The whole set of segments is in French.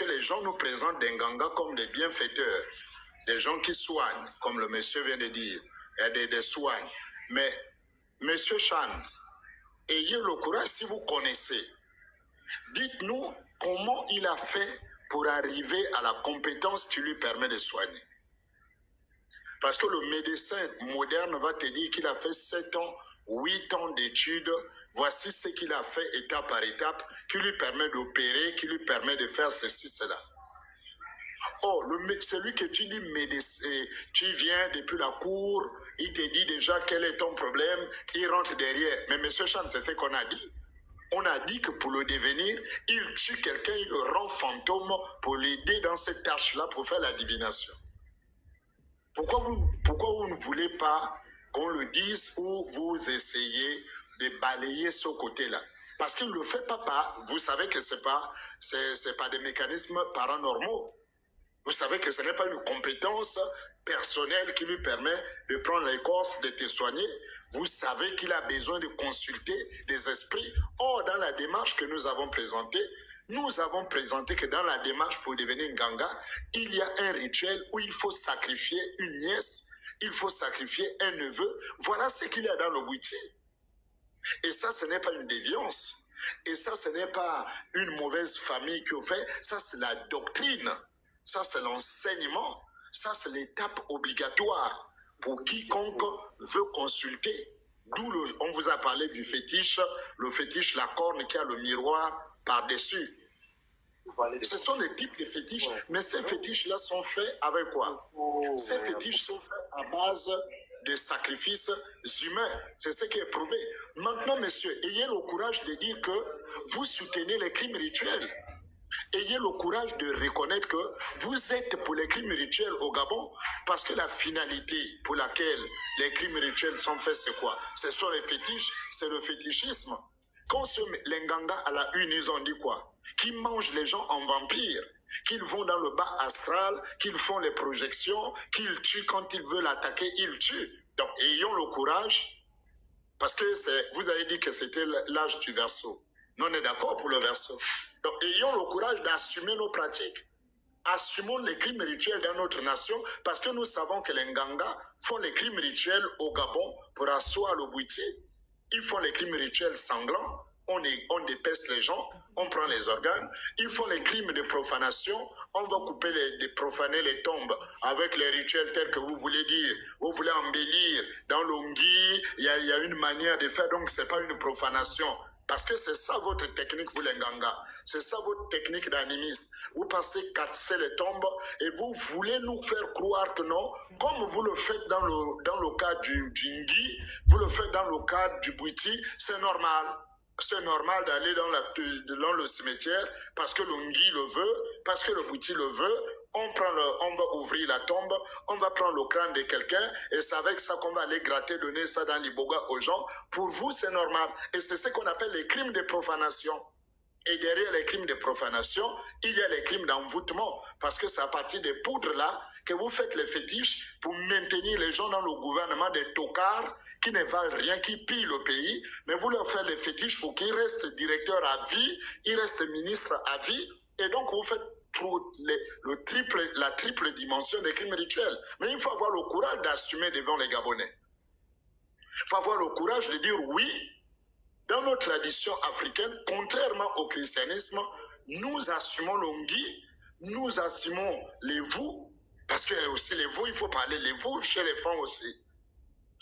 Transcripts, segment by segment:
que les gens nous présentent des Nganga comme des bienfaiteurs, des gens qui soignent, comme le monsieur vient de dire, et des soignent. Mais, monsieur Chan, ayez le courage, si vous connaissez, dites-nous comment il a fait pour arriver à la compétence qui lui permet de soigner. Parce que le médecin moderne va te dire qu'il a fait 7 ans, 8 ans d'études. Voici ce qu'il a fait étape par étape, qui lui permet d'opérer, qui lui permet de faire ceci, cela. Oh, celui que tu dis médecin, tu viens depuis la cour, il te dit déjà quel est ton problème, il rentre derrière. Mais monsieur Chan, c'est ce qu'on a dit. On a dit que pour le devenir, il tue quelqu'un, il le rend fantôme pour l'aider dans cette tâche-là pour faire la divination. Pourquoi vous ne voulez pas qu'on le dise ou vous essayez de balayer ce côté-là? Parce qu'il ne le fait pas, vous savez que ce n'est pas des mécanismes paranormaux. Vous savez que ce n'est pas une compétence personnelle qui lui permet de prendre l'écorce, de te soigner. Vous savez qu'il a besoin de consulter des esprits. Or, dans la démarche que nous avons présentée, nous avons présenté que dans la démarche pour devenir Nganga, il y a un rituel où il faut sacrifier une nièce, il faut sacrifier un neveu. Voilà ce qu'il y a dans le Bouti. Et ça, ce n'est pas une déviance. Et ça, ce n'est pas une mauvaise famille qui fait. Ça, c'est la doctrine. Ça, c'est l'enseignement. Ça, c'est l'étape obligatoire pour quiconque veut consulter. D'où on vous a parlé du fétiche, le fétiche, la corne qui a le miroir par-dessus. Ce sont les types de fétiches, mais ces fétiches-là sont faits avec quoi? Ces fétiches sont faits à base de sacrifices humains. C'est ce qui est prouvé. Maintenant, messieurs, ayez le courage de dire que vous soutenez les crimes rituels. Ayez le courage de reconnaître que vous êtes pour les crimes rituels au Gabon, parce que la finalité pour laquelle les crimes rituels sont faits, c'est quoi? Ce sont les fétiches, c'est le fétichisme. Quand les Nganga à la une, ils ont dit quoi? Qu'ils mangent les gens en vampires, qu'ils vont dans le bas astral, qu'ils font les projections, qu'ils tuent quand ils veulent attaquer, ils tuent. Donc, ayons le courage, parce que vous avez dit que c'était l'âge du Verseau. Nous, on est d'accord pour le Verseau. Donc, ayons le courage d'assumer nos pratiques. Assumons les crimes rituels dans notre nation, parce que nous savons que les Nganga font les crimes rituels au Gabon pour asseoir le Bouti. Ils font les crimes rituels sanglants, on dépeste les gens, on prend les organes. Ils font les crimes de profanation, on va couper, profaner les tombes avec les rituels tels que vous voulez dire. Vous voulez embellir dans l'ongui, il y a une manière de faire, donc ce n'est pas une profanation. Parce que c'est ça votre technique pour les Nganga. C'est ça votre technique d'animiste. Vous passez casser les tombes et vous voulez nous faire croire que non, comme vous le faites dans le cas du Ngui, vous le faites dans le cadre du Bouti, c'est normal. C'est normal d'aller dans le cimetière parce que le Ngui le veut, parce que le Bouti le veut. On va ouvrir la tombe, on va prendre le crâne de quelqu'un et c'est avec ça qu'on va aller gratter, donner ça dans l'Iboga aux gens. Pour vous, c'est normal. Et c'est ce qu'on appelle les crimes de profanation. Et derrière les crimes de profanation, il y a les crimes d'envoûtement. Parce que c'est à partir des poudres-là que vous faites les fétiches pour maintenir les gens dans le gouvernement des tocards qui ne valent rien, qui pillent le pays. Mais vous leur faites les fétiches pour qu'ils restent directeurs à vie, ils restent ministres à vie. Et donc, vous faites la triple dimension des crimes rituels. Mais il faut avoir le courage d'assumer devant les Gabonais. Il faut avoir le courage de dire oui. Dans nos traditions africaines, contrairement au christianisme, nous assumons l'ongui, nous assumons les vous, parce que aussi les vous, il faut parler les vous chez les femmes aussi.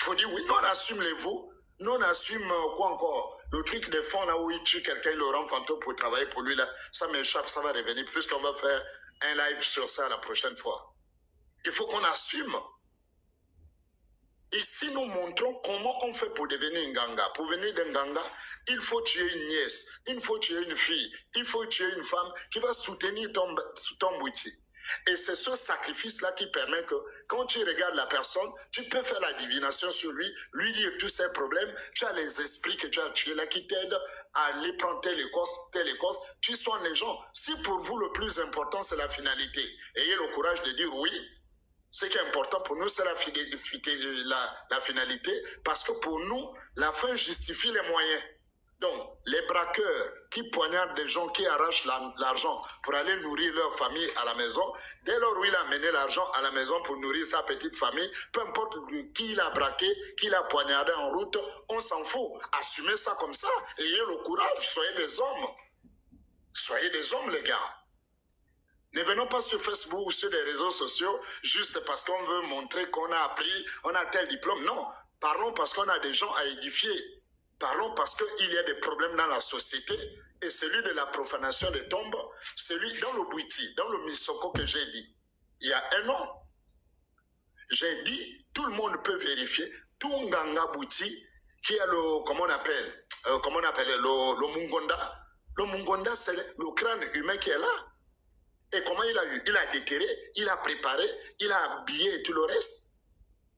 Il faut dire oui, nous on assume les vous, nous on assume quoi encore? Le truc des fonds là où il tue quelqu'un, il le rend fantôme pour travailler pour lui là, ça m'échappe, ça va revenir, puisqu'on va faire un live sur ça la prochaine fois. Il faut qu'on assume. Ici, nous montrons comment on fait pour devenir Nganga. Pour venir d'un Nganga, il faut tuer une nièce, il faut tuer une fille, il faut tuer une femme qui va soutenir ton Bouti. Et c'est ce sacrifice-là qui permet que quand tu regardes la personne, tu peux faire la divination sur lui, lui dire tous ses problèmes. Tu as les esprits que tu as tués là qui t'aident à aller prendre telle écorce, tu soignes les gens. Si pour vous le plus important, c'est la finalité, ayez le courage de dire oui. Ce qui est important pour nous, c'est la finalité, parce que pour nous, la fin justifie les moyens. Donc, les braqueurs qui poignardent des gens, qui arrachent l'argent pour aller nourrir leur famille à la maison, dès lors où il a mené l'argent à la maison pour nourrir sa petite famille, peu importe qui l'a braqué, qui l'a poignardé en route, on s'en fout. Assumez ça comme ça. Ayez le courage, soyez des hommes. Soyez des hommes, les gars. Ne venons pas sur Facebook ou sur les réseaux sociaux juste parce qu'on veut montrer qu'on a appris, on a tel diplôme. Non, parlons parce qu'on a des gens à édifier. Parlons parce qu'il y a des problèmes dans la société. Et celui de la profanation des tombes, celui dans le Bouiti, dans le Misoko que j'ai dit, il y a un an, j'ai dit, tout le monde peut vérifier, tout Nganga Bouti, qui a le, comment on appelle le Mungonda. Le Mungonda, c'est le crâne humain qui est là. Et comment il a eu? Il a déterré, il a préparé, il a habillé et tout le reste.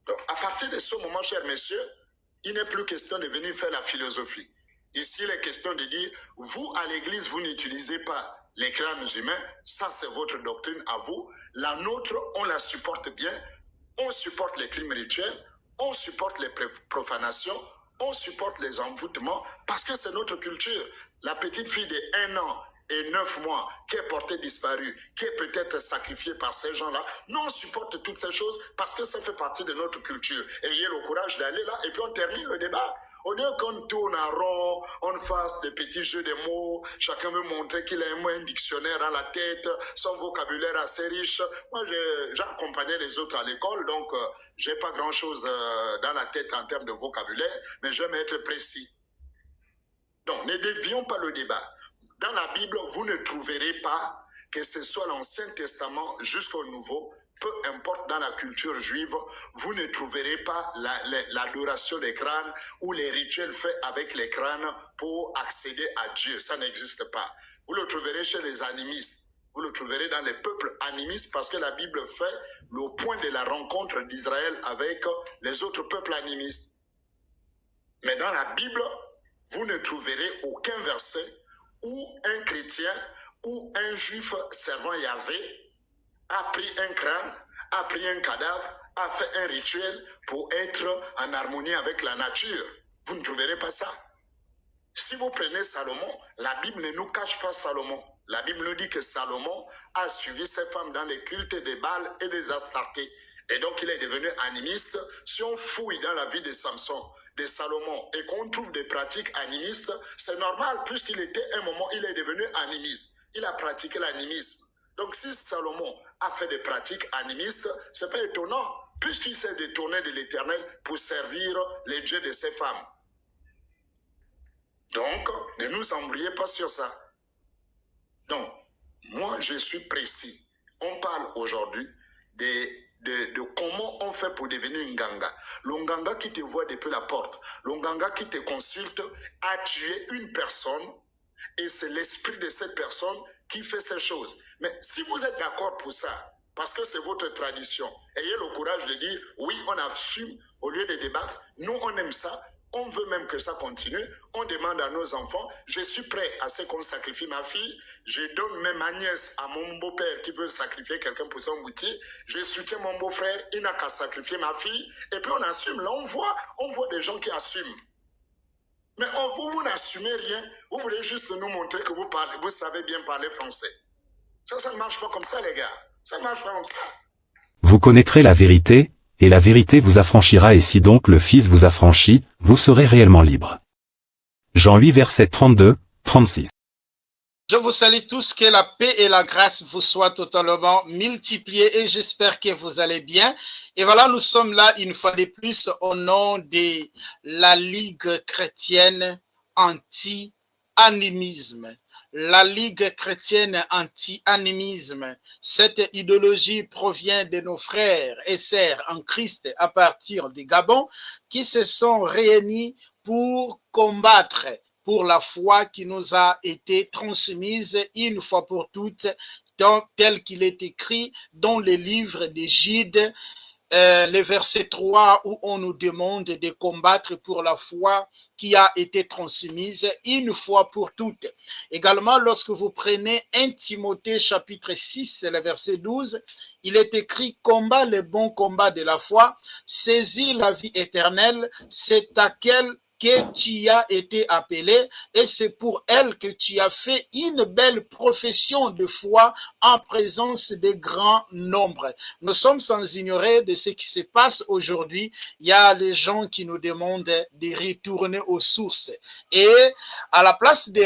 Donc, à partir de ce moment, chers messieurs, il n'est plus question de venir faire la philosophie. Ici, il est question de dire, vous, à l'église, vous n'utilisez pas les crânes humains, ça c'est votre doctrine à vous. La nôtre, on la supporte bien, on supporte les crimes rituels, on supporte les profanations, on supporte les envoûtements, parce que c'est notre culture. La petite fille de 1 an et 9 mois qui est portée disparue, qui est peut-être sacrifiée par ces gens-là, nous on supporte toutes ces choses parce que ça fait partie de notre culture. Ayez le courage d'aller là et puis on termine le débat. Au lieu qu'on tourne en rond, on fasse des petits jeux de mots, chacun veut montrer qu'il a un dictionnaire à la tête, son vocabulaire assez riche. Moi, j'ai accompagné les autres à l'école, donc j'ai pas grand-chose dans la tête en termes de vocabulaire, mais j'aime être précis. Donc, ne dévions pas le débat. Dans la Bible, vous ne trouverez pas que ce soit l'Ancien Testament jusqu'au Nouveau, peu importe dans la culture juive, vous ne trouverez pas l'adoration des crânes ou les rituels faits avec les crânes pour accéder à Dieu. Ça n'existe pas. Vous le trouverez chez les animistes. Vous le trouverez dans les peuples animistes parce que la Bible fait le point de la rencontre d'Israël avec les autres peuples animistes. Mais dans la Bible, vous ne trouverez aucun verset où un chrétien ou un juif servant Yahvé a pris un crâne, a pris un cadavre, a fait un rituel pour être en harmonie avec la nature. Vous ne trouverez pas ça. Si vous prenez Salomon, la Bible ne nous cache pas Salomon. La Bible nous dit que Salomon a suivi ses femmes dans les cultes des Baals et des Astartés. Et donc il est devenu animiste. Si on fouille dans la vie de Samson, de Salomon, et qu'on trouve des pratiques animistes, c'est normal, puisqu'il était un moment, il est devenu animiste. Il a pratiqué l'animisme. Donc si Salomon a fait des pratiques animistes, ce n'est pas étonnant, puisqu'il s'est détourné de l'Éternel pour servir les dieux de ses femmes. Donc, ne nous embrouillez pas sur ça. Donc, moi, je suis précis. On parle aujourd'hui de comment on fait pour devenir un Nganga. Le Nganga qui te voit depuis la porte, le Nganga qui te consulte a tué une personne et c'est l'esprit de cette personne qui fait ces choses. Mais si vous êtes d'accord pour ça, parce que c'est votre tradition, ayez le courage de dire, oui, on assume au lieu de débattre, nous on aime ça, on veut même que ça continue, on demande à nos enfants, je suis prêt à ce qu'on sacrifie ma fille, je donne même ma nièce à mon beau-père qui veut sacrifier quelqu'un pour son outil, je soutiens mon beau-frère, il n'a qu'à sacrifier ma fille, et puis on assume, là on voit des gens qui assument. Mais vous n'assumez rien, vous voulez juste nous montrer que vous savez bien parler français. Ça ne marche pas comme ça, les gars. Ça ne marche pas comme ça. Vous connaîtrez la vérité, et la vérité vous affranchira, et si donc le Fils vous affranchit, vous serez réellement libre. Jean 8 versets 32, 36. Je vous salue tous, que la paix et la grâce vous soient totalement multipliées et j'espère que vous allez bien. Et voilà, nous sommes là une fois de plus au nom de la Ligue chrétienne anti-animisme. La Ligue chrétienne anti-animisme, cette idéologie provient de nos frères et sœurs en Christ à partir du Gabon qui se sont réunis pour combattre pour la foi qui nous a été transmise une fois pour toutes, tel qu'il est écrit dans le livre de Jude, le verset 3 où on nous demande de combattre pour la foi qui a été transmise une fois pour toutes. Également, lorsque vous prenez 1 Timothée chapitre 6, le verset 12, il est écrit « Combat le bon combat de la foi, saisis la vie éternelle, c'est à quelle que tu as été appelé et c'est pour elle que tu as fait une belle profession de foi en présence de grands nombres. Nous sommes sans ignorer de ce qui se passe aujourd'hui. Il y a les gens qui nous demandent de retourner aux sources. Et à la place de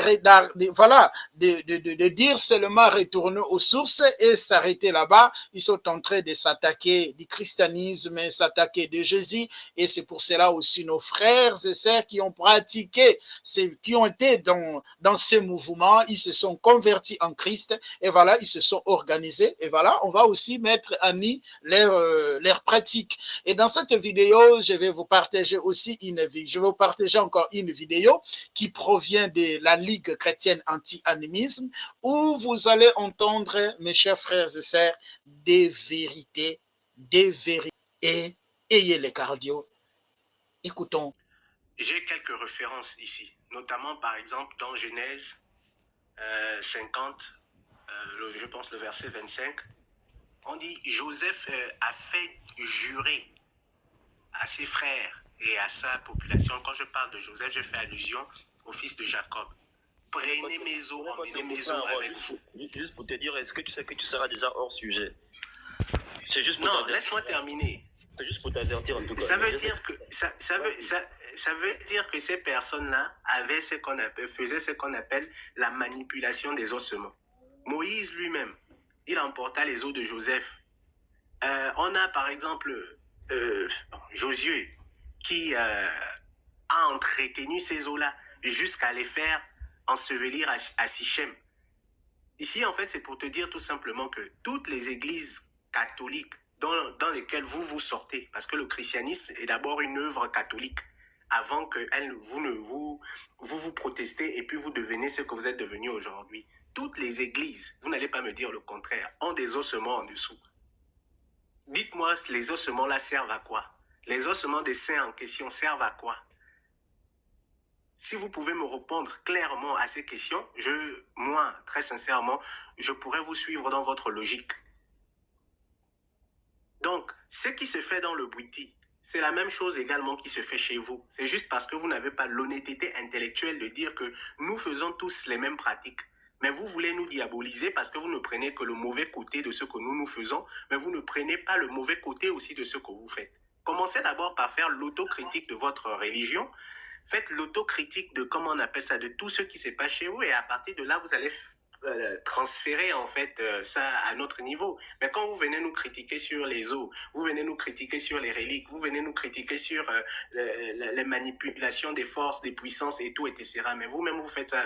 dire seulement retourner aux sources et s'arrêter là-bas, ils sont en train de s'attaquer du christianisme, s'attaquer de Jésus. Et c'est pour cela aussi nos frères et sœurs qui ont pratiqué, qui ont été dans ces mouvements, ils se sont convertis en Christ et voilà, ils se sont organisés et voilà, on va aussi mettre à nu leurs pratiques. Et dans cette vidéo, je vais vous partager aussi encore une vidéo qui provient de la Ligue chrétienne anti-animisme où vous allez entendre, mes chers frères et sœurs, des vérités et ayez les cardio. Écoutons. J'ai quelques références ici, notamment par exemple dans Genèse 50, je pense le verset 25, on dit Joseph a fait jurer à ses frères et à sa population. Quand je parle de Joseph, je fais allusion au fils de Jacob. Prenez mes os, emmenez mes os avec vous. Juste pour te dire, est-ce que tu sais que tu seras déjà hors sujet? C'est juste pour non, laisse-moi terminer. C'est juste pour t'avertir en tout cas. Ça veut dire que ça veut dire que ces personnes-là faisaient ce qu'on appelle la manipulation des ossements. Moïse lui-même, il emporta les os de Joseph. On a par exemple Josué qui a entretenu ces os-là jusqu'à les faire ensevelir à Sichem. Ici, en fait, c'est pour te dire tout simplement que toutes les églises catholiques dans lesquelles vous vous sortez, parce que le christianisme est d'abord une œuvre catholique, avant que vous protestez et puis vous devenez ce que vous êtes devenu aujourd'hui. Toutes les églises, vous n'allez pas me dire le contraire, ont des ossements en dessous. Dites-moi, les ossements là servent à quoi? Les ossements des saints en question servent à quoi? Si vous pouvez me répondre clairement à ces questions, moi, très sincèrement, je pourrais vous suivre dans votre logique. Donc, ce qui se fait dans le Bwiti, c'est la même chose également qui se fait chez vous. C'est juste parce que vous n'avez pas l'honnêteté intellectuelle de dire que nous faisons tous les mêmes pratiques. Mais vous voulez nous diaboliser parce que vous ne prenez que le mauvais côté de ce que nous faisons, mais vous ne prenez pas le mauvais côté aussi de ce que vous faites. Commencez d'abord par faire l'autocritique de votre religion. Faites l'autocritique de, comment on appelle ça, de tout ce qui se passe chez vous et à partir de là, vous allez transférer en fait ça à notre niveau. Mais quand vous venez nous critiquer sur les eaux, vous venez nous critiquer sur les reliques, vous venez nous critiquer sur les manipulations des forces, des puissances et tout, etc. Mais vous-même, vous faites ça,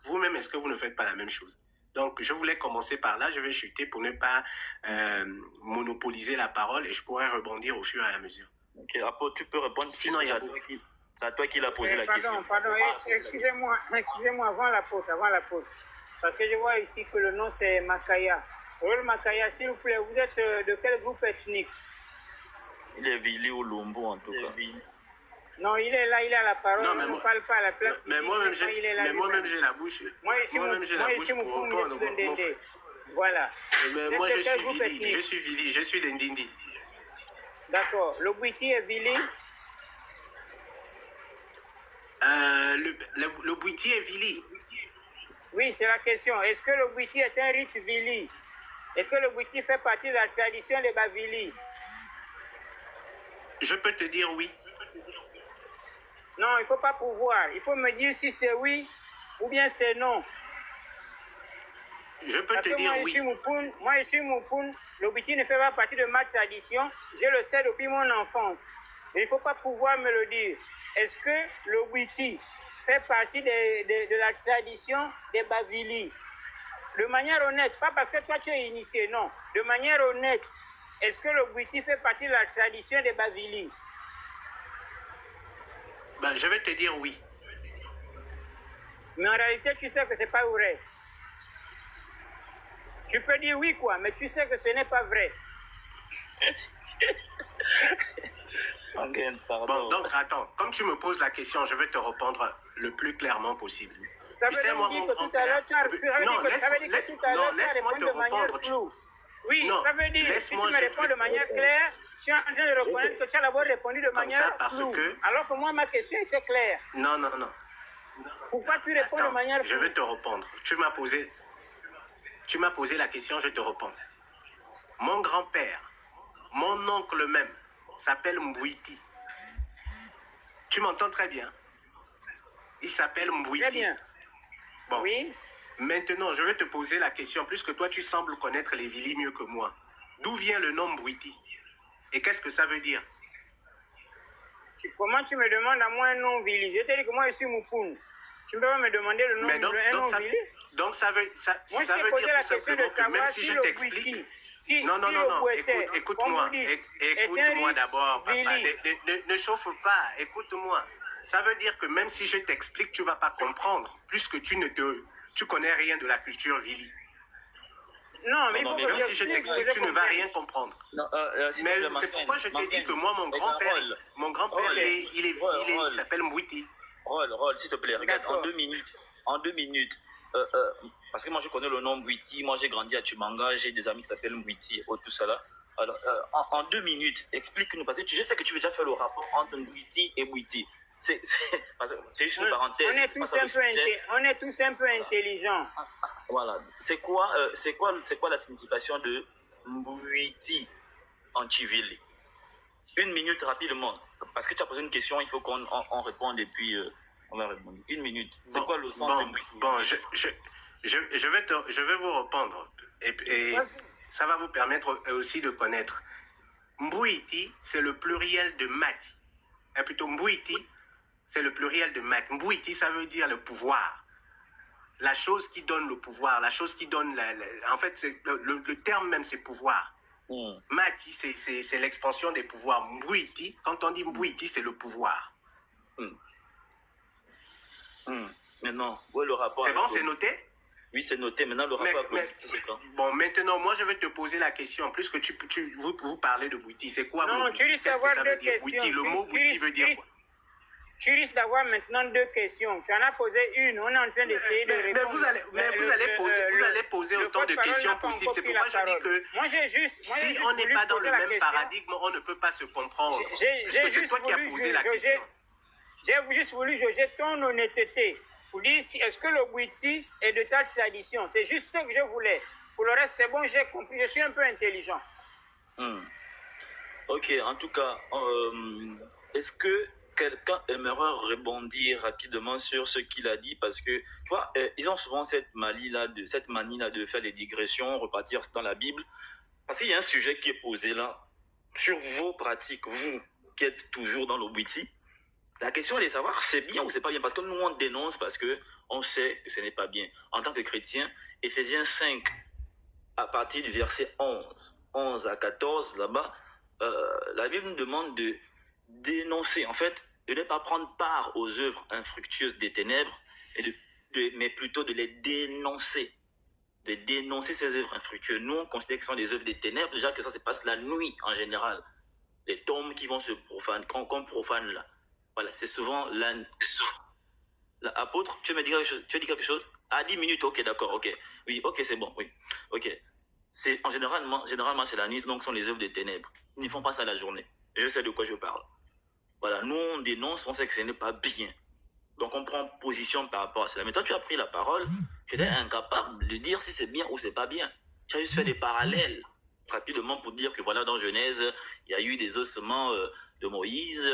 vous-même, est-ce que vous ne faites pas la même chose? Donc, je voulais commencer par là, je vais chuter pour ne pas monopoliser la parole et je pourrais rebondir au fur et à mesure. Ok, Apo, tu peux répondre. Sinon, il y a c'est à toi qui l'a posé la question. Pardon, excusez-moi, avant la pause. Parce que je vois ici que le nom c'est Makaya. Rôle Makaya, s'il vous plaît, vous êtes de quel groupe ethnique? Il est Vili ou Lumbu en tout cas. Non, il est là, il a la parole, non, il ne parle pas à la place. Mais moi-même, j'ai la bouche. Moi ici, pour répondre. Voilà. Mais moi, je suis Vili, je suis d'Indindi. D'accord. Le Bwiti est Vili? Le Bwiti est Vili. Oui, c'est la question. Est-ce que le Bwiti est un rite Vili? Est-ce que le Bwiti fait partie de la tradition des Bavili? Je peux te dire oui. Non, il ne faut pas pouvoir. Il faut me dire si c'est oui ou bien c'est non. Je peux te dire oui. Moi, je suis Moupoun. Le Bwiti ne fait pas partie de ma tradition. Je le sais depuis mon enfance. Mais il ne faut pas pouvoir me le dire. Est-ce que le Bwiti fait partie de la tradition des Bavili? De manière honnête, pas parce que toi tu es initié, non. De manière honnête, est-ce que le Bwiti fait partie de la tradition des Bavili? Ben, je vais te dire oui. Mais en réalité, tu sais que ce n'est pas vrai. Tu peux dire oui, quoi, mais tu sais que ce n'est pas vrai. Bon, donc attends, comme tu me poses la question, je vais te répondre le plus clairement possible. Ça veut dire que tout à l'heure, tu as répondu de manière floue. Oui, Non, ça veut dire, si tu laisse-moi, me je réponds te- de manière claire, tu es en train de reconnaître que tu as d'abord répondu de Comme manière ça, parce floue. que- Alors que moi, ma question était claire. Non, non, non. Pourquoi tu réponds de Attends, manière je floue? vais te répondre. Tu m'as posé la question, je te réponds. Mon grand-père, mon oncle même, s'appelle Mbouiti. Tu m'entends très bien? Il s'appelle Très Mbouiti. bien. Bon. Oui. Maintenant, je vais te poser la question, puisque toi, tu sembles connaître les Vili mieux que moi. D'où vient le nom Mbouiti? Et qu'est-ce que ça veut dire? Comment tu me demandes à moi un nom Vili? Je t'ai dit que moi, je suis Moupoun. Tu ne peux pas me demander le nom Mais un nom Vili? donc ça veut Moi, je t'ai dire posé la tout question de simplement que même savoir si si je le t'explique... Bouiti, Non, écoute-moi, comme vous dites, écoute-moi est un d'abord, papa. Vili. Ne chauffe pas, écoute-moi. Ça veut dire que même si je t'explique, tu ne vas pas comprendre, puisque tu connais rien de la culture Vili. Non, mais il Non, faut mais que Même si je t'explique, tu ne vas rien comprendre. Non, s'il te Mais plaît, c'est pourquoi je t'ai dit que moi, mon grand-père, il s'appelle Mbouiti. Roll, s'il te plaît, regarde, D'accord. en deux minutes, parce que moi je connais le nom Mbouiti, moi j'ai grandi à Tumanga, j'ai des amis qui s'appellent Mbouiti, tout ça là. Alors, en 2 minutes, explique-nous, parce que je sais que tu veux déjà faire le rapport entre Mbouiti et Mbouiti. C'est juste une parenthèse. On est tous un peu intelligents. Voilà. C'est quoi la signification de Mbouiti en Chivili? 1 minute rapidement. Parce que tu as posé une question, il faut qu'on réponde et puis on va répondre. 1 minute. C'est quoi le sens de Mbouiti? Bon, je vais vous répondre. Et ça va vous permettre aussi de connaître. Mbouiti, c'est le pluriel de Mati. Et plutôt Mbouiti, c'est le pluriel de Mati. Mbouiti, ça veut dire le pouvoir. La chose qui donne le pouvoir, la chose qui donne... en fait, le terme même, c'est pouvoir. Mati, c'est l'expansion des pouvoirs. Mbouiti, quand on dit Mbouiti, c'est le pouvoir. Maintenant, ouais, le rapport... C'est bon, c'est noté? Oui, c'est noté. Maintenant, le rapport c'est quoi? Bon, maintenant, moi, je vais te poser la question. Plus que vous parlez de Mbouiti, c'est quoi Non, tu risques qu'est-ce que d'avoir ça veut deux dire? questions. Mbouiti, le mot Mbouiti veut dire quoi? Tu risques d'avoir maintenant 2 questions. Tu en as posé une. On est en train d'essayer de répondre. Mais vous allez poser autant de questions possibles. C'est pourquoi je dis que si on n'est pas dans le même paradigme, on ne peut pas se comprendre. Parce que c'est toi qui as posé la question. J'ai juste voulu jauger ton honnêteté. Pour dire, est-ce que le Mbouiti est de ta tradition? C'est juste ce que je voulais. Pour le reste, c'est bon, j'ai compris. Je suis un peu intelligent. Ok, en tout cas, est-ce que quelqu'un aimerait rebondir rapidement sur ce qu'il a dit? Parce que, tu vois, ils ont souvent cette manie-là de faire des digressions, repartir dans la Bible. Parce qu'il y a un sujet qui est posé là, sur vos pratiques, vous qui êtes toujours dans le Mbouiti. La question est de savoir c'est bien ou c'est pas bien. Parce que nous, on dénonce parce que on sait que ce n'est pas bien. En tant que chrétien, Éphésiens 5, à partir du verset 11 à 14, là-bas, la Bible nous demande de dénoncer, en fait, de ne pas prendre part aux œuvres infructueuses des ténèbres, mais plutôt de les dénoncer. De dénoncer ces œuvres infructueuses. Nous, on considère que ce sont des œuvres des ténèbres, déjà que ça se passe la nuit en général. Les tombes qui vont se profaner, qu'on profane là. Voilà, c'est souvent la nuit. Apôtre, tu veux dire quelque chose? À 10 minutes, ok, d'accord, ok. Oui, ok, c'est bon, oui. Ok. Généralement, c'est la nuit, donc ce sont les œuvres des ténèbres. Ils ne font pas ça la journée. Je sais de quoi je parle. Voilà, nous, on dénonce, on sait que ce n'est pas bien. Donc, on prend position par rapport à cela. Mais toi, tu as pris la parole, tu étais incapable de dire si c'est bien ou c'est pas bien. Tu as juste fait des parallèles rapidement pour dire que voilà, dans Genèse, il y a eu des ossements de Moïse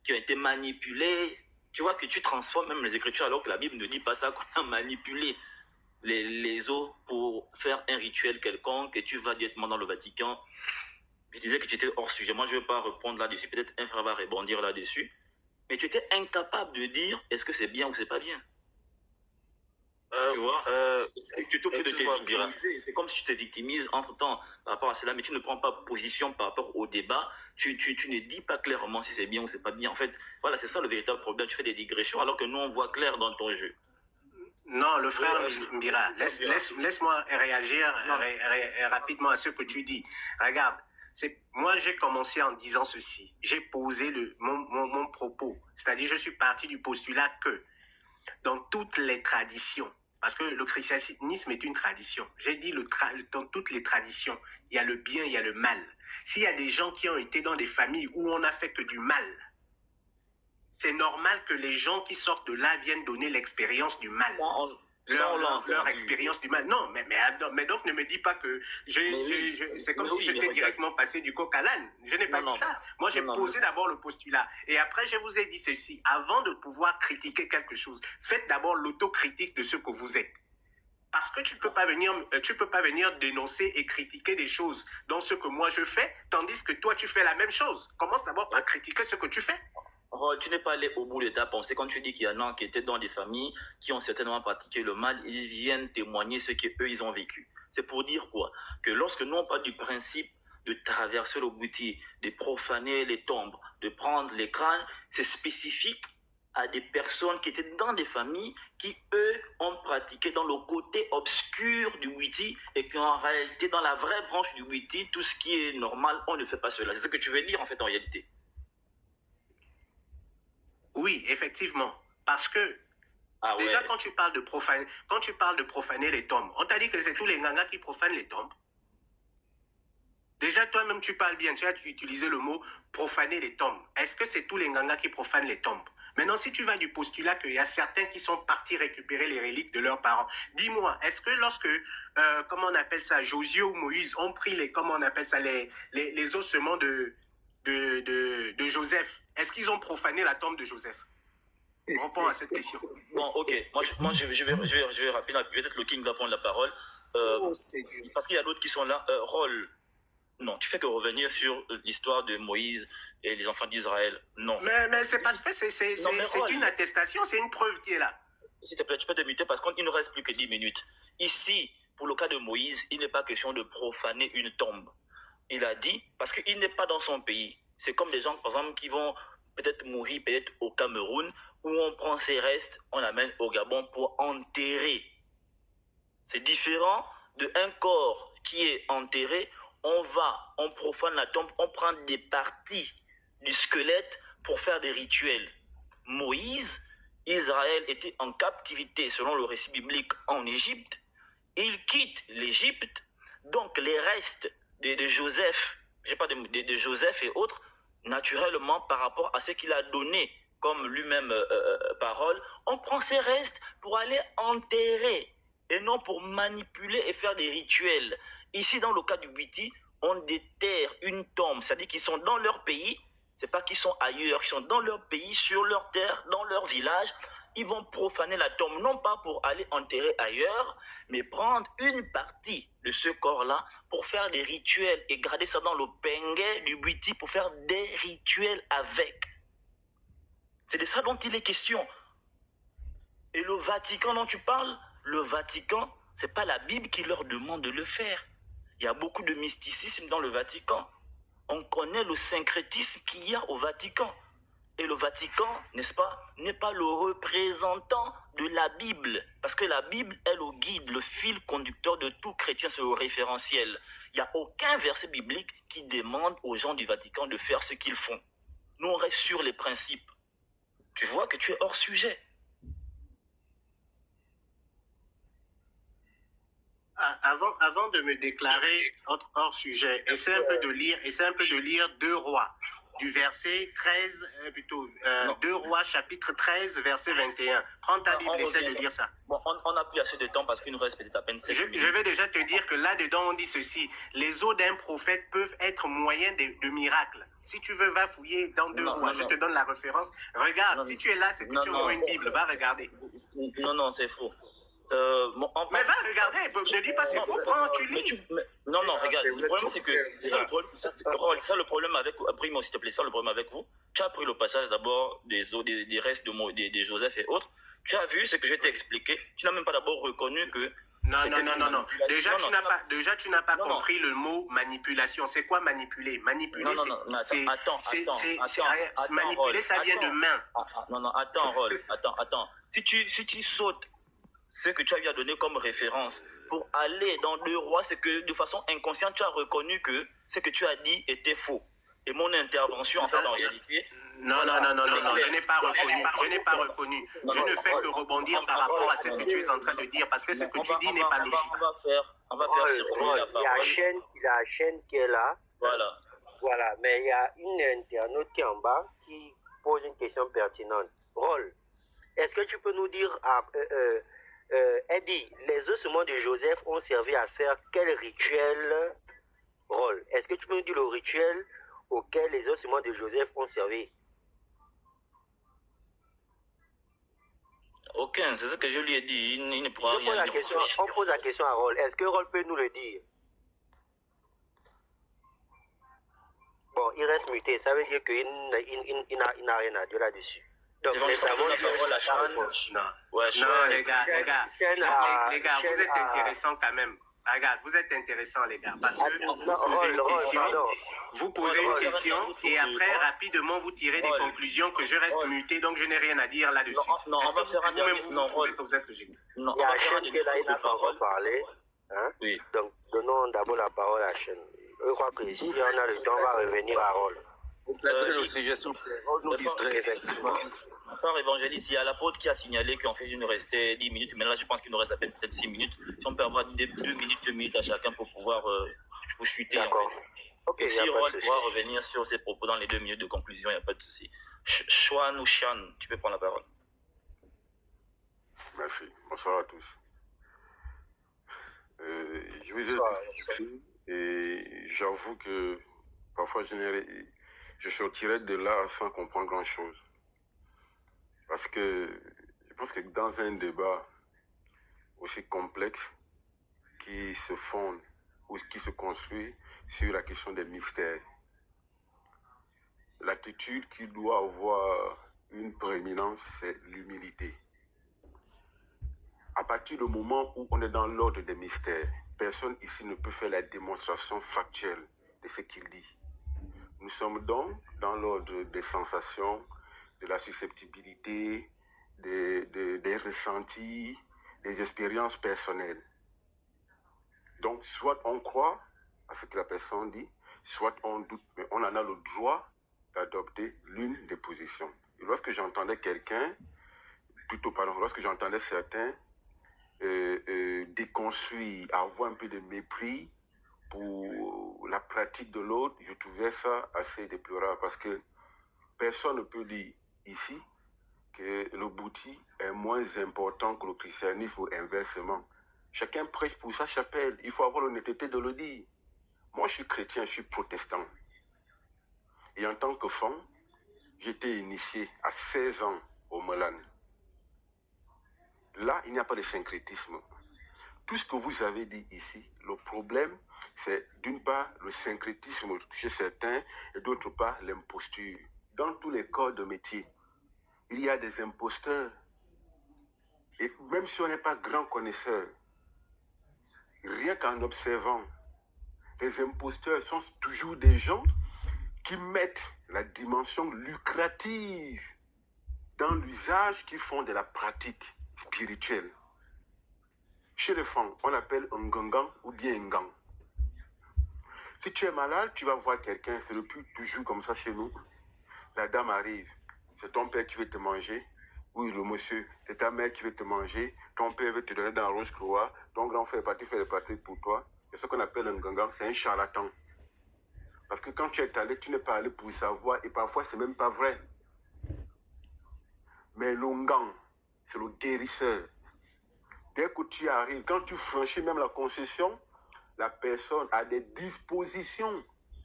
qui ont été manipulés. Tu vois que tu transformes même les Écritures alors que la Bible ne dit pas ça, qu'on a manipulé les os pour faire un rituel quelconque et tu vas directement dans le Vatican. Je disais que tu étais hors sujet. Moi, je ne vais pas répondre là-dessus. Peut-être un frère va rebondir là-dessus. Mais tu étais incapable de dire est-ce que c'est bien ou c'est pas bien. Tu vois, tu t'occupes de te victimiser. C'est comme si tu te victimises entre-temps par rapport à cela, mais tu ne prends pas position par rapport au débat. Tu ne dis pas clairement si c'est bien ou c'est pas bien. En fait, voilà, c'est ça le véritable problème. Tu fais des digressions alors que nous, on voit clair dans ton jeu. Non, le frère Mbira, laisse-moi réagir rapidement à ce que tu dis. Regarde, moi j'ai commencé en disant ceci. J'ai posé mon propos. C'est-à-dire, je suis parti du postulat que dans toutes les traditions, Parce que le christianisme est une tradition. J'ai dit, dans toutes les traditions, il y a le bien, il y a le mal. S'il y a des gens qui ont été dans des familles où on n'a fait que du mal, c'est normal que les gens qui sortent de là viennent donner l'expérience du mal. Leur expérience du mal. Non, mais donc ne me dis pas que c'est comme si j'étais directement passé du coq à l'âne. Je n'ai pas dit ça. Moi, j'ai posé d'abord le postulat. Et après, je vous ai dit ceci. Avant de pouvoir critiquer quelque chose, faites d'abord l'autocritique de ce que vous êtes. Parce que tu peux pas venir dénoncer et critiquer des choses dans ce que moi je fais, tandis que toi, tu fais la même chose. Commence d'abord par critiquer ce que tu fais. Tu n'es pas allé au bout de ta pensée. Quand tu dis qu'il y en a qui étaient dans des familles qui ont certainement pratiqué le mal, ils viennent témoigner ce qu'eux, ils ont vécu. C'est pour dire quoi? Que lorsque nous on parle du principe de traverser le bouti, de profaner les tombes, de prendre les crânes, c'est spécifique à des personnes qui étaient dans des familles qui, eux, ont pratiqué dans le côté obscur du bouti et qui, en réalité, dans la vraie branche du bouti, tout ce qui est normal, on ne fait pas cela. C'est ce que tu veux dire, en fait, en réalité. Oui, effectivement. Parce que déjà, quand tu parles de profaner les tombes, on t'a dit que c'est tous les Nganga qui profanent les tombes. Déjà, toi-même, tu parles bien. Tu as utilisé le mot profaner les tombes. Est-ce que c'est tous les Nganga qui profanent les tombes? Maintenant, si tu vas du postulat qu'il y a certains qui sont partis récupérer les reliques de leurs parents, dis-moi, est-ce que lorsque, comment on appelle ça, Josué ou Moïse ont pris les ossements de Joseph, est-ce qu'ils ont profané la tombe de Joseph? Réponds à cette question. Bon, ok. Moi je vais rapidement. Peut-être le King va prendre la parole. Parce qu'il y a d'autres qui sont là. Rôle. Non, tu fais que revenir sur l'histoire de Moïse et les enfants d'Israël. Non. Mais c'est parce que c'est une attestation, c'est une preuve qui est là. S'il te plaît, tu peux te muter parce qu'il ne reste plus que 10 minutes. Ici, pour le cas de Moïse, il n'est pas question de profaner une tombe. Il a dit, parce qu'il n'est pas dans son pays. C'est comme des gens, par exemple, qui vont peut-être mourir peut-être au Cameroun, où on prend ses restes, on l'amène au Gabon pour enterrer. C'est différent d'un corps qui est enterré. On profane la tombe, on prend des parties du squelette pour faire des rituels. Moïse, Israël était en captivité, selon le récit biblique, en Égypte. Il quitte l'Égypte, donc les restes de Joseph, de Joseph et autres, naturellement par rapport à ce qu'il a donné comme lui-même parole, on prend ces restes pour aller enterrer et non pour manipuler et faire des rituels. Ici, dans le cas du Bouti, on déterre une tombe, c'est-à-dire qu'ils sont dans leur pays, c'est pas qu'ils sont ailleurs, ils sont dans leur pays, sur leur terre, dans leur village. Ils vont profaner la tombe, non pas pour aller enterrer ailleurs, mais prendre une partie de ce corps-là pour faire des rituels et garder ça dans le pengue du Bouti pour faire des rituels avec. C'est de ça dont il est question. Et le Vatican dont tu parles, le Vatican, c'est pas la Bible qui leur demande de le faire. Il y a beaucoup de mysticisme dans le Vatican. On connaît le syncrétisme qu'il y a au Vatican. Et le Vatican, n'est-ce pas, n'est pas le représentant de la Bible. Parce que la Bible est le guide, le fil conducteur de tout chrétien, c'est le référentiel. Il n'y a aucun verset biblique qui demande aux gens du Vatican de faire ce qu'ils font. Nous, on reste sur les principes. Tu vois que tu es hors sujet. Avant de me déclarer hors sujet, essaie un peu de lire 2 Rois, du verset 13, 2 Rois chapitre 13, verset 21. Prends ta Bible, essaie de lire ça. Bon, on n'a plus assez de temps parce qu'il nous reste peut-être à peine 7 minutes. Je vais déjà te dire que là-dedans, on dit ceci. Les os d'un prophète peuvent être moyens de miracles. Si tu veux, va fouiller dans 2 Rois. Je te donne la référence. Regarde, si tu es là, c'est que tu auras une Bible. Va regarder. Non, c'est faux. Mais va regarder, ne dis pas c'est faux, prends, tu lis. Non, regarde, le problème c'est que c'est ça le problème avec Primo, s'il te plaît, ça le problème avec vous. Tu as pris le passage d'abord des restes de Joseph et autres. Tu as vu ce que je t'ai expliqué. Tu n'as même pas d'abord reconnu que non. Déjà, tu n'as pas compris le mot manipulation. C'est quoi manipuler? Manipuler, manipuler, ça vient de main. Attends. Si tu sautes ce que tu as donné comme référence pour aller dans 2 Rois, c'est que de façon inconsciente, tu as reconnu que ce que tu as dit était faux. Et mon intervention, en fait, en réalité... Non, je n'ai pas reconnu. Je ne fais que rebondir par rapport à ce que tu es en train de dire, parce que ce que tu dis n'est pas logique. On va faire circuler la parole. Il y a Chaîne qui est là. Voilà. Voilà, mais il y a une internaute qui est en bas qui pose une question pertinente. Rôle, est-ce que tu peux nous dire, Eddie, les ossements de Joseph ont servi à faire quel rituel? Rôle, est-ce que tu peux nous dire le rituel auquel les ossements de Joseph ont servi? Aucun, c'est ce que je lui ai dit. Il ne pourra rien dire. On pose la question à Rôle. Est-ce que Rôle peut nous le dire? Bon, il reste muté. Ça veut dire qu'il n'a rien à dire là-dessus. Donc, les savons Non, les gars, vous êtes intéressants quand même. Regarde, vous êtes intéressants, les gars, parce que vous posez une question et après, rapidement, vous tirez des conclusions que je reste muté, donc je n'ai rien à dire là-dessus. Non, on va faire un vous-même, vous trouvez que vous êtes logique? Non, il y a Chaîne qui est là, il n'a pas encore parlé. Hein? Oui. Donc, donnons d'abord la parole à Chaîne. Je crois que si on a le temps, on va revenir à Rôle. Le sujet, s'il vous plaît. Nous distrait. Frère évangéliste, il y a l'apôtre qui a signalé qu'en fait, il nous restait 10 minutes, mais là, je pense qu'il nous reste à peine peut-être 6 minutes. Si on peut avoir 2 minutes à chacun pour pouvoir vous chuter. D'accord. En fait. Okay, et si Rod pourra revenir sur ses propos dans les 2 minutes de conclusion, il n'y a pas de souci. Chouan ou Chan, tu peux prendre la parole. Merci. Bonsoir à tous. Je vous ai tous et j'avoue que parfois je sortirais de là sans comprendre grand-chose. Parce que je pense que dans un débat aussi complexe qui se fonde ou qui se construit sur la question des mystères, l'attitude qui doit avoir une prééminence, c'est l'humilité. À partir du moment où on est dans l'ordre des mystères, personne ici ne peut faire la démonstration factuelle de ce qu'il dit. Nous sommes donc dans l'ordre des sensations, de la susceptibilité, des ressentis, des expériences personnelles. Donc, soit on croit à ce que la personne dit, soit on doute, mais on en a le droit d'adopter l'une des positions. Et lorsque j'entendais lorsque j'entendais certains déconstruire, avoir un peu de mépris pour la pratique de l'autre, je trouvais ça assez déplorable parce que personne ne peut dire ici que le bouti est moins important que le christianisme ou inversement. Chacun prêche pour sa chapelle. Il faut avoir l'honnêteté de le dire. Moi, je suis chrétien, je suis protestant. Et en tant que femme, j'étais initié à 16 ans au Molan. Là, il n'y a pas de syncrétisme. Tout ce que vous avez dit ici, le problème, c'est d'une part le syncrétisme chez certains et d'autre part l'imposture. Dans tous les corps de métier, il y a des imposteurs. Et même si on n'est pas grand connaisseur, rien qu'en observant, les imposteurs sont toujours des gens qui mettent la dimension lucrative dans l'usage qu'ils font de la pratique spirituelle. Chez les femmes, on appelle un gangan ou bien un gang. Si tu es malade, tu vas voir quelqu'un, c'est depuis toujours comme ça chez nous. La dame arrive, c'est ton père qui veut te manger. Oui, le monsieur, c'est ta mère qui veut te manger. Ton père veut te donner dans la Roche-Croix. Ton grand frère fait les pratiques pour toi. C'est ce qu'on appelle un gangan, c'est un charlatan. Parce que quand tu es allé, tu n'es pas allé pour savoir et parfois c'est même pas vrai. Mais l'ongang, c'est le guérisseur. Dès que tu arrives, quand tu franchis même la concession, la personne a des dispositions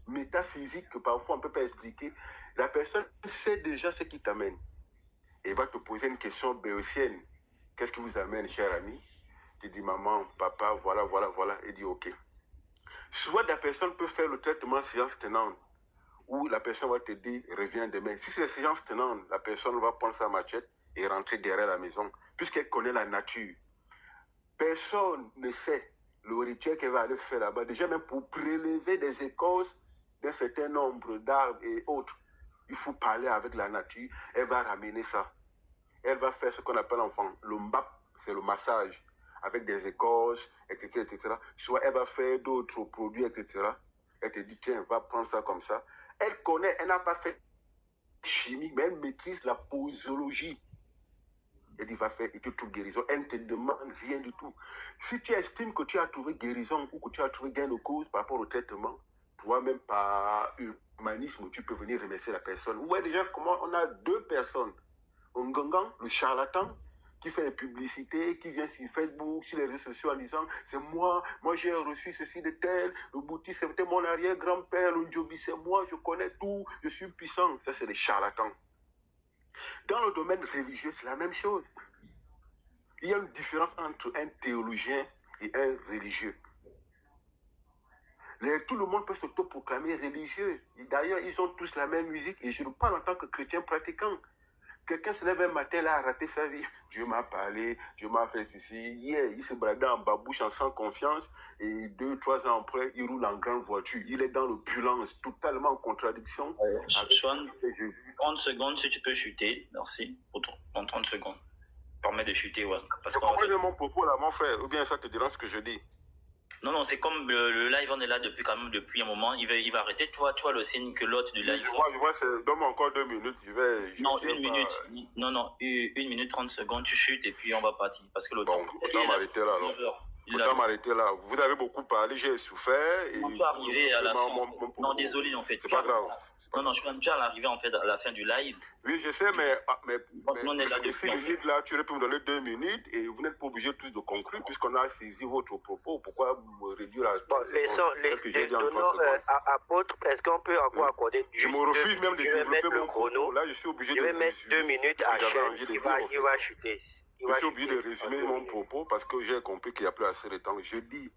métaphysiques que parfois on ne peut pas expliquer. La personne sait déjà ce qui t'amène. Et va te poser une question béotienne. Qu'est-ce qui vous amène, cher ami? Tu dis maman, papa, voilà. Et dit ok. Soit la personne peut faire le traitement séance tenante, ou la personne va te dire reviens demain. Si c'est séance tenante, la personne va prendre sa machette et rentrer derrière la maison, puisqu'elle connaît la nature. Personne ne sait le rituel qu'elle va aller faire là-bas, déjà même pour prélever des écorces d'un certain nombre d'arbres et autres. Il faut parler avec la nature, elle va ramener ça. Elle va faire ce qu'on appelle enfin le mbap, c'est le massage, avec des écorces, etc., etc. Soit elle va faire d'autres produits, etc. Elle te dit, tiens, va prendre ça comme ça. Elle connaît, elle n'a pas fait chimique, mais elle maîtrise la posologie. Elle dit, va faire et tu trouves guérison. Elle ne te demande rien du tout. Si tu estimes que tu as trouvé guérison ou que tu as trouvé gain de cause par rapport au traitement, toi-même par humanisme, tu peux venir remercier la personne. Vous voyez déjà comment on a deux personnes. Un gangan, le charlatan, qui fait des publicités, qui vient sur Facebook, sur les réseaux sociaux en disant c'est moi j'ai reçu ceci de tel, le Bouti c'était mon arrière-grand-père, le Njobi c'est moi, je connais tout, je suis puissant. Ça c'est les charlatans. Dans le domaine religieux, c'est la même chose. Il y a une différence entre un théologien et un religieux. Tout le monde peut s'autoproclamer religieux. D'ailleurs, ils ont tous la même musique et je le parle en tant que chrétien pratiquant. Quelqu'un se lève un matin, là, a raté sa vie. Dieu m'a parlé, Dieu m'a fait ceci. Hier, il se baladait en babouche, en sans confiance. Et 2-3 ans après, il roule en grande voiture. Il est dans l'opulence, totalement en contradiction. Swan, 30 secondes, si tu peux chuter. Merci. En 30 secondes. Permets de chuter, ouais. Parce que comprends mon propos, là, mon frère. Ou bien ça te dérange ce que je dis? Non, c'est comme le live, on est là depuis un moment. Il va arrêter. Tu vois le signe que l'autre du live. Je vois, donne-moi encore 2 minutes. Non, 1 minute. Non, 1 minute 30 secondes, tu chutes et puis on va partir. Parce que le temps. Autant m'arrêter là, alors. Autant m'arrêter là. Vous avez beaucoup parlé, j'ai souffert. Et on peut arriver à la fin. Non, désolé, en fait. C'est pas grave. Non, je suis déjà arrivé en fait à la fin du live. Oui, je sais, mais on est là depuis. 6 minutes là, tu aurais pu me donner 2 minutes et vous n'êtes pas obligé tous de conclure puisqu'on a saisi votre propos. Pourquoi me réduire à... Bon, les donnants apôtres, est-ce qu'on peut encore accorder je me refuse même de développer mon chrono. Là, je suis obligé de mettre 2 minutes à chaîne. Il va chuter. Je suis obligé de résumer mon propos parce que j'ai compris qu'il n'y a plus assez de temps. Je dis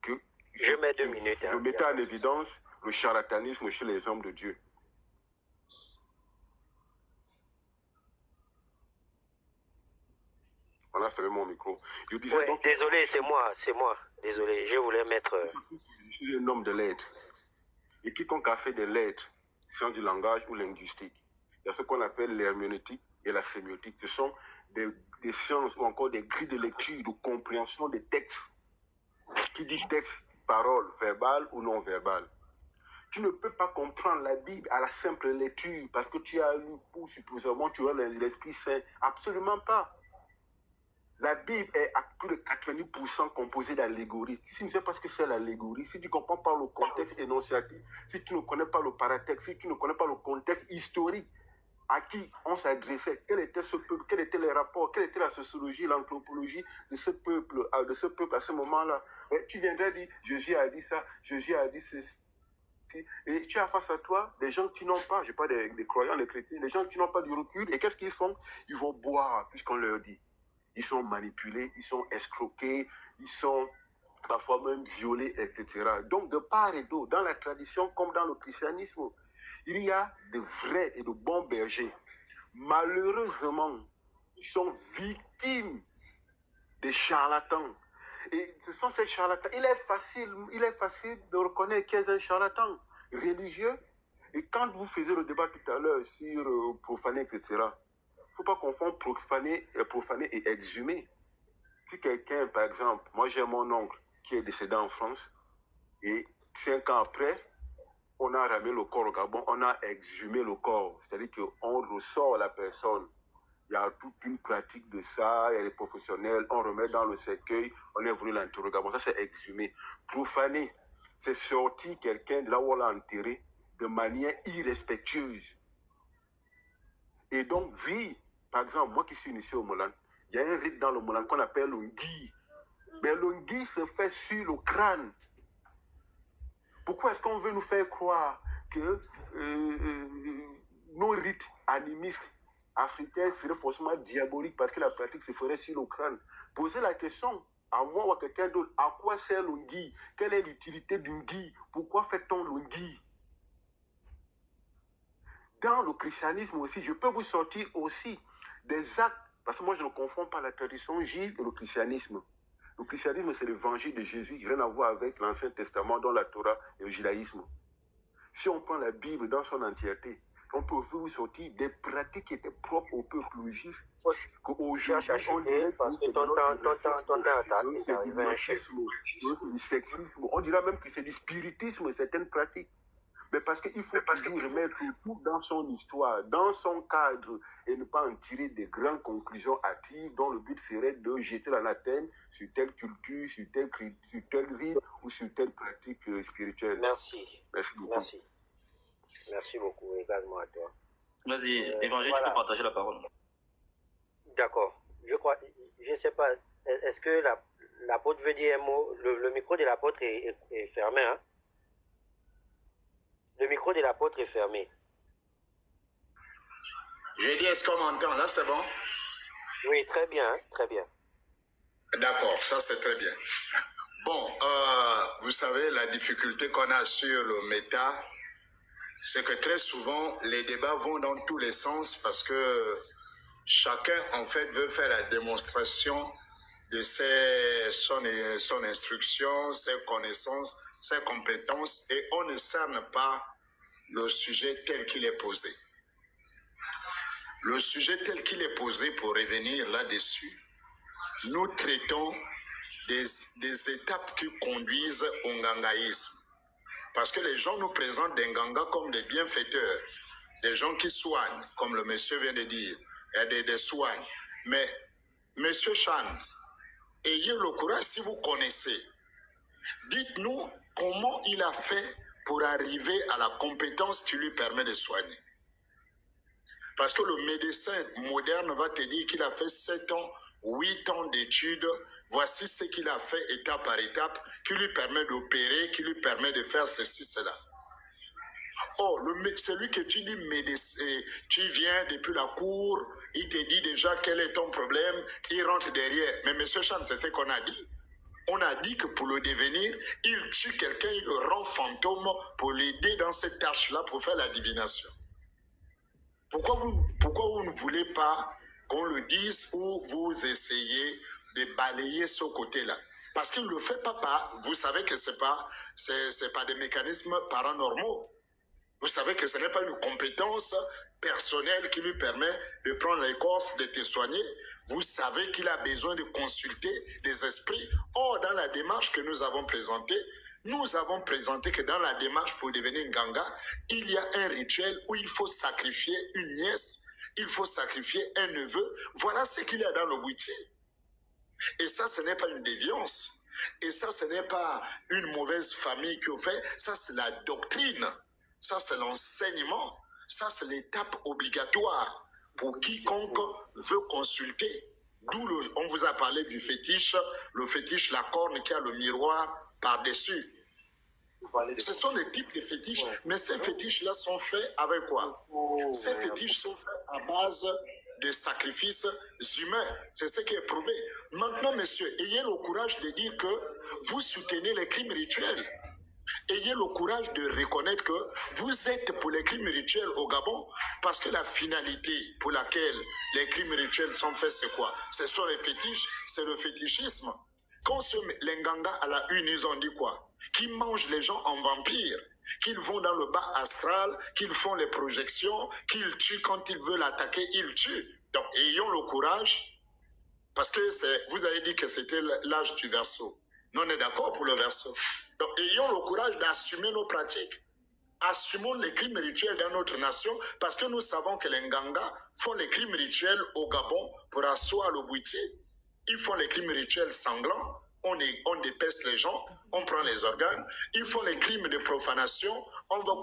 que je mets 2 minutes. Je mettais en évidence le charlatanisme chez les hommes de Dieu. On a fermé mon micro. Je disais ouais, donc, désolé, c'est moi. Désolé, je voulais mettre... Je suis un homme de lettres. Et quiconque a fait des lettres, sciences du langage ou linguistique, il y a ce qu'on appelle l'herméneutique et la sémiotique. Ce sont des sciences ou encore des grilles de lecture, de compréhension des textes. Qui dit texte, parole, verbale ou non verbale. Tu ne peux pas comprendre la Bible à la simple lecture parce que tu as lu pour supposément tu as l'Esprit Saint. Absolument pas. La Bible est à plus de 90% composée d'allégories. Si tu ne sais pas ce que c'est l'allégorie, si tu ne comprends pas le contexte énonciatif, si tu ne connais pas le paratexte, si tu ne connais pas le contexte historique, à qui on s'adressait, quel était ce peuple, quels étaient les rapports, quelle était la sociologie, l'anthropologie de ce peuple à ce moment-là. Tu viendrais dire, Jésus a dit ça, Jésus a dit ceci. Et tu as face à toi des gens qui n'ont pas, je parle des croyants, des chrétiens, des gens qui n'ont pas du recul. Et qu'est-ce qu'ils font? Ils vont boire puisqu'on leur dit. Ils sont manipulés, ils sont escroqués, ils sont parfois même violés, etc. Donc, de part et d'autre, dans la tradition comme dans le christianisme, il y a de vrais et de bons bergers. Malheureusement, ils sont victimes des charlatans. Et ce sont ces charlatans. Il est facile de reconnaître qui est un charlatan religieux. Et quand vous faisiez le débat tout à l'heure sur profaner, etc., il ne faut pas confondre profaner et exhumer. Si quelqu'un, par exemple, moi j'ai mon oncle qui est décédé en France, et 5 ans après, on a ramené le corps au Gabon, on a exhumé le corps. C'est-à-dire qu'on ressort la personne. Il y a toute une pratique de ça, il y a les professionnels, on remet dans le cercueil, on est venu l'interroger. Bon, ça c'est exhumé. Profaner, c'est sortir quelqu'un de là où on l'a enterré de manière irrespectueuse. Et donc, oui, par exemple, moi qui suis initié au Moulin, il y a un rite dans le Moulin qu'on appelle l'ungui. Mais l'ungui se fait sur le crâne. Pourquoi est-ce qu'on veut nous faire croire que nos rites animistes africains seraient forcément diaboliques parce que la pratique se ferait sur le crâne? Posez la question à moi ou à quelqu'un d'autre. À quoi sert l'ungui? Quelle est l'utilité d'ungui? Pourquoi fait-on l'ungui? Dans le christianisme aussi, je peux vous sortir aussi des actes, parce que moi je ne confonds pas la tradition juive et le christianisme. Le christianisme, c'est l'évangile de Jésus, rien à voir avec l'Ancien Testament, dans la Torah et le judaïsme. Si on prend la Bible dans son entièreté, on peut vous sortir des pratiques qui étaient propres au peuple juif, qu'aujourd'hui, on dirait que c'est du sexisme, on dirait même que c'est du spiritisme, certaines pratiques. Mais parce qu'il faut toujours remettre tout dans son histoire, dans son cadre, et ne pas en tirer des grandes conclusions hâtives dont le but serait de jeter l'anathème sur telle culture, sur tel rite ou sur telle pratique spirituelle. Merci. Merci beaucoup. Merci. Merci beaucoup également à toi. Vas-y, Évangile, voilà. tu peux partager la parole. D'accord. Je ne sais pas, est-ce que l'apôtre veut dire un mot? Le micro de l'apôtre est fermé, hein? Le micro de l'apôtre est fermé. Je dis, est-ce qu'on m'entend? Là, c'est bon? Oui, très bien, hein? Très bien. D'accord, ça c'est très bien. Bon, vous savez, la difficulté qu'on a sur le méta, c'est que très souvent, les débats vont dans tous les sens parce que chacun, en fait, veut faire la démonstration de son instruction, ses connaissances, ses compétences, et on ne cerne pas le sujet tel qu'il est posé. Le sujet tel qu'il est posé, pour revenir là-dessus, nous traitons des étapes qui conduisent au ngangaïsme. Parce que les gens nous présentent des ngangas comme des bienfaiteurs, des gens qui soignent, comme le monsieur vient de dire, et des soignent. Mais, monsieur Chan, ayez le courage, si vous connaissez, dites-nous comment il a fait pour arriver à la compétence qui lui permet de soigner. Parce que le médecin moderne va te dire qu'il a fait 7 ans, 8 ans d'études. Voici ce qu'il a fait étape par étape, qui lui permet d'opérer, qui lui permet de faire ceci, cela. Oh, celui que tu dis médecin, tu viens depuis la cour, il te dit déjà quel est ton problème, il rentre derrière. Mais monsieur Chan, c'est ce qu'on a dit. On a dit que pour le devenir, il tue quelqu'un, il le rend fantôme pour l'aider dans cette tâche-là, pour faire la divination. Pourquoi vous ne voulez pas qu'on le dise ou vous essayez de balayer ce côté-là? Parce qu'il ne le fait pas, vous savez que ce n'est pas des mécanismes paranormaux. Vous savez que ce n'est pas une compétence personnelle qui lui permet de prendre l'écorce, de te soigner. Vous savez qu'il a besoin de consulter des esprits. Or, dans la démarche que nous avons présentée, que dans la démarche pour devenir Nganga, il y a un rituel où il faut sacrifier une nièce, il faut sacrifier un neveu. Voilà ce qu'il y a dans le Bouiti. Et ça, ce n'est pas une déviance. Et ça, ce n'est pas une mauvaise famille qui fait. Ça, c'est la doctrine. Ça, c'est l'enseignement. Ça, c'est l'étape obligatoire pour quiconque veut consulter. D'où on vous a parlé du fétiche, le fétiche, la corne qui a le miroir par-dessus. Ce sont les types de fétiches, mais ces fétiches-là sont faits avec quoi? Ces fétiches sont faits à base de sacrifices humains. C'est ce qui est prouvé. Maintenant, messieurs, ayez le courage de dire que vous soutenez les crimes rituels. Ayez le courage de reconnaître que vous êtes pour les crimes rituels au Gabon, parce que la finalité pour laquelle les crimes rituels sont faits, c'est quoi? Ce sont les fétiches, c'est le fétichisme. Quand les Nganga à la une, ils ont dit quoi? Qu'ils mangent les gens en vampires, qu'ils vont dans le bas astral, qu'ils font les projections, qu'ils tuent quand ils veulent attaquer, ils tuent. Donc, ayons le courage, parce que vous avez dit que c'était l'âge du verseau. Nous, on est d'accord pour le verseau. Donc, ayons le courage d'assumer nos pratiques. Assumons les crimes rituels dans notre nation, parce que nous savons que les Nganga font les crimes rituels au Gabon pour asseoir le Bouiti. Ils font les crimes rituels sanglants. On dépeste les gens, on prend les organes. Ils font les crimes de profanation. On va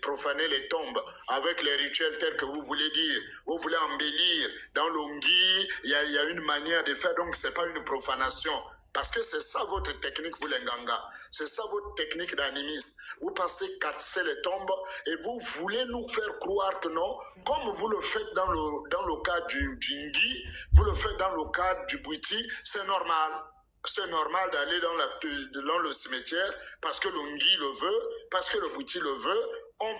profaner les tombes avec les rituels tels que vous voulez dire. Vous voulez embellir dans l'ongi. Il y a une manière de faire, donc ce n'est pas une profanation. Parce que c'est ça votre technique pour les Nganga. C'est ça votre technique d'animiste. Vous passez casser les tombes et vous voulez nous faire croire que non, comme vous le faites dans le cadre du Ngi, vous le faites dans le cadre du Bouiti, c'est normal. C'est normal d'aller dans le cimetière parce que le Ngi le veut, parce que le Bouiti le veut. On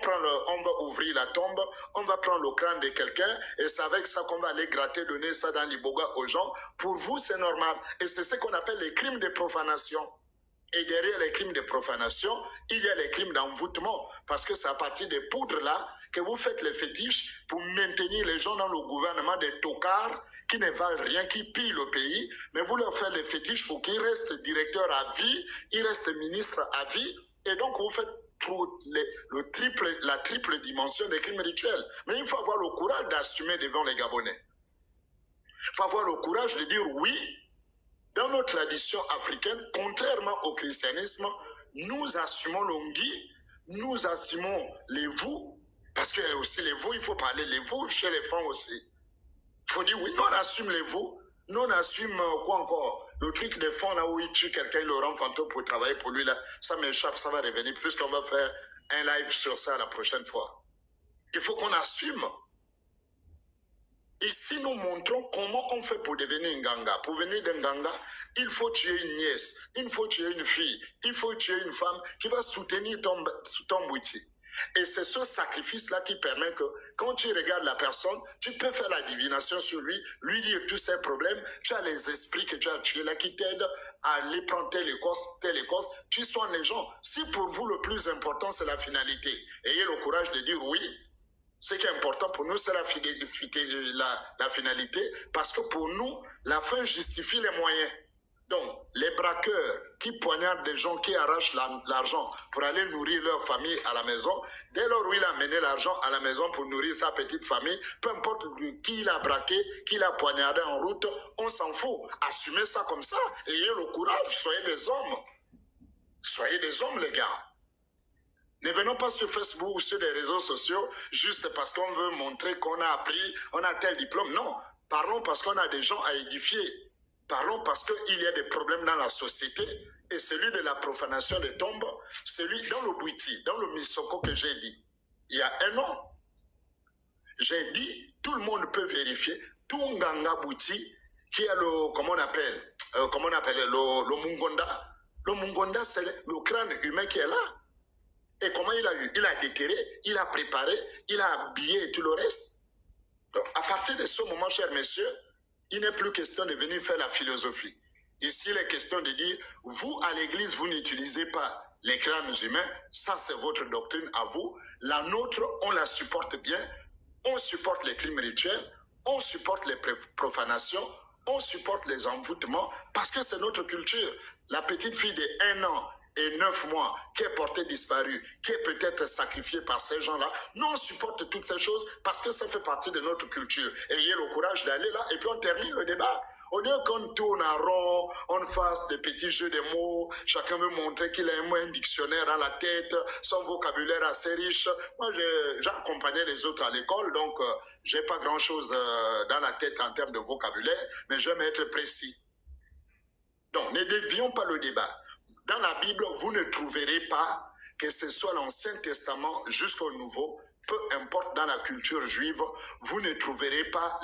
va ouvrir la tombe, on va prendre le crâne de quelqu'un et c'est avec ça qu'on va aller gratter, donner ça dans l'Iboga aux gens. Pour vous, c'est normal. Et c'est ce qu'on appelle les crimes de profanation. Et derrière les crimes de profanation, il y a les crimes d'envoûtement. Parce que c'est à partir des poudres-là que vous faites les fétiches pour maintenir les gens dans le gouvernement des tocards qui ne valent rien, qui pillent le pays. Mais vous leur faites les fétiches pour qu'ils restent directeurs à vie, ils restent ministres à vie. Et donc vous faites la triple dimension des crimes rituels. Mais il faut avoir le courage d'assumer devant les Gabonais. Il faut avoir le courage de dire oui, dans nos traditions africaines, contrairement au christianisme, nous assumons l'ongui, nous assumons les vous, parce que aussi les vous, il faut parler les vous chez les femmes aussi. Il faut dire oui, nous on assume les vous, nous on assume quoi encore? Le truc des fonds là où il tue quelqu'un, il le rend fantôme pour travailler pour lui là, ça m'échappe, ça va revenir, puisqu'on va faire un live sur ça la prochaine fois. Il faut qu'on assume. Ici, nous montrons comment on fait pour devenir Nganga. Pour venir d'un Nganga, il faut tuer une nièce, il faut tuer une fille, il faut tuer une femme qui va soutenir ton bouti. Et c'est ce sacrifice-là qui permet que quand tu regardes la personne, tu peux faire la divination sur lui dire tous ses problèmes. Tu as les esprits que tu as tués là qui t'aident à aller prendre telle écosse, tu soignes les gens. Si pour vous le plus important c'est la finalité, ayez le courage de dire oui. Ce qui est important pour nous, c'est la finalité, parce que pour nous, la fin justifie les moyens. Donc, les braqueurs qui poignardent des gens, qui arrachent l'argent pour aller nourrir leur famille à la maison, dès lors où il a amené l'argent à la maison pour nourrir sa petite famille, peu importe qui l'a braqué, qui l'a poignardé en route, on s'en fout. Assumez ça comme ça, ayez le courage, soyez des hommes. Soyez des hommes, les gars. Ne venons pas sur Facebook ou sur les réseaux sociaux juste parce qu'on veut montrer qu'on a appris, on a tel diplôme. Non, parlons parce qu'on a des gens à édifier. Parlons parce qu'il y a des problèmes dans la société. Et celui de la profanation des tombes, celui dans le Bouiti, dans le Misoko que j'ai dit, il y a un an, j'ai dit, tout le monde peut vérifier, tout Nganga Bouiti, qui a le, comment on appelle le Mungonda. Le Mungonda, c'est le crâne humain qui est là. Et comment il a eu? Il a déterré, il a préparé, il a habillé et tout le reste. Donc, à partir de ce moment, chers messieurs, il n'est plus question de venir faire la philosophie. Ici, il est question de dire, vous, à l'église, vous n'utilisez pas les crânes humains, ça c'est votre doctrine à vous. La nôtre, on la supporte bien, on supporte les crimes rituels, on supporte les profanations, on supporte les envoûtements, parce que c'est notre culture. La petite fille de 1 an et 9 mois qui est portée disparue, qui est peut-être sacrifiée par ces gens-là, nous on supporte toutes ces choses parce que ça fait partie de notre culture. Ayez le courage d'aller là et puis on termine le débat. Au lieu qu'on tourne en rond, on fasse des petits jeux de mots, chacun veut montrer qu'il a un dictionnaire dans la tête, son vocabulaire assez riche. Moi, j'ai accompagné les autres à l'école, donc j'ai pas grand-chose dans la tête en termes de vocabulaire, mais j'aime être précis. Donc, ne dévions pas le débat. Dans la Bible, vous ne trouverez pas que ce soit l'Ancien Testament jusqu'au Nouveau, peu importe dans la culture juive, vous ne trouverez pas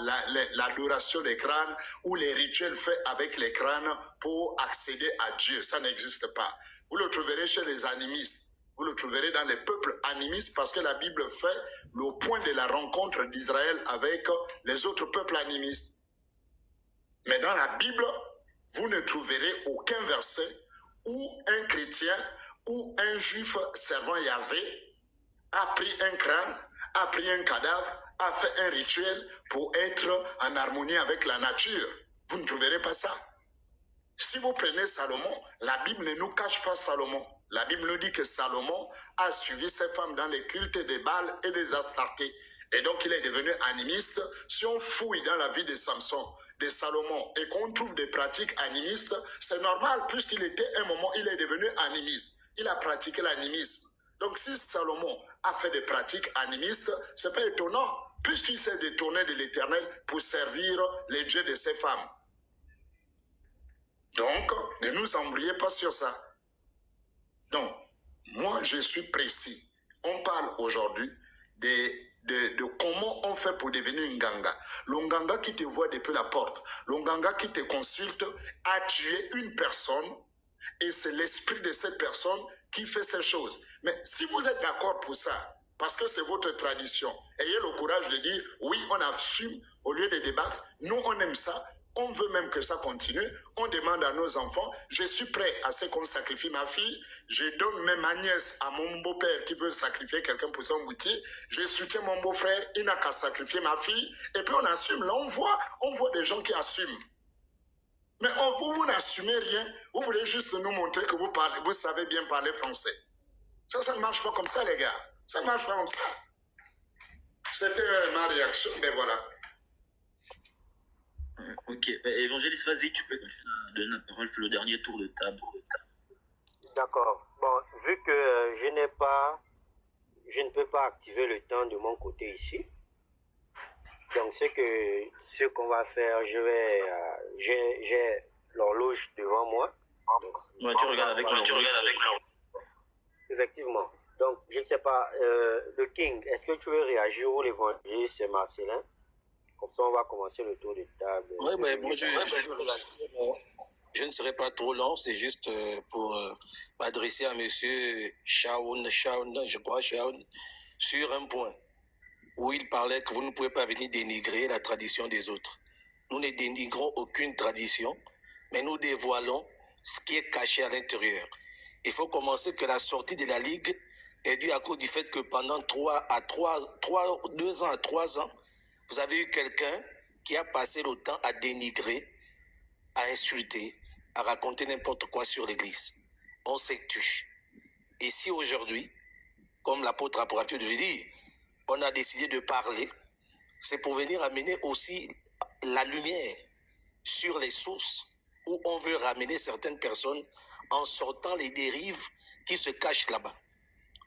l'adoration des crânes ou les rituels faits avec les crânes pour accéder à Dieu. Ça n'existe pas. Vous le trouverez chez les animistes. Vous le trouverez dans les peuples animistes parce que la Bible fait le point de la rencontre d'Israël avec les autres peuples animistes. Mais dans la Bible, vous ne trouverez aucun verset où un chrétien ou un juif servant Yahvé a pris un crâne, a pris un cadavre, a fait un rituel pour être en harmonie avec la nature. Vous ne trouverez pas ça. Si vous prenez Salomon, la Bible ne nous cache pas Salomon. La Bible nous dit que Salomon a suivi ses femmes dans les cultes des Baals et des Astartés. Et donc il est devenu animiste. Si on fouille dans la vie de Samson, de Salomon, et qu'on trouve des pratiques animistes, c'est normal, puisqu'il était un moment, il est devenu animiste. Il a pratiqué l'animisme. Donc si Salomon a fait des pratiques animistes, c'est pas étonnant, puisqu'il s'est détourné de l'Éternel pour servir les dieux de ses femmes. Donc, ne nous embrouillez pas sur ça. Donc, moi, je suis précis. On parle aujourd'hui de comment on fait pour devenir une Nganga. Le Nganga qui te voit depuis la porte, le Nganga qui te consulte a tué une personne et c'est l'esprit de cette personne qui fait ces choses. Mais si vous êtes d'accord pour ça, parce que c'est votre tradition, ayez le courage de dire, oui, on assume, au lieu de débattre, nous on aime ça, on veut même que ça continue, on demande à nos enfants, je suis prêt à ce qu'on sacrifie ma fille, je donne même ma nièce à mon beau-père qui veut sacrifier quelqu'un pour son goûter, je soutiens mon beau-frère, il n'a qu'à sacrifier ma fille, et puis on assume, là on voit des gens qui assument. Mais vous n'assumez rien, vous voulez juste nous montrer que vous savez bien parler français. Ça ne marche pas comme ça, les gars. Ça ne marche pas comme ça. C'était ma réaction, mais voilà. Ok, évangéliste, vas-y, tu peux donner la parole pour le dernier tour de table. D'accord. Bon, vu que je ne peux pas activer le temps de mon côté ici, donc ce qu'on va faire, j'ai l'horloge devant moi. Donc, Ouais, tu regardes avec l'horloge. Effectivement. Donc, je ne sais pas, le King, est-ce que tu veux réagir ou l'évangéliste Marcelin? Comme ça, on va commencer le tour de table. Oui, mais moi, je ne serai pas trop long, c'est juste pour m'adresser à monsieur Shaun, je crois, Shaun, sur un point où il parlait que vous ne pouvez pas venir dénigrer la tradition des autres. Nous ne dénigrons aucune tradition, mais nous dévoilons ce qui est caché à l'intérieur. Il faut commencer que la sortie de la Ligue est due à cause du fait que pendant 2 ans à 3 ans, vous avez eu quelqu'un qui a passé le temps à dénigrer, à insulter, à raconter n'importe quoi sur l'Église. On s'actue. Et si aujourd'hui, comme l'apôtre Apôtre de dit, on a décidé de parler, c'est pour venir amener aussi la lumière sur les sources où on veut ramener certaines personnes en sortant les dérives qui se cachent là-bas.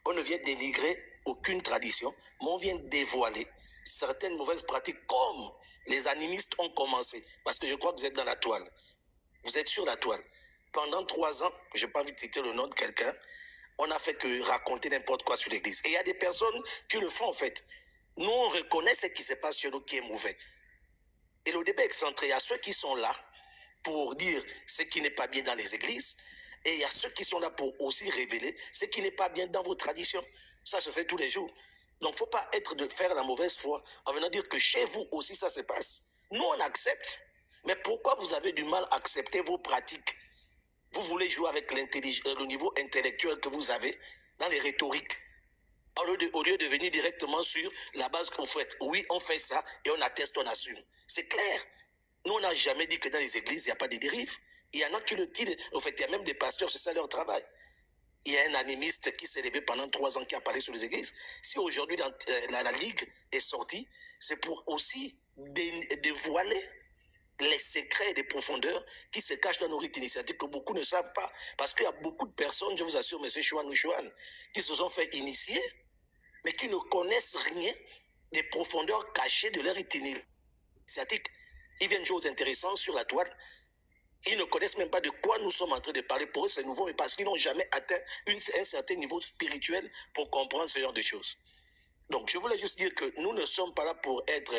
On ne vient dénigrer aucune tradition, mais on vient dévoiler certaines mauvaises pratiques comme les animistes ont commencé. Parce que je crois que vous êtes dans la toile. Vous êtes sur la toile. Pendant 3 ans, je n'ai pas envie de citer le nom de quelqu'un, on n'a fait que raconter n'importe quoi sur l'Église. Et il y a des personnes qui le font en fait. Nous, on reconnaît ce qui se passe chez nous qui est mauvais. Et le débat est centré. Il y a ceux qui sont là pour dire ce qui n'est pas bien dans les églises. Et il y a ceux qui sont là pour aussi révéler ce qui n'est pas bien dans vos traditions. Ça se fait tous les jours. Donc, il ne faut pas être de faire la mauvaise foi en venant dire que chez vous aussi ça se passe. Nous, on accepte. Mais pourquoi vous avez du mal à accepter vos pratiques? Vous voulez jouer avec le niveau intellectuel que vous avez dans les rhétoriques. Au lieu de venir directement sur la base que vous faites. Oui, on fait ça et on atteste, on assume. C'est clair. Nous, on n'a jamais dit que dans les églises, il n'y a pas de dérives. Il y en a en fait, il y a même des pasteurs, c'est ça leur travail. Il y a un animiste qui s'est levé pendant 3 ans qui a parlé sur les églises. Si aujourd'hui la Ligue est sortie, c'est pour aussi dévoiler les secrets et les profondeurs qui se cachent dans nos rites initiatiques que beaucoup ne savent pas. Parce qu'il y a beaucoup de personnes, je vous assure, M. Chouan ou Chouan, qui se sont fait initier, mais qui ne connaissent rien des profondeurs cachées de leur rite initiatique. Ils viennent jouer aux intéressants sur la toile. Ils ne connaissent même pas de quoi nous sommes en train de parler. Pour eux, c'est nouveau, mais parce qu'ils n'ont jamais atteint un certain niveau spirituel pour comprendre ce genre de choses. Donc, je voulais juste dire que nous ne sommes pas là pour être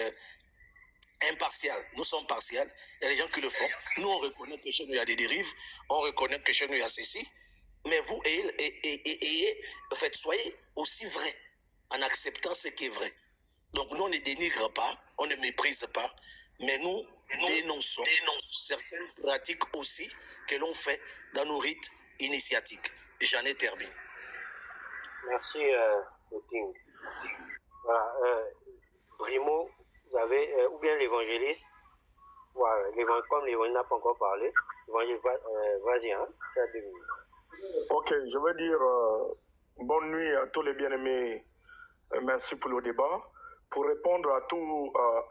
impartial. Nous sommes partiels. Il y a des gens qui le font. Nous, on reconnaît que chez nous, il y a des dérives. On reconnaît que chez nous, il y a ceci. Mais vous, en fait, soyez aussi vrais en acceptant ce qui est vrai. Donc, nous, on ne dénigre pas, on ne méprise pas, mais nous dénonçons certaines pratiques aussi que l'on fait dans nos rites initiatiques. J'en ai terminé. Merci, King. Voilà, Brimo, vous avez, ou bien l'évangéliste, voilà, comme l'évangéliste n'a pas encore parlé, l'évangéliste, vas-y, hein, tu as 2 minutes. Ok, je veux dire bonne nuit à tous les bien-aimés. Merci pour le débat. Pour répondre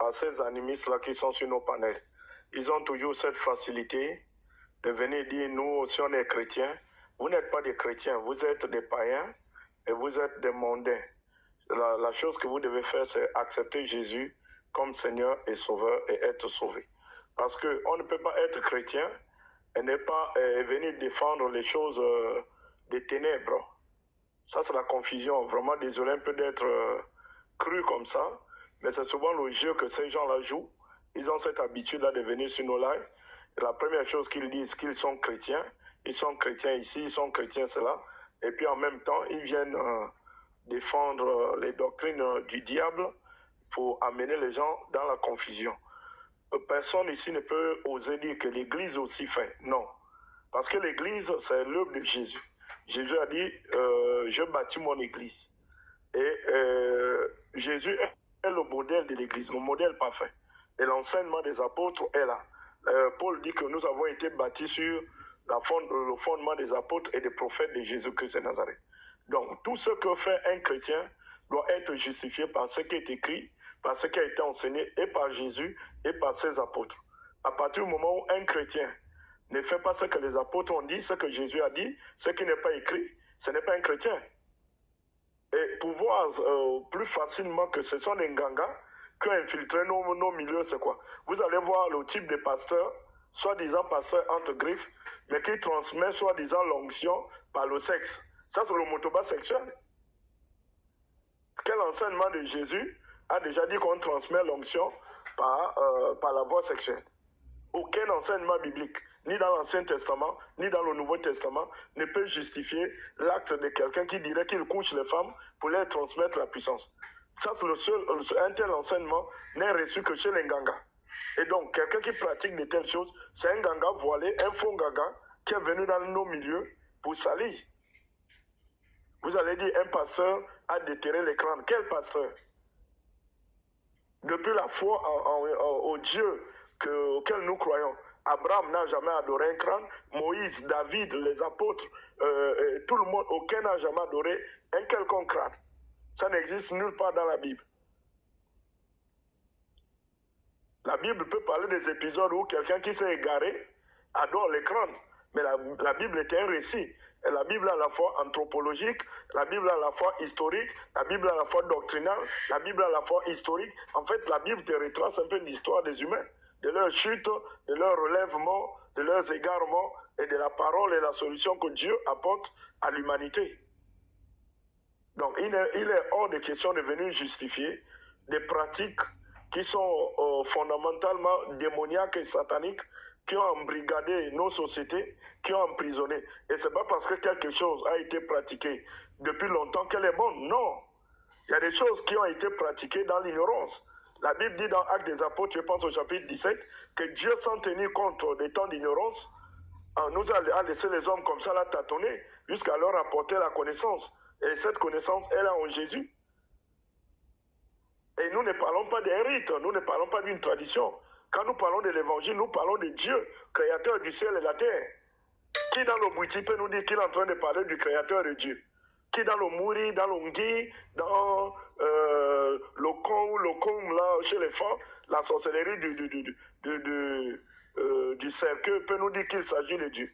à ces animistes-là qui sont sur nos panels, ils ont toujours cette facilité de venir dire, nous aussi on est chrétiens. Vous n'êtes pas des chrétiens, vous êtes des païens et vous êtes des mondains. La chose que vous devez faire, c'est accepter Jésus comme Seigneur et Sauveur et être sauvé. Parce qu'on ne peut pas être chrétien et ne pas venir défendre les choses des ténèbres. Ça, c'est la confusion. Vraiment désolé un peu d'être cru comme ça, mais c'est souvent le jeu que ces gens-là jouent. Ils ont cette habitude-là de venir sur nos lives. Et la première chose qu'ils disent, qu'ils sont chrétiens. Ils sont chrétiens ici, ils sont chrétiens cela. Et puis en même temps, ils viennent défendre les doctrines du diable pour amener les gens dans la confusion. Personne ici ne peut oser dire que l'Église aussi fait. Non. Parce que l'Église, c'est l'œuvre de Jésus. Jésus a dit, je bâtis mon Église. Et Jésus est le modèle de l'Église, le modèle parfait. Et l'enseignement des apôtres est là. Paul dit que nous avons été bâtis sur le fondement des apôtres et des prophètes de Jésus-Christ de Nazareth. Donc, tout ce que fait un chrétien doit être justifié par ce qui est écrit, par ce qui a été enseigné et par Jésus et par ses apôtres. À partir du moment où un chrétien ne fait pas ce que les apôtres ont dit, ce que Jésus a dit, ce qui n'est pas écrit, ce n'est pas un chrétien. Et pour voir plus facilement que ce sont des Nganga qui ont infiltré nos milieux, c'est quoi? Vous allez voir le type de pasteur, soi-disant pasteur entre griffes, mais qui transmet soi-disant l'onction par le sexe. Ça, c'est le motoba sexuel. Quel enseignement de Jésus a déjà dit qu'on transmet l'onction par la voie sexuelle? Aucun enseignement biblique, ni dans l'Ancien Testament, ni dans le Nouveau Testament, ne peut justifier l'acte de quelqu'un qui dirait qu'il couche les femmes pour leur transmettre la puissance. Ça, c'est un tel enseignement n'est reçu que chez les Nganga. Et donc, quelqu'un qui pratique de telles choses, c'est un Nganga voilé, un faux Nganga qui est venu dans nos milieux pour salir. Vous allez dire, un pasteur a déterré les crânes. Quel pasteur? Depuis la foi au Dieu auquel nous croyons, Abraham n'a jamais adoré un crâne, Moïse, David, les apôtres, tout le monde, aucun n'a jamais adoré un quelconque crâne. Ça n'existe nulle part dans la Bible. La Bible peut parler des épisodes où quelqu'un qui s'est égaré adore les crânes, mais la Bible est un récit. Et la Bible est à la fois anthropologique, la Bible est à la fois historique, la Bible est à la fois doctrinale, la Bible est à la fois historique. En fait, la Bible te retrace un peu l'histoire des humains, de leur chute, de leur relèvement, de leurs égarements et de la parole et la solution que Dieu apporte à l'humanité. Donc, il est hors de question de venir justifier des pratiques qui sont fondamentalement démoniaques et sataniques, qui ont embrigadé nos sociétés, qui ont emprisonné. Et ce n'est pas parce que quelque chose a été pratiqué depuis longtemps qu'elle est bonne. Non. Il y a des choses qui ont été pratiquées dans l'ignorance. La Bible dit dans Actes des Apôtres, je pense au chapitre 17, que Dieu, sans tenir compte des temps d'ignorance, nous a laissé les hommes comme ça la tâtonner jusqu'à leur apporter la connaissance. Et cette connaissance, elle est en Jésus. Et nous ne parlons pas d'un rite, nous ne parlons pas d'une tradition. Quand nous parlons de l'évangile, nous parlons de Dieu, créateur du ciel et de la terre. Qui dans le Bouti peut nous dire qu'il est en train de parler du créateur de Dieu? Qui dans le Mouri, dans le Ngui, dans le Kong, là, chez les femmes, la sorcellerie du cercueil peut nous dire qu'il s'agit de Dieu?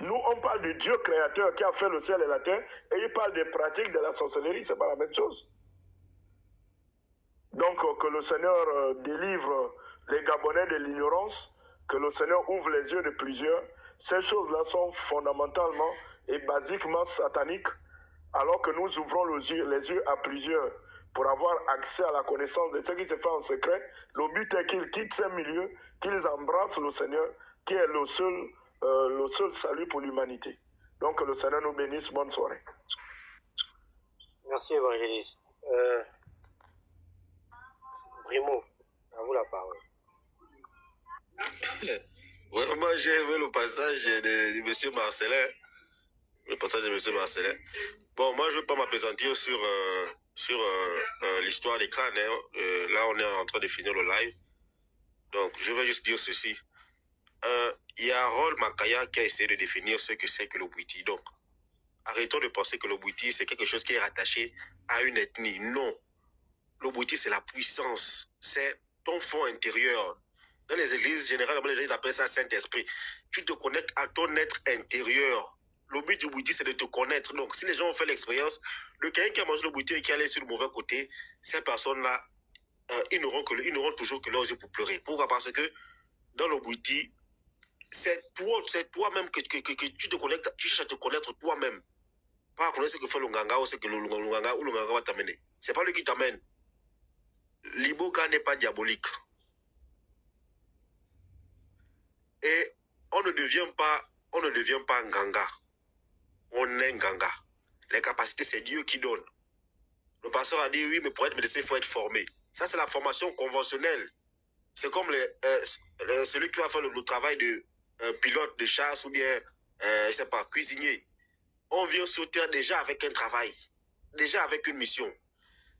Nous, on parle du Dieu créateur qui a fait le ciel et la terre, et il parle des pratiques de la sorcellerie, c'est pas la même chose. Donc, que le Seigneur délivre les Gabonais de l'ignorance, que le Seigneur ouvre les yeux de plusieurs. Ces choses-là sont fondamentalement et basiquement sataniques, alors que nous ouvrons les yeux à plusieurs pour avoir accès à la connaissance de ce qui se fait en secret. Le but est qu'ils quittent ces milieux, qu'ils embrassent le Seigneur, qui est le seul salut pour l'humanité. Donc, que le Seigneur nous bénisse. Bonne soirée. Merci, évangéliste. Brimo, à vous la parole. Vraiment, j'ai aimé le passage de M. Marcelin. Le passage de M. Marcelin. Bon, moi, je ne veux pas m'appesantir sur l'histoire des crânes. Là, on est en train de finir le live. Donc, je vais juste dire ceci. Il y a Harold Makaya qui a essayé de définir ce que c'est que le Bwiti. Donc, arrêtons de penser que le Bwiti, c'est quelque chose qui est rattaché à une ethnie. Non. Le Bwiti, c'est la puissance. C'est ton fond intérieur. Dans les églises, généralement, les gens appellent ça Saint-Esprit. Tu te connectes à ton être intérieur. Le but du Bwiti, c'est de te connaître. Donc, si les gens ont fait l'expérience, le quelqu'un qui a mangé le Bwiti et qui allait sur le mauvais côté, ces personnes-là, ils n'auront toujours que leurs yeux pour pleurer. Pourquoi? Parce que dans le Bwiti, c'est toi-même que tu te connectes, tu cherches à te connaître toi-même. Pas à connaître ce que fait le Nganga ou ce que le Nganga va t'amener. C'est pas lui qui t'amène. L'Iboka n'est pas diabolique. Et on ne devient pas Nganga. On est Nganga. Les capacités, c'est Dieu qui donne. Le pasteur a dit, oui, mais pour être médecin, il faut être formé. Ça, c'est la formation conventionnelle. C'est comme celui qui va faire le travail de pilote de chasse ou bien, je sais pas, cuisinier. On vient sur terre déjà avec un travail, déjà avec une mission.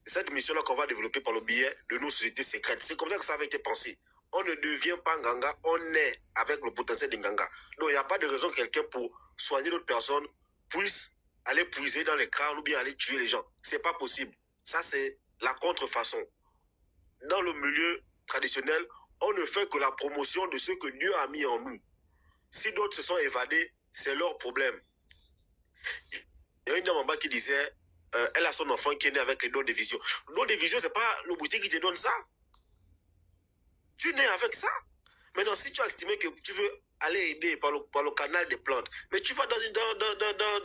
Et cette mission-là qu'on va développer par le biais de nos sociétés secrètes. C'est comme ça que ça avait été pensé. On ne devient pas Nganga, on est avec le potentiel de Nganga. Donc il n'y a pas de raison que quelqu'un pour soigner d'autres personnes puisse aller puiser dans les crânes ou bien aller tuer les gens. C'est pas possible. Ça, c'est la contrefaçon. Dans le milieu traditionnel, on ne fait que la promotion de ce que Dieu a mis en nous. Si d'autres se sont évadés, c'est leur problème. Il y a une dame en bas qui disait, elle a son enfant qui est né avec les dons de vision. Le don de vision, c'est pas le boutique qui te donne ça. Tu es né avec ça. Maintenant, si tu as estimé que tu veux aller aider par le canal des plantes, mais tu vas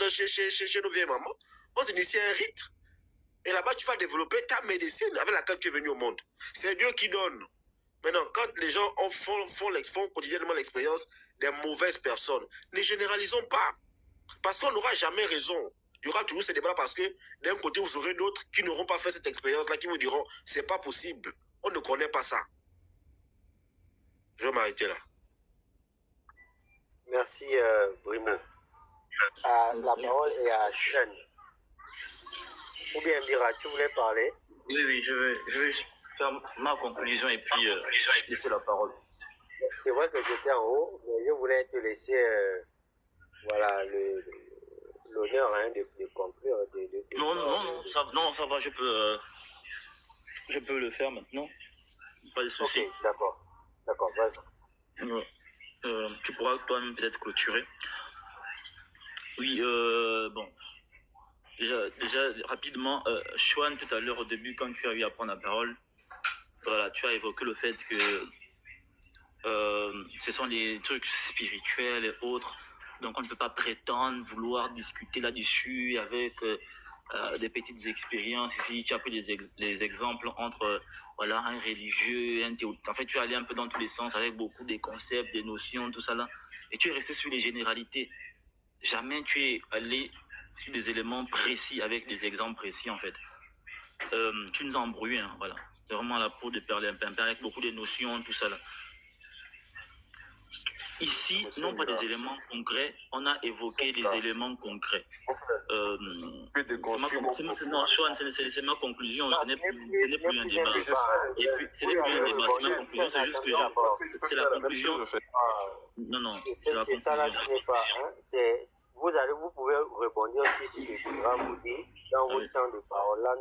chez nos vieilles mamans, on t'initie un rite. Et là-bas, tu vas développer ta médecine avec laquelle tu es venu au monde. C'est Dieu qui donne. Maintenant, quand les gens font quotidiennement l'expérience des mauvaises personnes, ne généralisons pas. Parce qu'on n'aura jamais raison. Il y aura toujours ces débats parce que d'un côté, vous aurez d'autres qui n'auront pas fait cette expérience-là, qui vous diront, c'est pas possible. On ne connaît pas ça. Je vais m'arrêter là. Merci, Brimo. La parole est à Chen. Ou bien, Mira, tu voulais parler? Oui, je vais faire ma conclusion et puis laisser la parole. C'est vrai que j'étais en haut, mais je voulais te laisser voilà, l'honneur de conclure. Non, ça va, je peux le faire maintenant. Pas de souci. Ok, d'accord, vas-y. Tu pourras toi-même peut-être clôturer. Oui, bon. Déjà rapidement, Chouane, tout à l'heure au début, quand tu as eu à prendre la parole, voilà, tu as évoqué le fait que ce sont des trucs spirituels et autres, donc on ne peut pas prétendre vouloir discuter là-dessus avec des petites expériences. Ici, tu as pris les exemples entre voilà, un religieux, un théologien. En fait, tu es allé un peu dans tous les sens avec beaucoup de concepts, des notions, tout ça là, et tu es resté sur les généralités. Jamais tu es allé sur des éléments précis, avec des exemples précis en fait. Tu nous as embrouillé, hein, voilà. C'est vraiment la peau de perler un peu avec beaucoup de notions, tout ça là. Ici, non pas des éléments concrets, on a évoqué des éléments concrets. C'est ma conclusion, ce n'est plus un débat. Et puis, ce n'est plus un débat, c'est ma conclusion, c'est juste que c'est la conclusion. Non, c'est la conclusion. C'est ça là, ce n'est pas. Hein, vous pouvez rebondir sur ce que je vais vous dire dans votre temps de parole. Là,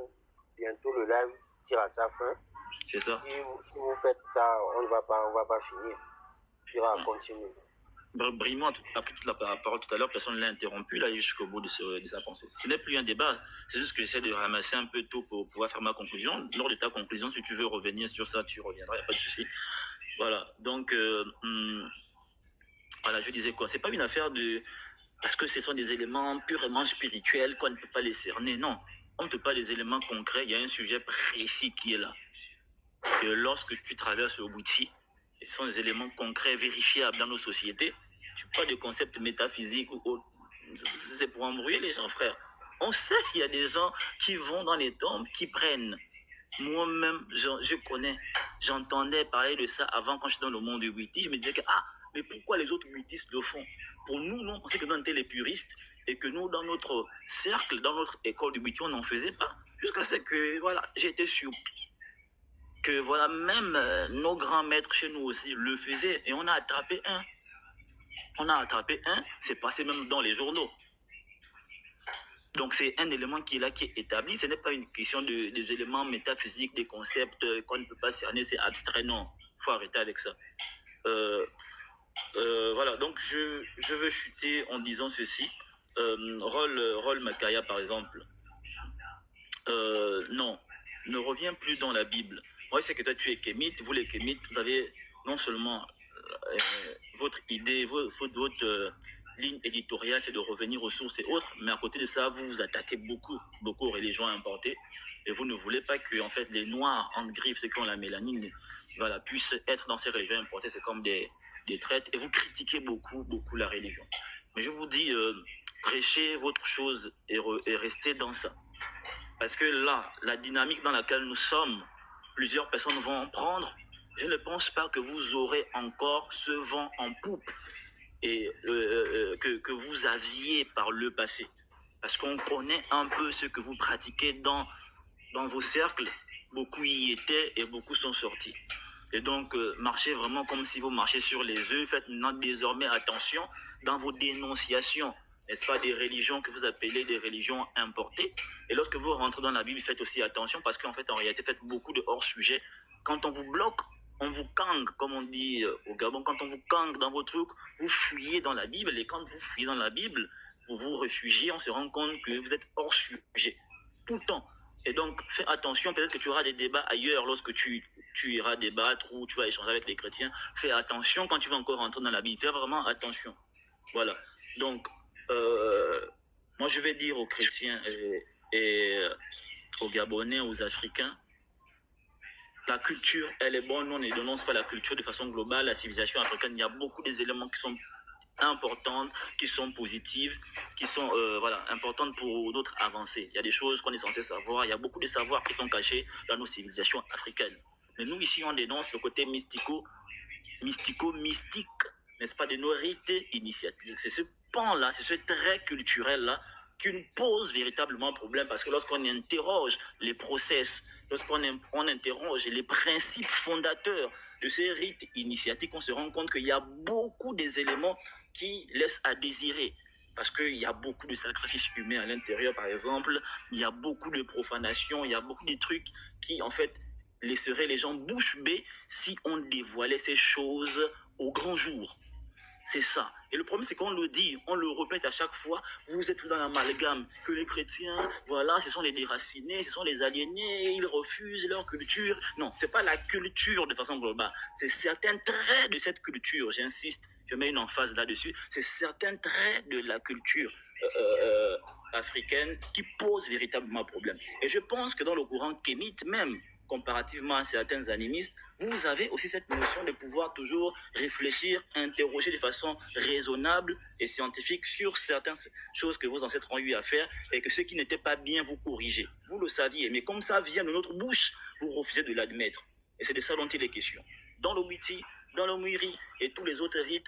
bientôt le live tire à sa fin. C'est ça. Si vous faites ça, on ne va pas finir. Il va continuer. Brimo a pris toute la parole tout à l'heure, personne ne l'a interrompu là jusqu'au bout de sa pensée. Ce n'est plus un débat, c'est juste que j'essaie de ramasser un peu tout pour pouvoir faire ma conclusion. Lors de ta conclusion, si tu veux revenir sur ça, tu reviendras, il n'y a pas de souci. Voilà, donc voilà, je disais quoi, c'est pas une affaire de... Parce que ce sont des éléments purement spirituels qu'on ne peut pas les cerner, non. On ne peut pas les éléments concrets, il y a un sujet précis qui est là. Que lorsque tu traverses au Bouti, ce sont des éléments concrets, vérifiables dans nos sociétés. Je ne parle pas de concepts métaphysiques ou autres. C'est pour embrouiller les gens, frère. On sait qu'il y a des gens qui vont dans les tombes, qui prennent. Moi-même, je connais. J'entendais parler de ça avant quand j'étais dans le monde du Bouti. Je me disais que, mais pourquoi les autres boutistes le font? Pour nous, on pensait que nous, on était les puristes et que nous, dans notre cercle, dans notre école du Bouti, on n'en faisait pas. Jusqu'à ce que, voilà, j'ai été surpris. Que voilà, même nos grands maîtres chez nous aussi le faisaient et on a attrapé un. C'est passé même dans les journaux. Donc c'est un élément qui est là, qui est établi. Ce n'est pas une question des éléments métaphysiques, des concepts qu'on ne peut pas cerner, c'est abstrait, non. Il faut arrêter avec ça. Voilà, donc je veux chuter en disant ceci. Rol Makaya, par exemple. Non, ne reviens plus dans la Bible. Moi, je sais que toi, tu es kémite. Vous, les kémites, vous avez non seulement votre idée, votre ligne éditoriale, c'est de revenir aux sources et autres, mais à côté de ça, vous vous attaquez beaucoup aux religions importées. Et vous ne voulez pas que, en fait, les noirs en griffes, ceux qui ont la mélanine, voilà, puissent être dans ces religions importées. C'est comme des traites. Et vous critiquez beaucoup la religion. Mais je vous dis, prêchez votre chose et restez dans ça. Parce que là, la dynamique dans laquelle nous sommes, plusieurs personnes vont en prendre. Je ne pense pas que vous aurez encore ce vent en poupe et que vous aviez par le passé. Parce qu'on connaît un peu ce que vous pratiquez dans vos cercles. Beaucoup y étaient et beaucoup sont sortis. Et donc, marchez vraiment comme si vous marchez sur les œufs. Faites maintenant désormais attention dans vos dénonciations, n'est-ce pas, des religions que vous appelez des religions importées. Et lorsque vous rentrez dans la Bible, faites aussi attention parce qu'en fait, en réalité, faites beaucoup de hors-sujet. Quand on vous bloque, on vous kangue, comme on dit au Gabon, quand on vous kangue dans vos trucs, vous fuyez dans la Bible. Et quand vous fuyez dans la Bible, vous vous réfugiez, on se rend compte que vous êtes hors sujet. Tout le temps. Et donc, fais attention, peut-être que tu auras des débats ailleurs lorsque tu iras débattre ou tu vas échanger avec les chrétiens. Fais attention quand tu vas encore rentrer dans la Bible. Fais vraiment attention. Voilà. Donc, moi, je vais dire aux chrétiens et aux Gabonais, aux Africains, la culture, elle est bonne. Nous, on ne dénonce pas la culture de façon globale, la civilisation africaine. Il y a beaucoup d'éléments qui sont importantes, qui sont positives, qui sont voilà, importantes pour notre avancée. Il y a des choses qu'on est censé savoir, il y a beaucoup de savoirs qui sont cachés dans nos civilisations africaines. Mais nous, ici, on dénonce le côté mystique, n'est-ce pas, de nos rites initiatiques. C'est ce pan-là, c'est ce trait culturel-là qui nous pose véritablement problème parce que lorsqu'on interroge les process, lorsqu'on interroge les principes fondateurs de ces rites initiatiques, on se rend compte qu'il y a beaucoup des éléments qui laissent à désirer. Parce qu'il y a beaucoup de sacrifices humains à l'intérieur, par exemple, il y a beaucoup de profanation, il y a beaucoup de trucs qui, en fait, laisseraient les gens bouche bée si on dévoilait ces choses au grand jour. C'est ça. Et le problème, c'est qu'on le dit, on le répète à chaque fois, vous êtes tout dans l'amalgame, que les chrétiens, voilà, ce sont les déracinés, ce sont les aliénés, ils refusent leur culture. Non, c'est pas la culture de façon globale, c'est certains traits de cette culture, j'insiste, je mets une emphase là-dessus, c'est certains traits de la culture africaine qui posent véritablement problème. Et je pense que dans le courant kémite même, comparativement à certains animistes, vous avez aussi cette notion de pouvoir toujours réfléchir, interroger de façon raisonnable et scientifique sur certaines choses que vos ancêtres ont eu à faire et que ceux qui n'étaient pas bien, vous corrigez. Vous le saviez, mais comme ça vient de notre bouche, vous refusez de l'admettre. Et c'est de ça dont il est question. Dans le Witi, dans le Mwiri et tous les autres rites,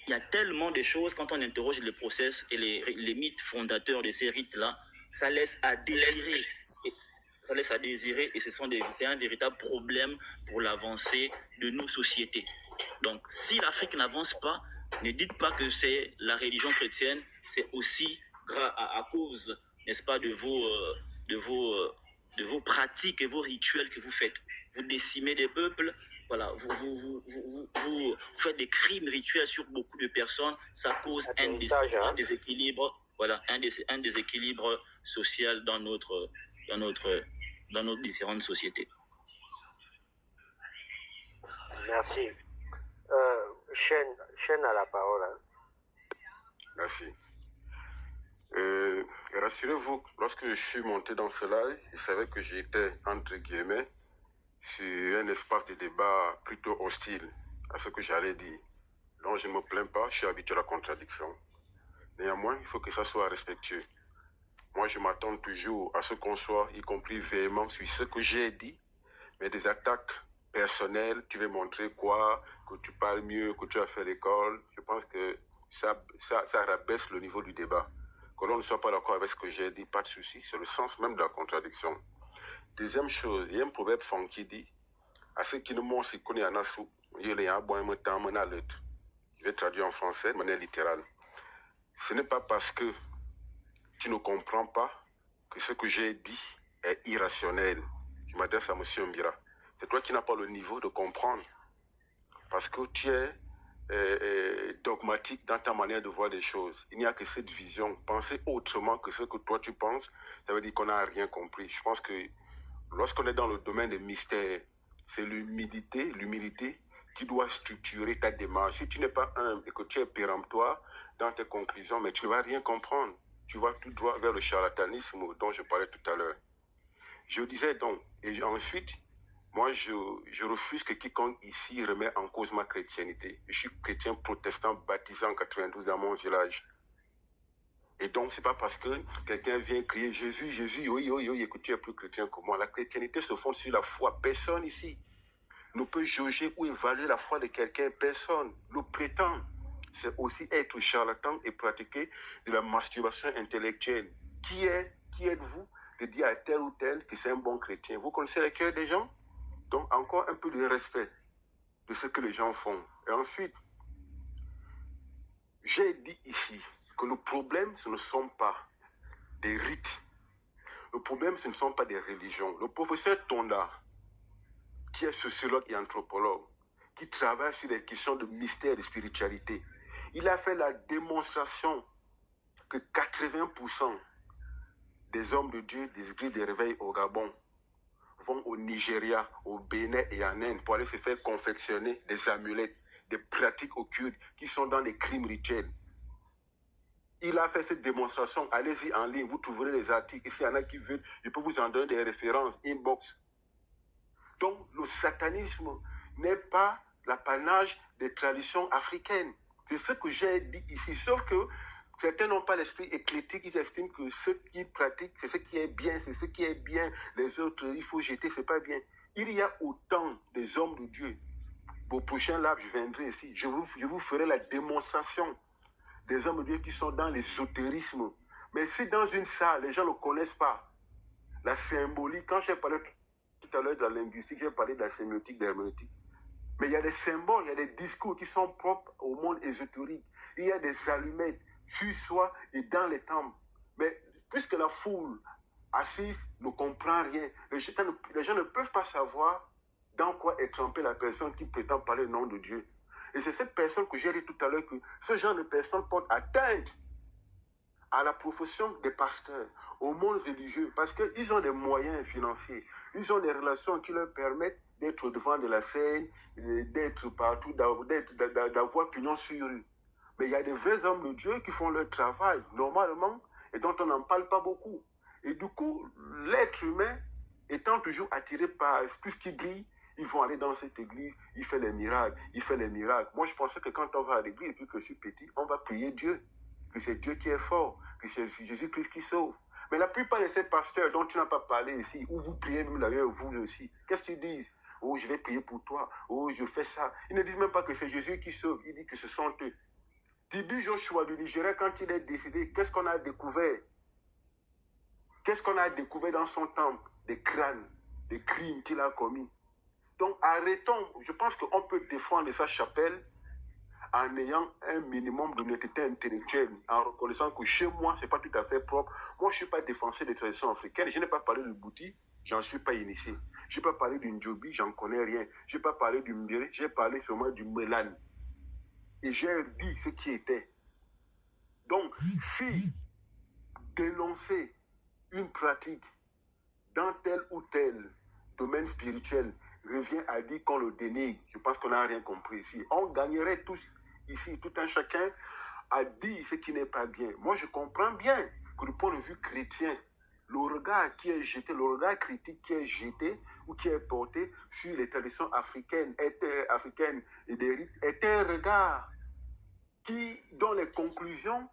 il y a tellement de choses quand on interroge les process et les mythes fondateurs de ces rites-là, ça laisse à désirer. Ça laisse à désirer et c'est un véritable problème pour l'avancée de nos sociétés. Donc, si l'Afrique n'avance pas, ne dites pas que c'est la religion chrétienne, c'est aussi à cause, n'est-ce pas, de vos pratiques et vos rituels que vous faites. Vous décimez des peuples, voilà, vous faites des crimes rituels sur beaucoup de personnes, ça cause un déséquilibre. Voilà, un déséquilibre social dans nos différentes sociétés. Merci. Chen a la parole. Hein. Merci. Rassurez-vous, lorsque je suis monté dans ce live, je savais que j'étais, entre guillemets, sur un espace de débat plutôt hostile à ce que j'allais dire. Donc je ne me plains pas, je suis habitué à la contradiction. Néanmoins, il faut que ça soit respectueux. Moi, je m'attends toujours à ce qu'on soit, y compris véhément, sur ce que j'ai dit, mais des attaques personnelles, tu veux montrer quoi, que tu parles mieux, que tu as fait l'école, je pense que ça rabaisse le niveau du débat. Que l'on ne soit pas d'accord avec ce que j'ai dit, pas de souci, c'est le sens même de la contradiction. Deuxième chose, il y a un proverbe fond qui dit, à ceux qui ne m'ont pas connu en assou, je vais traduire en français de manière littérale. Ce n'est pas parce que tu ne comprends pas que ce que j'ai dit est irrationnel. Je m'adresse à M. Mbira. C'est toi qui n'as pas le niveau de comprendre. Parce que tu es dogmatique dans ta manière de voir les choses. Il n'y a que cette vision. Penser autrement que ce que toi tu penses, ça veut dire qu'on n'a rien compris. Je pense que lorsqu'on est dans le domaine des mystères, c'est l'humilité qui doit structurer ta démarche. Si tu n'es pas humble et que tu es péremptoire dans tes conclusions, mais tu ne vas rien comprendre. Tu vas tout droit vers le charlatanisme dont je parlais tout à l'heure. Je disais donc, et ensuite, moi je refuse que quiconque ici remet en cause ma chrétienté. Je suis chrétien protestant baptisé en 92 dans mon village. Et donc, c'est pas parce que quelqu'un vient crier Jésus, Jésus, oui, que tu es plus chrétien que moi. La chrétienté se fonde sur la foi. Personne ici ne peut jauger ou évaluer la foi de quelqu'un. Personne le prétend. C'est aussi être charlatan et pratiquer de la masturbation intellectuelle. Qui êtes-vous de dire à tel ou tel que c'est un bon chrétien? Vous connaissez les cœurs des gens? Donc, encore un peu de respect de ce que les gens font. Et ensuite, j'ai dit ici que le problème, ce ne sont pas des rites. Le problème, ce ne sont pas des religions. Le professeur Tonda, qui est sociologue et anthropologue, qui travaille sur les questions de mystère et de spiritualité, il a fait la démonstration que 80% des hommes de Dieu des églises de réveil au Gabon vont au Nigeria, au Bénin et en Inde pour aller se faire confectionner des amulettes, des pratiques occultes qui sont dans les crimes rituels. Il a fait cette démonstration. Allez-y en ligne, vous trouverez les articles. Et s'il y en a qui veulent, je peux vous en donner des références, inbox. Donc, le satanisme n'est pas l'apanage des traditions africaines. C'est ce que j'ai dit ici. Sauf que certains n'ont pas l'esprit éclectique. Ils estiment que ce qu'ils pratiquent, c'est ce qui est bien. C'est ce qui est bien. Les autres, il faut jeter, c'est pas bien. Il y a autant des hommes de Dieu. Au prochain live, je viendrai ici. Je vous ferai la démonstration des hommes de Dieu qui sont dans l'ésotérisme. Mais si dans une salle, les gens ne connaissent pas la symbolique, quand j'ai parlé tout à l'heure de la linguistique, j'ai parlé de la sémiotique, de l'herméneutique. Mais il y a des symboles, il y a des discours qui sont propres au monde ésotérique. Il y a des allumettes sur soi et dans les temples. Mais puisque la foule assise ne comprend rien, les gens ne peuvent pas savoir dans quoi est trempée la personne qui prétend parler au nom de Dieu. Et c'est cette personne que j'ai dit tout à l'heure que ce genre de personnes porte atteinte à la profession des pasteurs, au monde religieux, parce qu'ils ont des moyens financiers, ils ont des relations qui leur permettent d'être devant de la scène, d'être partout, d'avoir pignon sur eux. Mais il y a des vrais hommes de Dieu qui font leur travail, normalement, et dont on n'en parle pas beaucoup. Et du coup, l'être humain étant toujours attiré par ce qui brille, ils vont aller dans cette église, il fait les miracles, il fait les miracles. Moi, je pensais que quand on va à l'église, depuis que je suis petit, on va prier Dieu, que c'est Dieu qui est fort, que c'est Jésus-Christ qui sauve. Mais la plupart de ces pasteurs dont tu n'as pas parlé ici, où vous priez même d'ailleurs, vous aussi, qu'est-ce qu'ils disent? Oh, je vais prier pour toi. Oh, je fais ça. Ils ne disent même pas que c'est Jésus qui sauve. Ils disent que ce sont eux. Tibi Joshua du Nigeria, quand il est décédé, qu'est-ce qu'on a découvert? Qu'est-ce qu'on a découvert dans son temple? Des crânes, des crimes qu'il a commis. Donc arrêtons, je pense qu'on peut défendre sa chapelle en ayant un minimum d'honnêteté intellectuelle, en reconnaissant que chez moi, ce n'est pas tout à fait propre. Moi, je ne suis pas défenseur des traditions africaines. Je n'ai pas parlé de Bouti, j'en suis pas initié. Je n'ai pas parlé du Ndjobi, j'en connais rien. Je n'ai pas parlé du Mbéré, j'ai parlé seulement du Mélane. Et j'ai dit ce qui était. Donc, si dénoncer une pratique dans tel ou tel domaine spirituel revient à dire qu'on le dénigre, je pense qu'on n'a rien compris ici. On gagnerait tous ici, tout un chacun, à dire ce qui n'est pas bien. Moi, je comprends bien que du point de vue chrétien, le regard qui est jeté, le regard critique qui est jeté ou qui est porté sur les traditions africaines et des rites est un regard dont les conclusions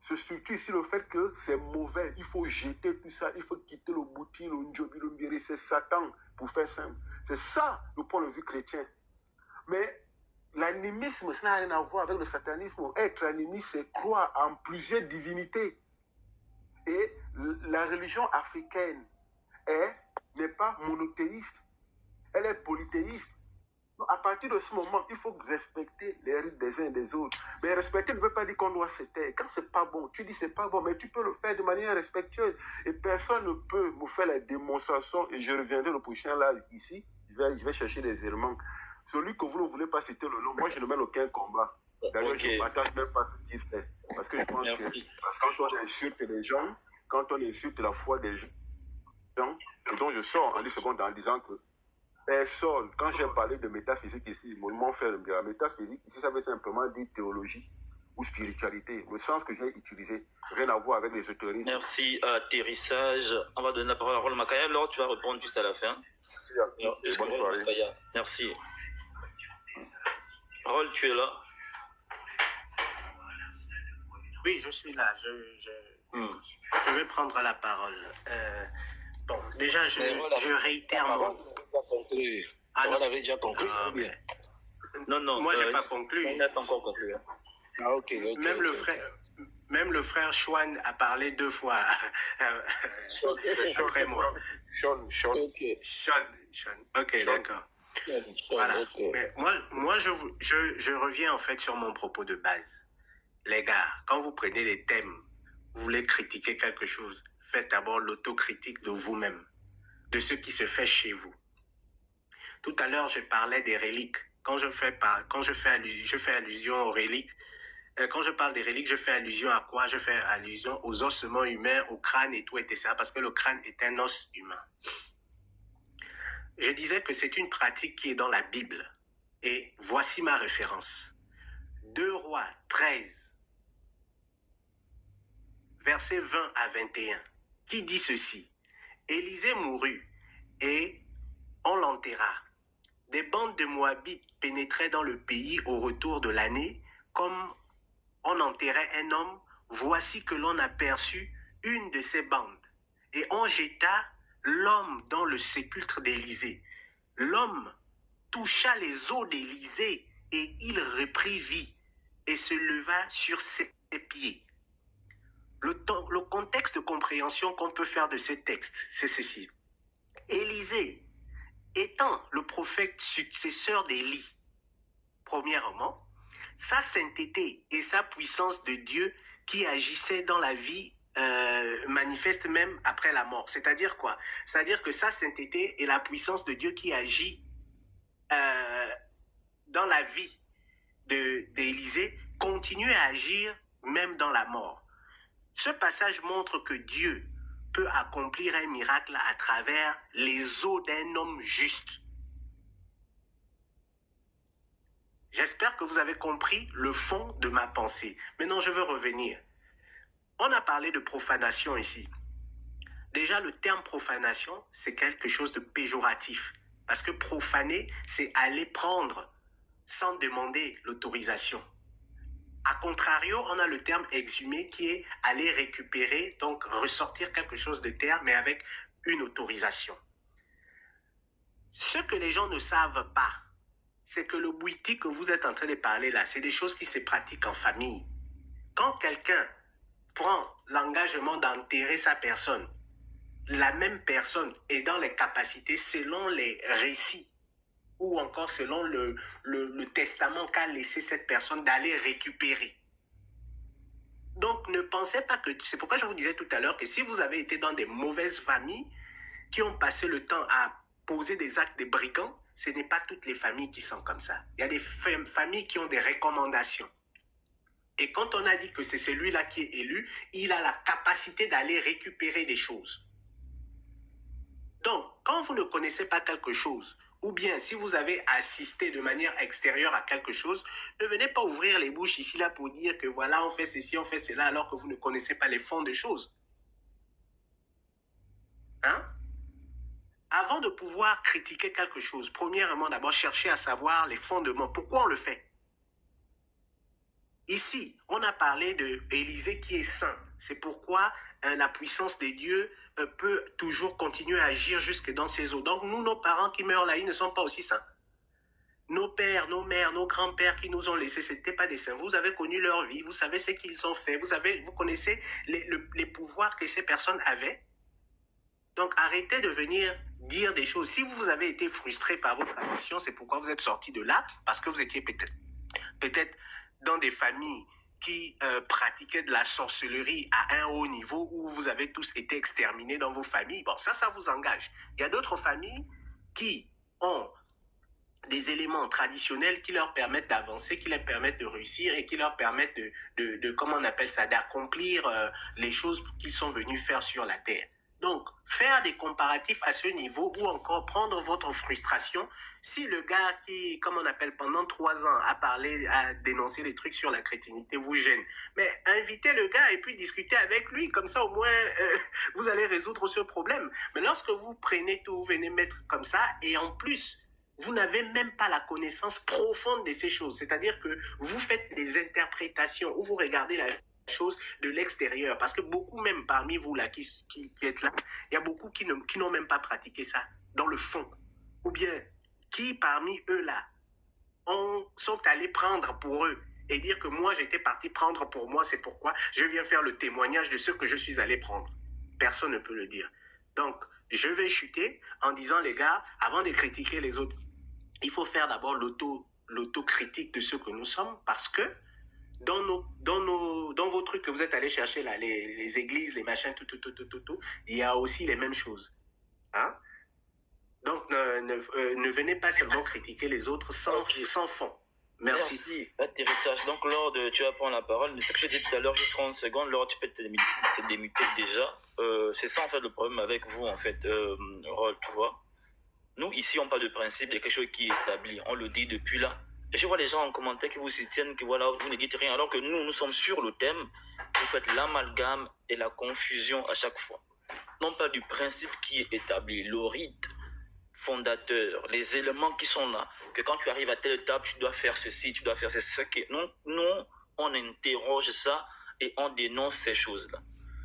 se structurent sur le fait que c'est mauvais, il faut jeter tout ça, il faut quitter le Bouti, le Ndjobi, le Mbéré, c'est Satan, pour faire simple. C'est ça le point de vue chrétien. Mais l'animisme, ça n'a rien à voir avec le satanisme. Être animiste, c'est croire en plusieurs divinités. Et la religion africaine n'est pas monothéiste, elle est polythéiste. À partir de ce moment, il faut respecter les rites des uns et des autres. Mais respecter ne veut pas dire qu'on doit se taire. Quand c'est pas bon, tu dis c'est pas bon, mais tu peux le faire de manière respectueuse. Et personne ne peut me faire la démonstration. Et je reviendrai le prochain live ici. Je vais chercher des éléments. Celui que vous ne voulez pas citer le nom, moi je ne mène aucun combat. D'ailleurs, je ne partage même pas ce qu'il fait. Parce que je pense que quand on insulte les gens, quand on insulte la foi des gens, et donc je sors en 10 secondes en disant que personne, quand j'ai parlé de métaphysique ici, monument fait la métaphysique, ici ça veut simplement dire théologie ou spiritualité. Le sens que j'ai utilisé, rien à voir avec les autorismes. Merci, atterrissage. On va donner la parole à Rol Makaya, alors tu vas répondre juste à la fin. Merci, bonne soirée. Merci. Rol, tu es là? Oui, je suis là. Je vais prendre la parole. Bon, déjà, je réitère mon... On avait déjà conclu. Non. Moi, j'ai pas conclu. On n'a pas encore conclu. Ah, ok. Même le frère Chouane a parlé 2 fois après moi. Sean. Ok, d'accord. Voilà. Mais moi je reviens en fait sur mon propos de base. Les gars, quand vous prenez des thèmes, vous voulez critiquer quelque chose, faites d'abord l'autocritique de vous-même, de ce qui se fait chez vous. Tout à l'heure, je parlais des reliques. Quand je fais allusion aux reliques, quand je parle des reliques, je fais allusion à quoi? Je fais allusion aux ossements humains, au crâne et tout, etc. Parce que le crâne est un os humain. Je disais que c'est une pratique qui est dans la Bible. Et voici ma référence. 2 Rois 13, versets 20 à 21, qui dit ceci. Élisée mourut et on l'enterra. Des bandes de Moabites pénétraient dans le pays au retour de l'année, comme on enterrait un homme. Voici que l'on aperçut une de ces bandes. Et on jeta l'homme dans le sépulcre d'Élisée. L'homme toucha les os d'Élisée et il reprit vie et se leva sur ses pieds. Le contexte de compréhension qu'on peut faire de ce texte, c'est ceci. Élisée, étant le prophète successeur d'Élie, premièrement, sa sainteté et sa puissance de Dieu qui agissait dans la vie manifeste même après la mort. C'est-à-dire quoi? C'est-à-dire que sa sainteté et la puissance de Dieu qui agit dans la vie d'Élisée continue à agir même dans la mort. Ce passage montre que Dieu peut accomplir un miracle à travers les os d'un homme juste. J'espère que vous avez compris le fond de ma pensée. Maintenant, je veux revenir. On a parlé de profanation ici. Déjà, le terme profanation, c'est quelque chose de péjoratif. Parce que profaner, c'est aller prendre sans demander l'autorisation. A contrario, on a le terme exhumer qui est aller récupérer, donc ressortir quelque chose de terre, mais avec une autorisation. Ce que les gens ne savent pas, c'est que le bouiti que vous êtes en train de parler là, c'est des choses qui se pratiquent en famille. Quand quelqu'un prend l'engagement d'enterrer sa personne, la même personne est dans les capacités selon les récits ou encore selon le testament qu'a laissé cette personne d'aller récupérer. Donc ne pensez pas que... C'est pourquoi je vous disais tout à l'heure que si vous avez été dans des mauvaises familles qui ont passé le temps à poser des actes de brigands, ce n'est pas toutes les familles qui sont comme ça. Il y a des familles qui ont des recommandations. Et quand on a dit que c'est celui-là qui est élu, il a la capacité d'aller récupérer des choses. Donc, quand vous ne connaissez pas quelque chose, ou bien si vous avez assisté de manière extérieure à quelque chose, ne venez pas ouvrir les bouches ici là pour dire que voilà, on fait ceci, on fait cela, alors que vous ne connaissez pas les fonds des choses. Hein? Avant de pouvoir critiquer quelque chose, premièrement, d'abord chercher à savoir les fondements. Pourquoi on le fait? Ici, on a parlé d'Élisée qui est saint. C'est pourquoi la puissance des dieux peut toujours continuer à agir jusque dans ses eaux. Donc nous, nos parents qui meurent là, ils ne sont pas aussi saints. Nos pères, nos mères, nos grands-pères qui nous ont laissés, ce n'étaient pas des saints. Vous avez connu leur vie, vous savez ce qu'ils ont fait, vous connaissez les pouvoirs que ces personnes avaient. Donc arrêtez de venir dire des choses. Si vous avez été frustré par vos traditions, c'est pourquoi vous êtes sorti de là, parce que vous étiez peut-être dans des familles qui pratiquaient de la sorcellerie à un haut niveau où vous avez tous été exterminés dans vos familles. Bon, ça vous engage. Il y a d'autres familles qui ont des éléments traditionnels qui leur permettent d'avancer, qui leur permettent de réussir et qui leur permettent comment on appelle ça, d'accomplir les choses qu'ils sont venus faire sur la terre. Donc, faire des comparatifs à ce niveau ou encore prendre votre frustration. Si le gars qui, comme on appelle, pendant 3 ans a dénoncé des trucs sur la chrétienté vous gêne, mais invitez le gars et puis discutez avec lui. Comme ça, au moins, vous allez résoudre ce problème. Mais lorsque vous prenez tout, vous venez mettre comme ça et en plus, vous n'avez même pas la connaissance profonde de ces choses. C'est-à-dire que vous faites des interprétations ou vous regardez la chose de l'extérieur, parce que beaucoup même parmi vous là qui êtes là, il y a beaucoup qui n'ont même pas pratiqué ça dans le fond, ou bien qui parmi eux là sont allés prendre pour eux et dire que moi j'étais parti prendre pour moi, c'est pourquoi je viens faire le témoignage de ce que je suis allé prendre. Personne ne peut le dire. Donc je vais chuter en disant les gars, avant de critiquer les autres, il faut faire d'abord l'autocritique de ce que nous sommes, parce que dans vos trucs que vous êtes allés chercher là, les églises, les machins, tout, il y a aussi les mêmes choses. Hein? Donc, ne venez pas seulement critiquer les autres sans fond. Merci. Atterrissage. Donc, Lord, tu vas prendre la parole. Mais ce que je disais tout à l'heure, juste 30 secondes, Lord, tu peux te démuter déjà. C'est ça, en fait, le problème avec vous, en fait, Rol, tu vois. Nous, ici, on parle de principe, de quelque chose qui est établi. On le dit depuis là. Et je vois les gens en commentaire qui vous soutiennent, que voilà, vous ne dites rien, alors que nous sommes sur le thème. Vous faites l'amalgame et la confusion à chaque fois. Non pas du principe qui est établi, le rite fondateur, les éléments qui sont là, que quand tu arrives à telle étape, tu dois faire ceci, tu dois faire ce qui... Nous, on interroge ça et on dénonce ces choses-là.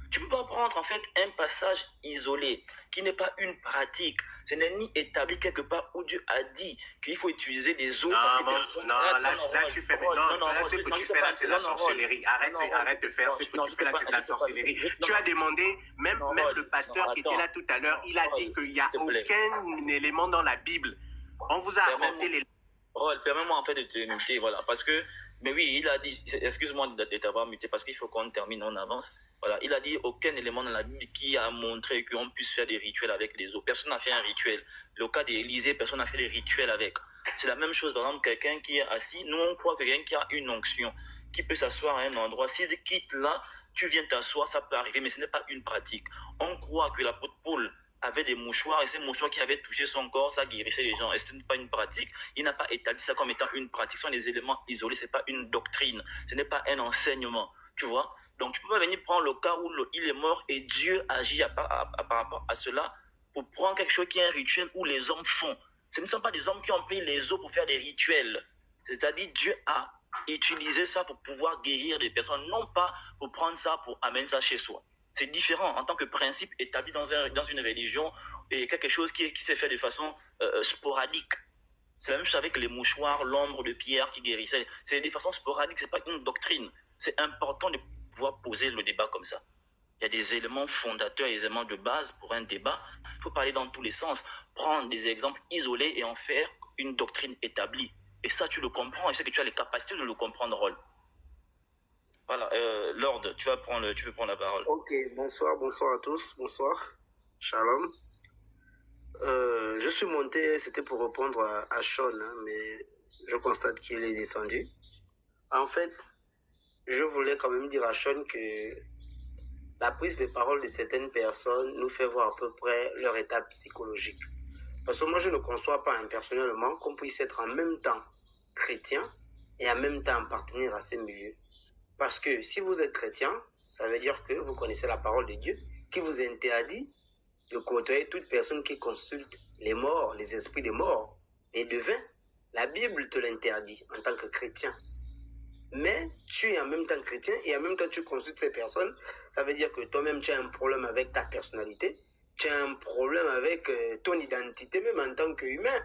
Tu ne peux pas prendre en fait un passage isolé qui n'est pas une pratique. Ce n'est ni établi quelque part où Dieu a dit qu'il faut utiliser les eaux. Là, tu fais... ce que tu fais là, c'est la sorcellerie. Arrête de faire ce que tu fais là, c'est de la sorcellerie. Tu as demandé, même le pasteur qui était là tout à l'heure, il a dit qu'il n'y a aucun élément dans la Bible. On vous a apporté les... Permets-moi en fait de te muter, voilà, parce que, mais oui, il a dit, excuse-moi de t'avoir muté, parce qu'il faut qu'on termine, on avance, voilà, il a dit aucun élément dans la Bible qui a montré qu'on puisse faire des rituels avec les eaux. Personne n'a fait un rituel. Le cas d'Élisée, personne n'a fait des rituels avec. C'est la même chose, par exemple, quelqu'un qui est assis, nous on croit que quelqu'un qui a une onction, qui peut s'asseoir à un endroit, s'il quitte là, tu viens t'asseoir, ça peut arriver, mais ce n'est pas une pratique. On croit que l'apôtre Paul avait des mouchoirs, et ces mouchoirs qui avaient touché son corps, ça guérissait les gens. Et ce n'est pas une pratique. Il n'a pas établi ça comme étant une pratique. Ce sont des éléments isolés, ce n'est pas une doctrine. Ce n'est pas un enseignement. Tu vois? Donc, tu peux pas venir prendre le cas où il est mort et Dieu agit par rapport à cela pour prendre quelque chose qui est un rituel où les hommes font. Ce ne sont pas des hommes qui ont pris les eaux pour faire des rituels. C'est-à-dire, Dieu a utilisé ça pour pouvoir guérir des personnes, non pas pour prendre ça pour amener ça chez soi. C'est différent en tant que principe établi dans une religion et quelque chose qui s'est fait de façon sporadique. C'est la même chose avec les mouchoirs, l'ombre de pierre qui guérissait. C'est de façon sporadique, c'est pas une doctrine. C'est important de pouvoir poser le débat comme ça. Il y a des éléments fondateurs, des éléments de base pour un débat. Il faut parler dans tous les sens, prendre des exemples isolés et en faire une doctrine établie. Et ça, tu le comprends et je sais que tu as les capacités de le comprendre, Rol. Voilà, Lord, tu peux prendre la parole. Ok, bonsoir à tous, bonsoir, shalom. Je suis monté, c'était pour répondre à Sean, hein, mais je constate qu'il est descendu. En fait, je voulais quand même dire à Sean que la prise de parole de certaines personnes nous fait voir à peu près leur état psychologique. Parce que moi, je ne conçois pas personnellement qu'on puisse être en même temps chrétien et en même temps appartenir à ces milieux. Parce que si vous êtes chrétien, ça veut dire que vous connaissez la parole de Dieu qui vous interdit de côtoyer toute personne qui consulte les morts, les esprits des morts, les devins. La Bible te l'interdit en tant que chrétien. Mais tu es en même temps chrétien et en même temps tu consultes ces personnes. Ça veut dire que toi-même tu as un problème avec ta personnalité. Tu as un problème avec ton identité même en tant qu'humain.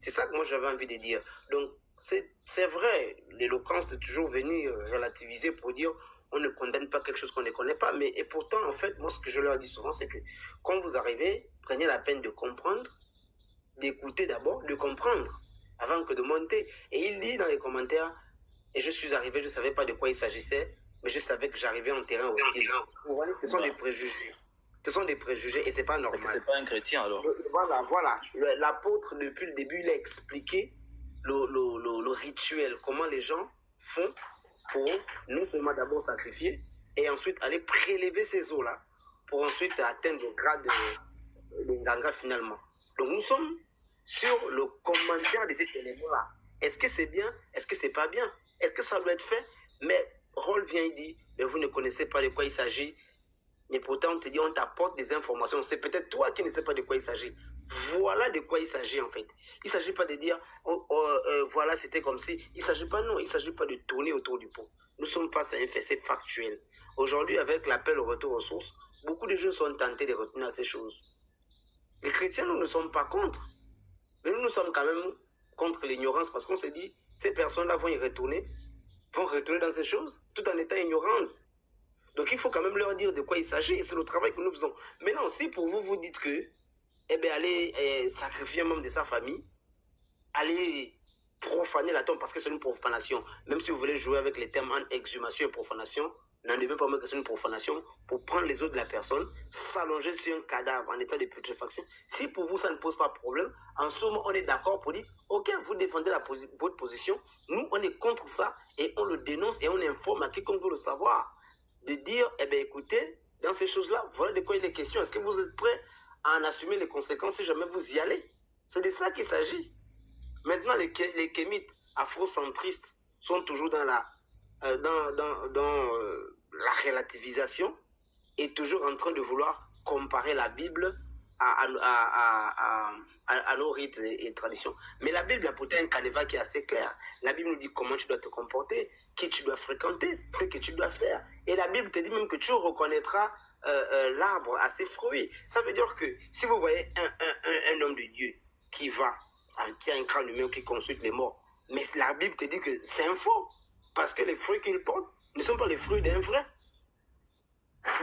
C'est ça que moi j'avais envie de dire. Donc c'est vrai, l'éloquence de toujours venir relativiser pour dire on ne condamne pas quelque chose qu'on ne connaît pas. Mais et pourtant, en fait, moi, ce que je leur dis souvent, c'est que quand vous arrivez, prenez la peine de comprendre, d'écouter d'abord, de comprendre, avant que de monter. Et il dit dans les commentaires, et je suis arrivé, je ne savais pas de quoi il s'agissait, mais je savais que j'arrivais en terrain hostile. Vous voyez, ce sont des préjugés. Ce sont des préjugés et ce n'est pas normal. C'est pas un chrétien alors. Voilà. L'apôtre, depuis le début, il a expliqué le rituel, comment les gens font pour non seulement d'abord sacrifier et ensuite aller prélever ces eaux-là pour ensuite atteindre le grade des engrais finalement. Donc nous sommes sur le commentaire de cet élément-là. Est-ce que c'est bien? Est-ce que c'est pas bien? Est-ce que ça doit être fait? Mais Rol vient et dit, mais vous ne connaissez pas de quoi il s'agit. Mais pourtant on te dit, on t'apporte des informations. C'est peut-être toi qui ne sais pas de quoi il s'agit. Voilà de quoi il s'agit en fait. Il ne s'agit pas de dire, voilà c'était comme si. Il ne s'agit pas, non, il ne s'agit pas de tourner autour du pot. Nous sommes face à un fait, c'est factuel. Aujourd'hui, avec l'appel au retour aux sources, beaucoup de gens sont tentés de retenir à ces choses. Les chrétiens, nous ne sommes pas contre. Mais nous sommes quand même contre l'ignorance parce qu'on s'est dit, ces personnes-là vont retourner dans ces choses tout en étant ignorantes. Donc il faut quand même leur dire de quoi il s'agit et c'est le travail que nous faisons. Maintenant, si pour vous, vous dites que, eh bien, allez sacrifier un membre de sa famille, aller profaner la tombe parce que c'est une profanation. Même si vous voulez jouer avec les termes en exhumation et profanation, n'en devez pas mettre que c'est une profanation pour prendre les os de la personne, s'allonger sur un cadavre en état de putréfaction. Si pour vous ça ne pose pas de problème, en somme, on est d'accord pour dire ok, vous défendez votre position, nous on est contre ça et on le dénonce et on informe à quiconque veut le savoir. De dire, eh bien écoutez, dans ces choses-là, voilà de quoi il est question. Est-ce que vous êtes prêts à en assumer les conséquences si jamais vous y allez? C'est de ça qu'il s'agit. Maintenant, les kémites afrocentristes sont toujours dans la relativisation et toujours en train de vouloir comparer la Bible à nos rites et traditions. Mais la Bible a pourtant un canevas qui est assez clair. La Bible nous dit comment tu dois te comporter, qui tu dois fréquenter, ce que tu dois faire. Et la Bible te dit même que tu reconnaîtras l'arbre à ses fruits. Ça veut dire que si vous voyez un homme de Dieu qui a un crâne humain, qui consulte les morts, mais la Bible te dit que c'est un faux, parce que les fruits qu'il porte ne sont pas les fruits d'un vrai.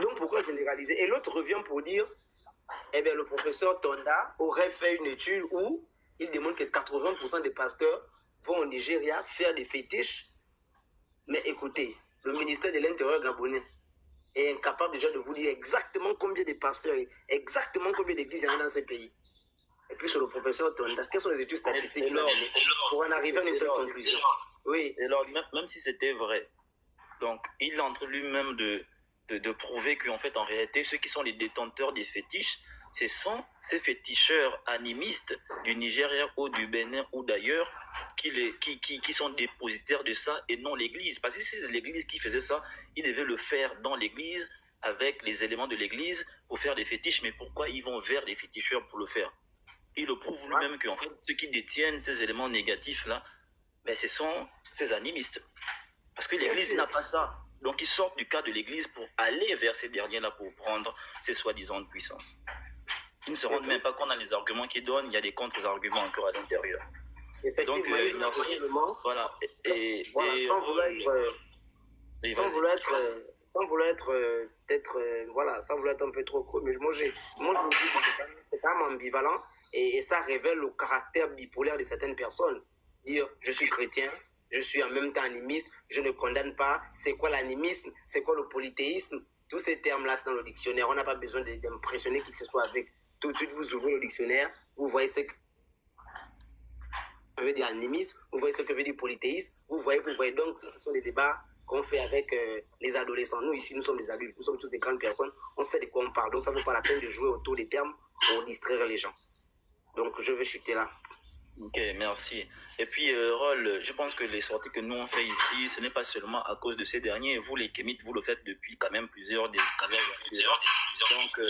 Donc pourquoi généraliser? Et l'autre revient pour dire, eh bien le professeur Tonda aurait fait une étude où il démontre que 80% des pasteurs vont au Nigeria faire des fétiches. Mais écoutez, le ministère de l'Intérieur gabonais est incapable déjà de vous dire exactement combien de pasteurs, exactement combien d'églises il y en a dans ces pays. Et puis sur le professeur Tonda, quelles sont les études statistiques qu'il a données pour en arriver à une telle conclusion? Oui. Et alors, même si c'était vrai, donc il est en train lui-même de prouver qu'en fait, en réalité, ceux qui sont les détenteurs des fétiches, ce sont ces féticheurs animistes du Nigeria ou du Bénin ou d'ailleurs qui sont dépositaires de ça et non l'Église. Parce que si c'est l'Église qui faisait ça, ils devaient le faire dans l'Église avec les éléments de l'Église pour faire des fétiches. Mais pourquoi ils vont vers les féticheurs pour le faire? Il le prouve lui-même qu'en fait, ceux qui détiennent ces éléments négatifs-là, ben, ce sont ces animistes. Parce que l'Église n'a pas ça. Donc, ils sortent du cadre de l'Église pour aller vers ces derniers-là pour prendre ces soi-disant puissances. Ils ne se rendent même pas compte dans les arguments qu'ils donnent, il y a des contre-arguments encore à l'intérieur. Donc, merci. Voilà. Voilà, sans vouloir être un peu trop creux, mais moi je me dis que c'est quand même ambivalent et ça révèle le caractère bipolaire de certaines personnes. Dire je suis chrétien, je suis en même temps animiste, je ne condamne pas. C'est quoi l'animisme? C'est quoi le polythéisme? Tous ces termes-là, c'est dans le dictionnaire. On n'a pas besoin d'impressionner qui que ce soit avec. Tout de suite, vous ouvrez le dictionnaire, vous voyez ce que veut dire animisme, vous voyez ce que veut dire polythéisme, vous voyez. Donc, ça, ce sont des débats qu'on fait avec les adolescents. Nous, ici, nous sommes des adultes, nous sommes tous des grandes personnes, on sait de quoi on parle. Donc, ça ne vaut pas la peine de jouer autour des termes pour distraire les gens. Donc, je vais chuter là. Ok, merci. Et puis, Rol, je pense que les sorties que nous on fait ici, ce n'est pas seulement à cause de ces derniers. Vous, les kémites, vous le faites depuis quand même plusieurs années. Donc,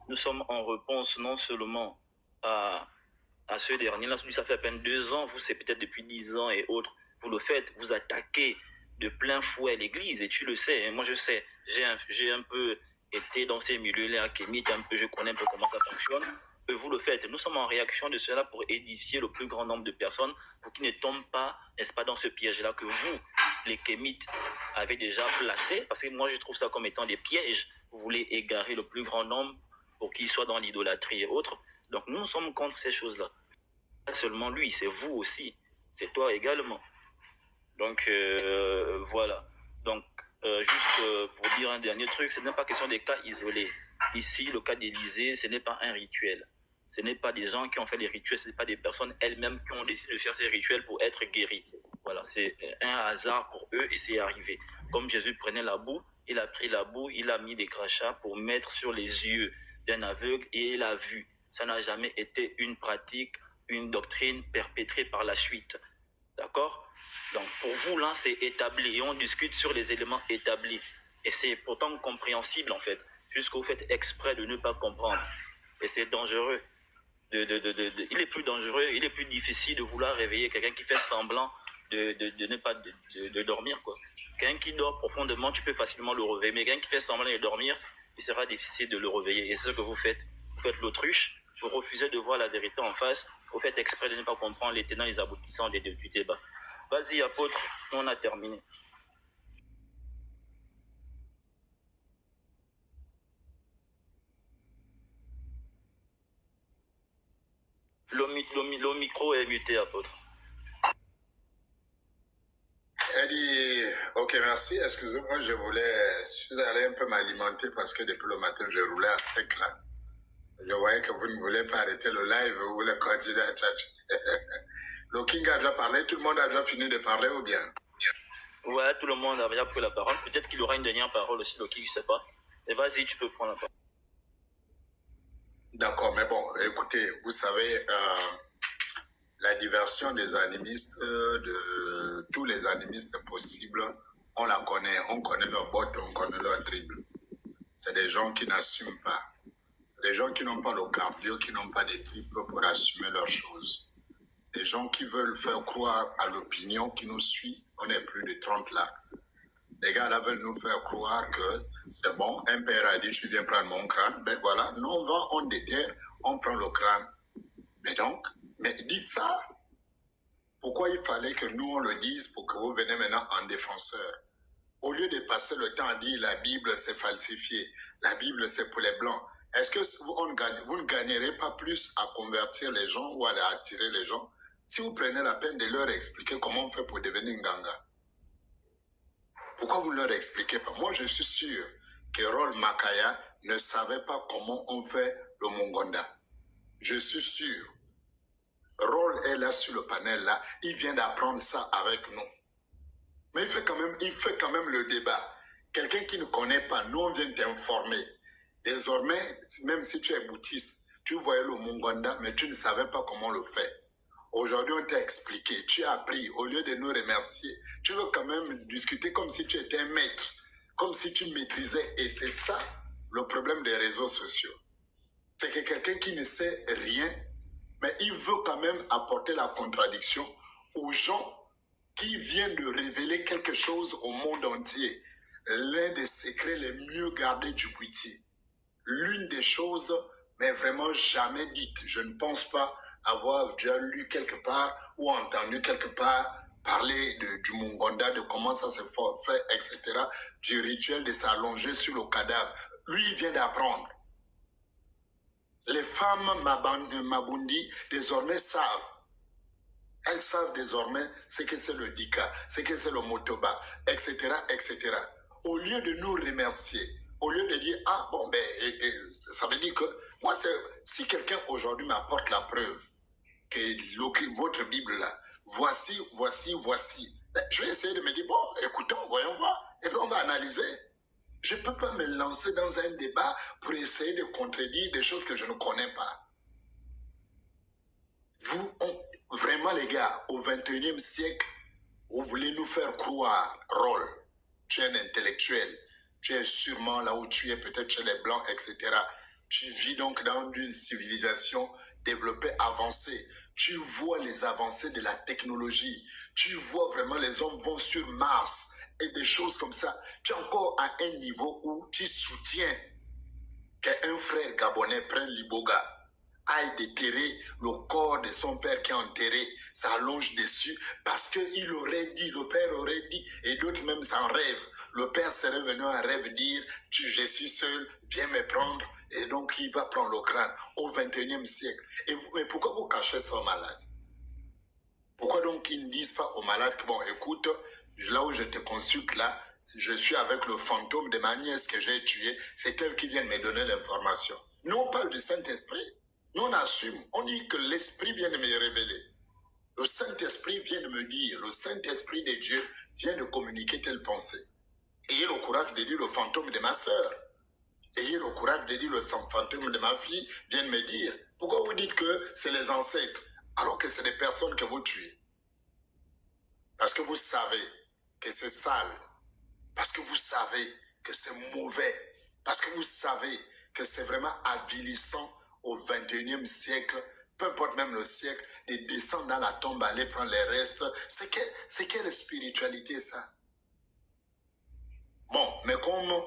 nous sommes en réponse non seulement à ceux derniers-là, ça fait à peine 2 ans, vous, c'est peut-être depuis 10 ans et autres. Vous le faites, vous attaquez de plein fouet l'Église, et tu le sais, hein, moi je sais, j'ai un peu été dans ces milieux-là, kémites, un peu, je connais un peu comment ça fonctionne. Vous le faites. Nous sommes en réaction de cela pour édifier le plus grand nombre de personnes pour qu'ils ne tombent pas, n'est-ce pas, dans ce piège-là que vous, les kémites, avez déjà placé. Parce que moi, je trouve ça comme étant des pièges. Vous voulez égarer le plus grand nombre pour qu'ils soient dans l'idolâtrie et autres. Donc, nous sommes contre ces choses-là. Pas seulement lui, c'est vous aussi. C'est toi également. Donc, voilà. Donc, juste pour dire un dernier truc, ce n'est pas question des cas isolés. Ici, le cas d'Élysée, ce n'est pas un rituel. Ce n'est pas des gens qui ont fait des rituels, ce n'est pas des personnes elles-mêmes qui ont décidé de faire ces rituels pour être guéries. Voilà, c'est un hasard pour eux et c'est arrivé. Comme Jésus prenait la boue, il a pris la boue, il a mis des crachats pour mettre sur les yeux d'un aveugle et il a vu. Ça n'a jamais été une pratique, une doctrine perpétrée par la suite. D'accord? Donc, pour vous, là, c'est établi et on discute sur les éléments établis. Et c'est pourtant compréhensible, en fait, jusqu'au vous faites exprès de ne pas comprendre. Et c'est dangereux. Il est plus dangereux, il est plus difficile de vouloir réveiller quelqu'un qui fait semblant de ne pas de dormir, quoi. Quelqu'un qui dort profondément, tu peux facilement le réveiller. Mais quelqu'un qui fait semblant de dormir, il sera difficile de le réveiller. Et c'est ce que vous faites. Vous faites l'autruche, vous refusez de voir la vérité en face, vous faites exprès de ne pas comprendre les tenants et les aboutissants du débat. Vas-y, apôtre, on a terminé. Le micro est muté, apôtre. Elle dit, ok, merci, excusez-moi, je suis allé un peu m'alimenter parce que depuis le matin, je roulais à sec là. Je voyais que vous ne voulez pas arrêter le live, vous voulez continuer à tchatcher. Le King a déjà parlé, tout le monde a déjà fini de parler ou bien? Ouais, tout le monde a déjà pris la parole. Peut-être qu'il aura une dernière parole aussi, le King, je sais pas. Et vas-y, tu peux prendre la parole. D'accord, mais bon, écoutez, vous savez, la diversion des animistes, de tous les animistes possibles, on la connaît. On connaît leurs bottes, on connaît leurs dribbles. C'est des gens qui n'assument pas. Des gens qui n'ont pas le cardio, qui n'ont pas des tripes pour assumer leurs choses. Des gens qui veulent faire croire à l'opinion qui nous suit. On est plus de 30 là. Les gars là veulent nous faire croire que c'est bon, un père a dit tu viens prendre mon crâne. Ben voilà, nous on va, on déterre, on prend le crâne. Mais donc, mais dites ça. Pourquoi il fallait que nous on le dise pour que vous venez maintenant en défenseur? Au lieu de passer le temps à dire la Bible c'est falsifié, la Bible c'est pour les blancs, est-ce que vous ne gagnerez pas plus à convertir les gens ou à attirer les gens si vous prenez la peine de leur expliquer comment on fait pour devenir Nganga? Pourquoi vous ne leur expliquez pas? Moi je suis sûr que Rol Makaya ne savait pas comment on fait le Mongonda. Je suis sûr. Rol est là sur le panel là, il vient d'apprendre ça avec nous. Mais il fait quand même le débat. Quelqu'un qui ne connaît pas, nous on vient t'informer. Désormais, même si tu es bouddhiste, tu voyais le Mongonda, mais tu ne savais pas comment on le fait. Aujourd'hui, on t'a expliqué, tu as appris, au lieu de nous remercier, tu veux quand même discuter comme si tu étais un maître, comme si tu maîtrisais. Et c'est ça le problème des réseaux sociaux. C'est que quelqu'un qui ne sait rien, mais il veut quand même apporter la contradiction aux gens qui viennent de révéler quelque chose au monde entier. L'un des secrets les mieux gardés du Bwiti. L'une des choses, mais vraiment jamais dites. Je ne pense pas avoir déjà lu quelque part ou entendu quelque part parler du Mongonda, de comment ça se fait, etc. Du rituel de s'allonger sur le cadavre. Lui, il vient d'apprendre. Les femmes Mabundi, désormais, savent. Elles savent désormais ce que c'est le Dika, ce que c'est le Motoba, etc., etc. Au lieu de nous remercier, au lieu de dire, ah bon, ben, ça veut dire que, moi, si quelqu'un aujourd'hui m'apporte la preuve que votre Bible là, voici, ben, je vais essayer de me dire, bon, écoutons, voyons voir, et puis on va analyser. Je ne peux pas me lancer dans un débat pour essayer de contredire des choses que je ne connais pas. Vraiment les gars, au 21e siècle, vous voulez nous faire croire, Rol, tu es un intellectuel, tu es sûrement là où tu es, peut-être chez les Blancs, etc. Tu vis donc dans une civilisation développée, avancée. Tu vois les avancées de la technologie. Tu vois vraiment les hommes vont sur Mars et des choses comme ça. Tu es encore à un niveau où tu soutiens qu'un frère gabonais prenne l'Iboga, aille déterrer le corps de son père qui est enterré, s'allonge dessus, parce qu'il aurait dit, le père aurait dit, et d'autres même s'en rêvent. Le père serait venu en rêve dire, je suis seul, viens me prendre, et donc il va prendre le crâne au 21e siècle. Mais pourquoi vous cachez ça aux malades? Pourquoi donc ils ne disent pas aux malades que, bon, écoute, là où je te consulte là, je suis avec le fantôme de ma nièce que j'ai tuée, c'est elle qui vient me donner l'information. Nous on parle du Saint-Esprit. Nous, on assume, on dit que l'Esprit vient de me révéler. Le Saint-Esprit vient de me dire, le Saint-Esprit de Dieu vient de communiquer telle pensée. Ayez le courage de dire le fantôme de ma sœur. Ayez le courage de dire le fantôme de ma fille vient de me dire. Pourquoi vous dites que c'est les ancêtres, alors que c'est des personnes que vous tuez? Parce que vous savez que c'est sale. Parce que vous savez que c'est mauvais. Parce que vous savez que c'est vraiment avilissant au 21e siècle, peu importe même le siècle, de descendre dans la tombe, aller prendre les restes. C'est quelle spiritualité ça? Bon, mais comme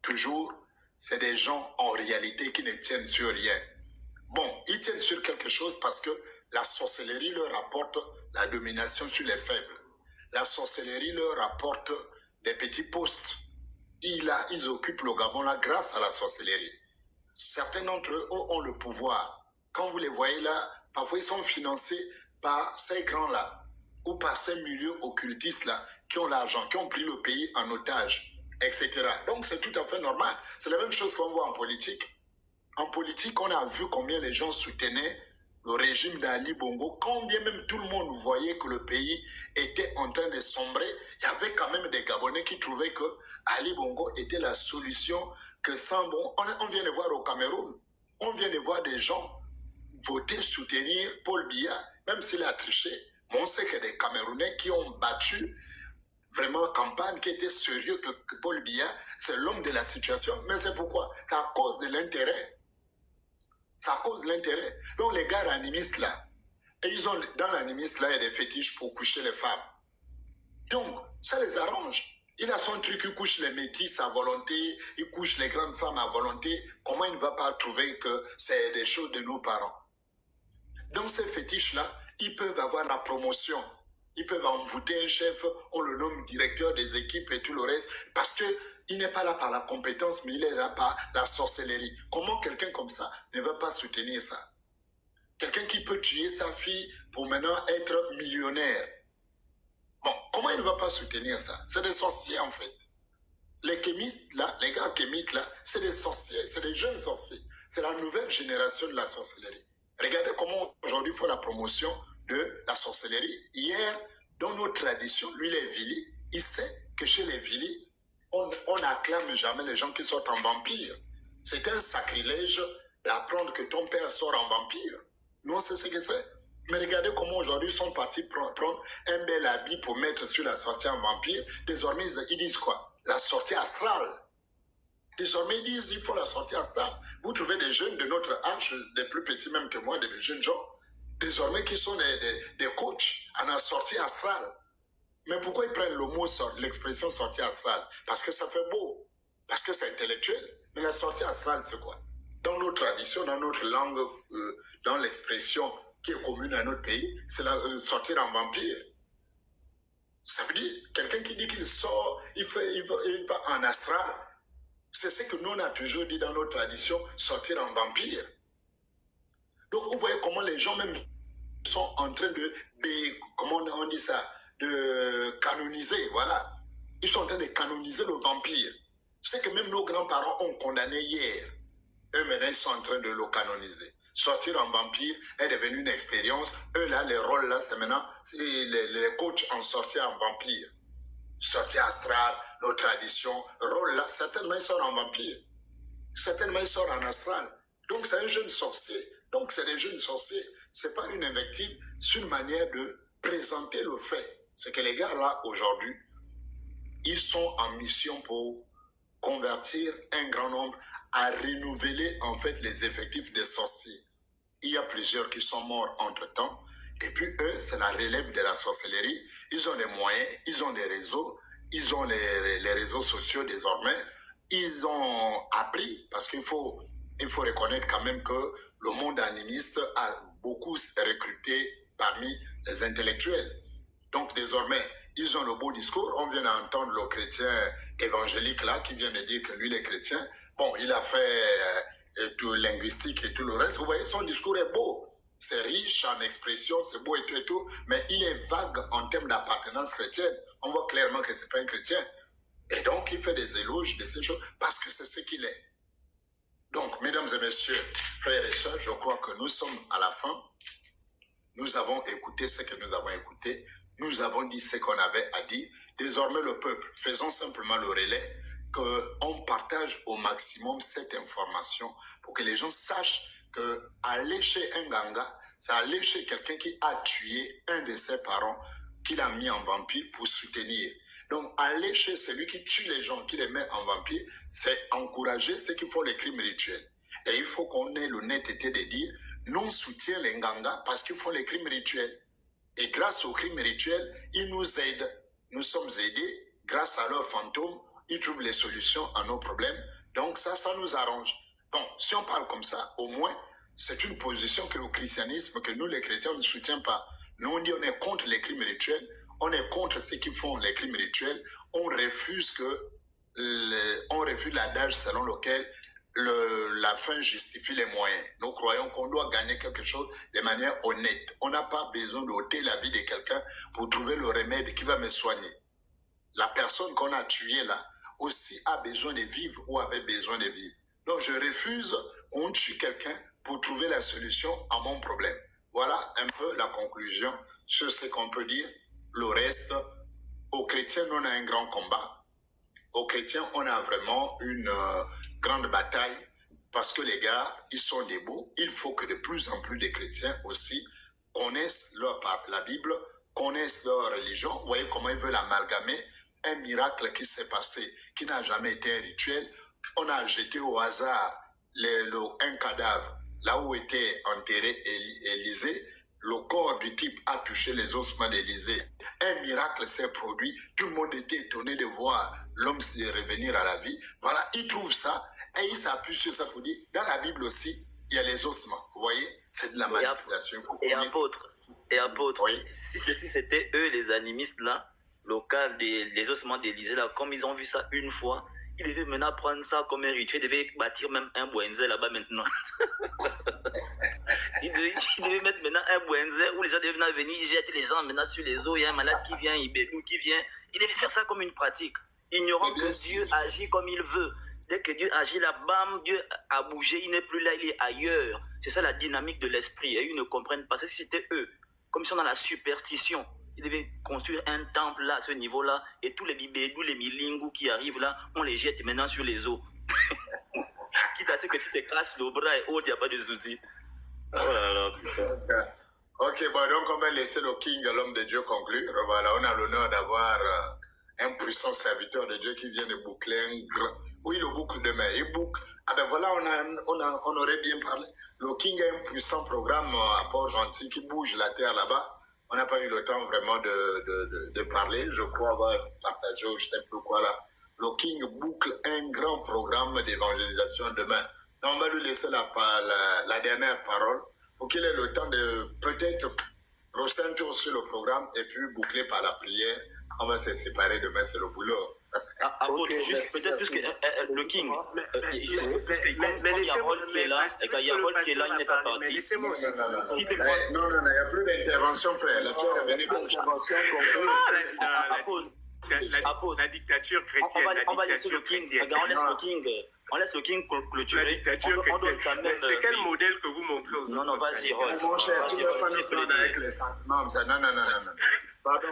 toujours, c'est des gens en réalité qui ne tiennent sur rien. Bon, ils tiennent sur quelque chose parce que la sorcellerie leur apporte la domination sur les faibles. La sorcellerie leur apporte des petits postes. Ils occupent le Gabon là grâce à la sorcellerie. Certains d'entre eux ont le pouvoir. Quand vous les voyez là, Parfois, ils sont financés par ces grands-là ou par ces milieux occultistes-là qui ont l'argent, qui ont pris le pays en otage, etc. Donc, c'est tout à fait normal. C'est la même chose qu'on voit en politique. En politique, on a vu combien les gens soutenaient le régime d'Ali Bongo, quand bien même tout le monde voyait que le pays était en train de sombrer, il y avait quand même des Gabonais qui trouvaient que Ali Bongo était la solution, que sans bon, on vient de voir au Cameroun, on vient de voir des gens voter, soutenir Paul Biya, même s'il a triché, mais on sait qu'il y a des Camerounais qui ont battu vraiment campagne, qui étaient sérieux que Paul Biya, c'est l'homme de la situation, mais c'est pourquoi? C'est à cause de l'intérêt. C'est à cause de l'intérêt. Donc les gars animistes là, et ils ont, dans l'animiste là, il y a des fétiches pour coucher les femmes. Donc, ça les arrange. Il a son truc, il couche les métis à volonté, il couche les grandes femmes à volonté. Comment il ne va pas trouver que c'est des choses de nos parents? Dans ces fétiches-là, ils peuvent avoir la promotion. Ils peuvent envoûter un chef, on le nomme directeur des équipes et tout le reste, parce qu'il n'est pas là par la compétence, mais il est là par la sorcellerie. Comment quelqu'un comme ça ne va pas soutenir ça? Quelqu'un qui peut tuer sa fille pour maintenant être millionnaire. Bon, comment il ne va pas soutenir ça? C'est des sorciers en fait. Les kémistes là, les gars kémiques là, c'est des sorciers, c'est des jeunes sorciers. C'est la nouvelle génération de la sorcellerie. Regardez comment aujourd'hui il faut la promotion de la sorcellerie. Hier, dans nos traditions, lui les Vili, il sait que chez les Vili, on n'acclame jamais les gens qui sortent en vampire. C'est un sacrilège d'apprendre que ton père sort en vampire. Nous, on sait ce que c'est. Mais regardez comment aujourd'hui ils sont partis prendre un bel habit pour mettre sur la sortie en vampire. Désormais, ils disent quoi? La sortie astrale. Désormais, ils disent il faut la sortie astrale. Vous trouvez des jeunes de notre âge, des plus petits même que moi, des jeunes gens, désormais qui sont des coachs à la sortie astrale. Mais pourquoi ils prennent le mot, l'expression sortie astrale? Parce que ça fait beau, parce que c'est intellectuel. Mais la sortie astrale, c'est quoi? Dans nos traditions, dans notre langue, dans l'expression qui est commune à notre pays, c'est sortir en vampire. Ça veut dire, quelqu'un qui dit qu'il sort, il va en astral. C'est ce que nous, on a toujours dit dans nos traditions, sortir en vampire. Donc, vous voyez comment les gens même sont en train comment on dit ça, de canoniser, voilà. Ils sont en train de canoniser le vampire. C'est que même nos grands-parents ont condamné hier. Eux, maintenant, ils sont en train de le canoniser. Sortir en vampire est devenu une expérience. Eux, là, les rôles, là, c'est maintenant les coachs en sortir en vampire. Sortir astral, nos traditions, rôle, là, certainement, ils sortent en vampire. Certainement, ils sortent en astral. Donc, c'est un jeune sorcier. Donc, c'est des jeunes sorciers. Ce n'est pas une invective, c'est une manière de présenter le fait. C'est que les gars, là, aujourd'hui, ils sont en mission pour convertir un grand nombre à renouveler, en fait, les effectifs des sorciers. Il y a plusieurs qui sont morts entre-temps. Et puis, eux, c'est la relève de la sorcellerie. Ils ont des moyens, ils ont des réseaux, ils ont les réseaux sociaux désormais. Ils ont appris, parce qu'il faut reconnaître quand même que le monde animiste a beaucoup recruté parmi les intellectuels. Donc désormais, ils ont le beau discours. On vient d'entendre le chrétien évangélique là qui vient de dire que lui, il est chrétien. Bon, il a fait tout linguistique et tout le reste. Vous voyez, son discours est beau. C'est riche en expression, c'est beau et tout, mais il est vague en termes d'appartenance chrétienne. On voit clairement que ce n'est pas un chrétien. Et donc, il fait des éloges de ces choses parce que c'est ce qu'il est. Donc, mesdames et messieurs, frères et sœurs, je crois que nous sommes à la fin. Nous avons écouté ce que nous avons écouté. Nous avons dit ce qu'on avait à dire. Désormais, le peuple, faisons simplement le relais, qu'on partage au maximum cette information pour que les gens sachent qu'aller chez un ganga, c'est aller chez quelqu'un qui a tué un de ses parents, qu'il a mis en vampire pour soutenir. Donc, aller chez celui qui tue les gens, qui les met en vampire, c'est encourager ceux qui font les crimes rituels. Et il faut qu'on ait l'honnêteté de dire, nous on soutient les Nganga parce qu'ils font les crimes rituels. Et grâce aux crimes rituels, ils nous aident. Nous sommes aidés, grâce à leurs fantômes, ils trouvent les solutions à nos problèmes. Donc ça nous arrange. Donc, si on parle comme ça, au moins, c'est une position que le christianisme, que nous les chrétiens ne soutient pas. Nous on dit on est contre les crimes rituels, on est contre ceux qui font les crimes rituels, on refuse l'adage selon lequel la fin justifie les moyens. Nous croyons qu'on doit gagner quelque chose de manière honnête. On n'a pas besoin d'ôter la vie de quelqu'un pour trouver le remède qui va me soigner. La personne qu'on a tuée là aussi a besoin de vivre ou avait besoin de vivre. Donc je refuse qu'on tue quelqu'un pour trouver la solution à mon problème. Voilà un peu la conclusion sur ce qu'on peut dire. Le reste, aux chrétiens, on a un grand combat. Aux chrétiens, on a vraiment une grande bataille parce que les gars, ils sont debout. Il faut que de plus en plus de chrétiens aussi connaissent la Bible, connaissent leur religion. Vous voyez comment ils veulent amalgamer un miracle qui s'est passé, qui n'a jamais été un rituel. On a jeté au hasard un cadavre là où était enterré Élisée. Le corps du type a touché les ossements d'Élisée. Un miracle s'est produit. Tout le monde était étonné de voir l'homme se revenir à la vie. Voilà, ils trouvent ça et ils s'appuient sur ça pour dire, dans la Bible aussi, il y a les ossements. Vous voyez, c'est de la manipulation. Et apôtre, oui. Si c'était eux, les animistes là, le cas des ossements d'Élisée là, comme ils ont vu ça une fois, ils devaient maintenant prendre ça comme un rituel, ils devaient bâtir même un Bouenze là-bas maintenant. Ils devaient mettre maintenant un Bouenze où les gens devaient venir, ils jettent les gens maintenant sur les eaux, il y a un malade qui vient, il béloue qui vient. Ils devaient faire ça comme une pratique, ignorant que Dieu agit comme il veut. Dès que Dieu agit là, bam, Dieu a bougé, il n'est plus là, il est ailleurs. C'est ça la dynamique de l'esprit. Et ils ne comprennent pas. Si c'était eux, comme ils sont dans la superstition, ils devaient construire un temple là, à ce niveau-là, et tous les bibélous, les milingous qui arrivent là, on les jette maintenant sur les eaux. Quitte à ce que tu te casses le bras et autres, il n'y a pas de souci. Oh là là, putain. Ok, bon, donc on va laisser le King, l'homme de Dieu, conclure. Voilà, on a l'honneur d'avoir un puissant serviteur de Dieu qui vient de boucler un grand... Oui, le boucle demain. Il boucle. Ah ben voilà, on aurait bien parlé. Le King a un puissant programme à Port-Gentil qui bouge la terre là-bas. On n'a pas eu le temps vraiment de parler. Je crois avoir partagé, je ne sais plus quoi là. Le King boucle un grand programme d'évangélisation demain. Donc on va lui laisser la dernière parole pour qu'il ait le temps de peut-être recentrer sur le programme et puis boucler par la prière. On va se séparer demain, c'est le boulot. Okay, juste peut-être plus que le King. Mais laissez-moi, il n'est pas parti. Mais laissez-moi aussi. Non, il n'y a plus d'intervention, frère. La pierre est venue pour l'intervention. La dictature chrétienne. On va laisser le King. On laisse le King clôturer. La dictature chrétienne. C'est quel modèle que vous montrez aux autres? Non, vas-y, Rol. Mon cher, tu ne veux pas nous prendre avec les sentiments. Non. Pardon,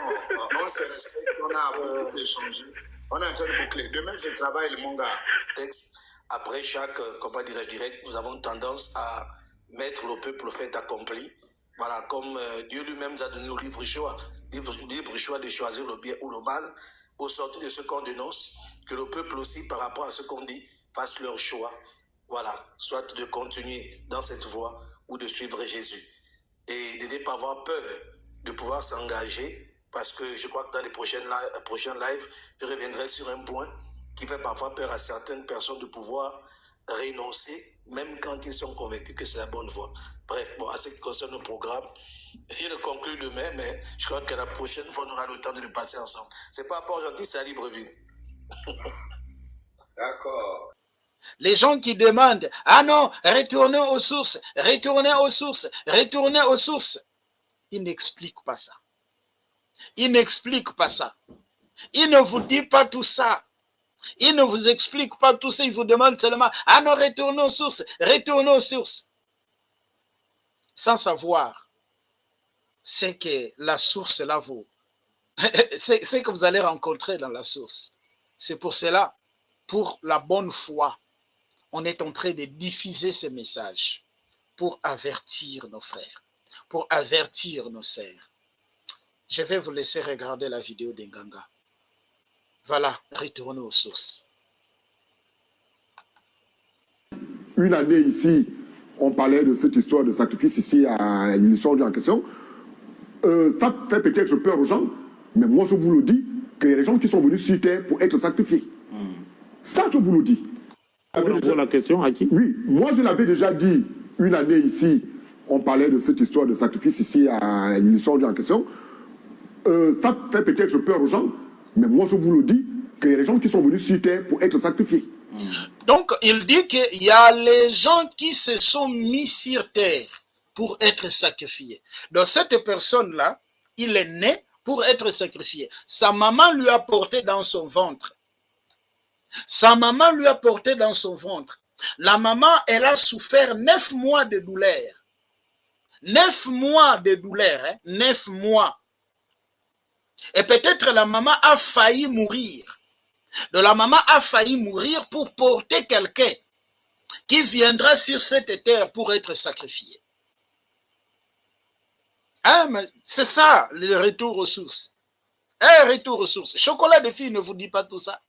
on se respecte, on a beaucoup échangé. On est en train de boucler. Demain, je travaille, mon gars. Texte. Après chaque, comment dirais-je, direct, nous avons tendance à mettre le peuple au fait accompli. Voilà, comme Dieu lui-même nous a donné le libre choix de choisir le bien ou le mal, au sortir de ce qu'on dénonce, que le peuple aussi, par rapport à ce qu'on dit, fasse leur choix. Voilà, soit de continuer dans cette voie ou de suivre Jésus. Et de ne pas avoir peur de pouvoir s'engager, parce que je crois que dans les prochains lives, je reviendrai sur un point qui fait parfois peur à certaines personnes de pouvoir renoncer, même quand ils sont convaincus que c'est la bonne voie. Bref, bon, à ce qui concerne le programme, je le conclue demain, mais je crois que la prochaine fois, on aura le temps de le passer ensemble. C'est pas à Port-Gentil, c'est à Libreville. D'accord. Les gens qui demandent, ah non, retournez aux sources, retournez aux sources, retournez aux sources. Ils n'expliquent pas ça. Il n'explique pas ça. Il ne vous dit pas tout ça. Il ne vous explique pas tout ça. Il vous demande seulement, ah non, retournez aux sources, retournez aux sources. Sans savoir ce que la source là vaut. C'est que vous allez rencontrer dans la source. C'est pour cela, pour la bonne foi, on est en train de diffuser ces messages pour avertir nos frères, pour avertir nos sœurs. Je vais vous laisser regarder la vidéo d'Enganga. Voilà, retournez aux sources. Une année ici, on parlait de cette histoire de sacrifice ici à l'émission en question. Ça fait peut-être peur aux gens, mais moi je vous le dis, qu'il y a des gens qui sont venus sur terre pour être sacrifiés. Ça, je vous le dis. La question à qui? Oui, moi je l'avais déjà dit une année ici, on parlait de cette histoire de sacrifice ici à l'émission en question. Ça fait peut-être peur aux gens, mais moi je vous le dis, qu'il y a des gens qui sont venus sur terre pour être sacrifiés. Donc, il dit qu'il y a les gens qui se sont mis sur terre pour être sacrifiés. Donc, cette personne-là, il est né pour être sacrifié. Sa maman lui a porté dans son ventre. Sa maman lui a porté dans son ventre. La maman, elle a souffert 9 mois de douleur. 9 mois de douleur, hein? 9 mois. Et peut-être la maman a failli mourir. Donc la maman a failli mourir pour porter quelqu'un qui viendra sur cette terre pour être sacrifié. Hein, c'est ça, le retour aux sources. Retour aux sources. Chocolat de fille ne vous dit pas tout ça.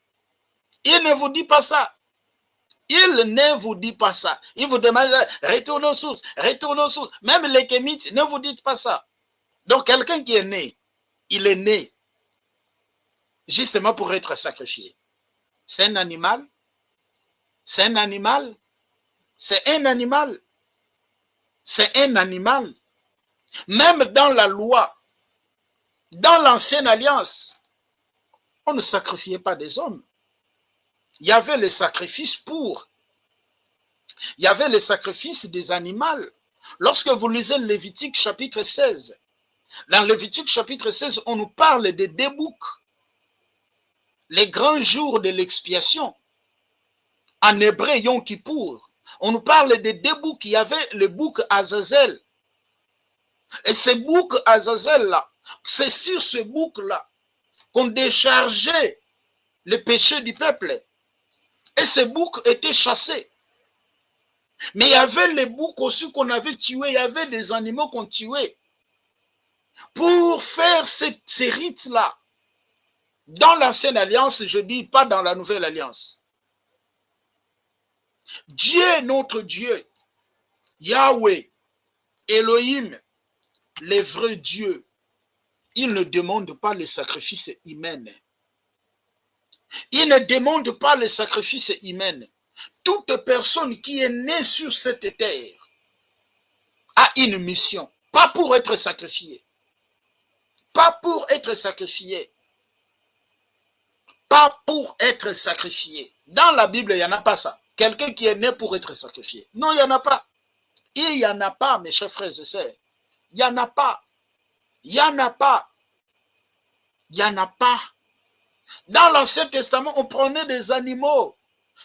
Il ne vous dit pas ça. Il ne vous dit pas ça. Il vous demande, retournez aux sources, retournez aux sources. Même les kémites, ne vous dites pas ça. Donc quelqu'un qui est né, il est né justement pour être sacrifié. C'est un animal. C'est un animal. C'est un animal. C'est un animal. Même dans la loi, dans l'ancienne alliance, on ne sacrifiait pas des hommes. Il y avait le sacrifice pour. Il y avait le sacrifice des animaux. Lorsque vous lisez Lévitique chapitre 16, dans Lévitique chapitre 16, on nous parle des deux boucs. Les grands jours de l'expiation. En hébreu, Yom Kippour. On nous parle des deux boucs. Il y avait le bouc Azazel. Et ce bouc Azazel-là, c'est sur ce bouc-là qu'on déchargeait le péché du peuple. Et ce bouc était chassé. Mais il y avait les boucs aussi qu'on avait tués. Il y avait des animaux qu'on tuait. Pour faire ces rites-là, dans l'ancienne alliance, je dis pas dans la nouvelle alliance. Dieu, notre Dieu, Yahweh, Elohim, les vrais dieux, il ne demande pas les sacrifices humains. Il ne demande pas les sacrifices humains. Toute personne qui est née sur cette terre a une mission, pas pour être sacrifiée. Pas pour être sacrifié. Pas pour être sacrifié. Dans la Bible, il n'y en a pas ça. Quelqu'un qui est né pour être sacrifié. Non, il n'y en a pas. Il n'y en a pas, mes chers frères et sœurs. Il n'y en a pas. Il n'y en a pas. Il n'y en a pas. Dans l'Ancien Testament, on prenait des animaux.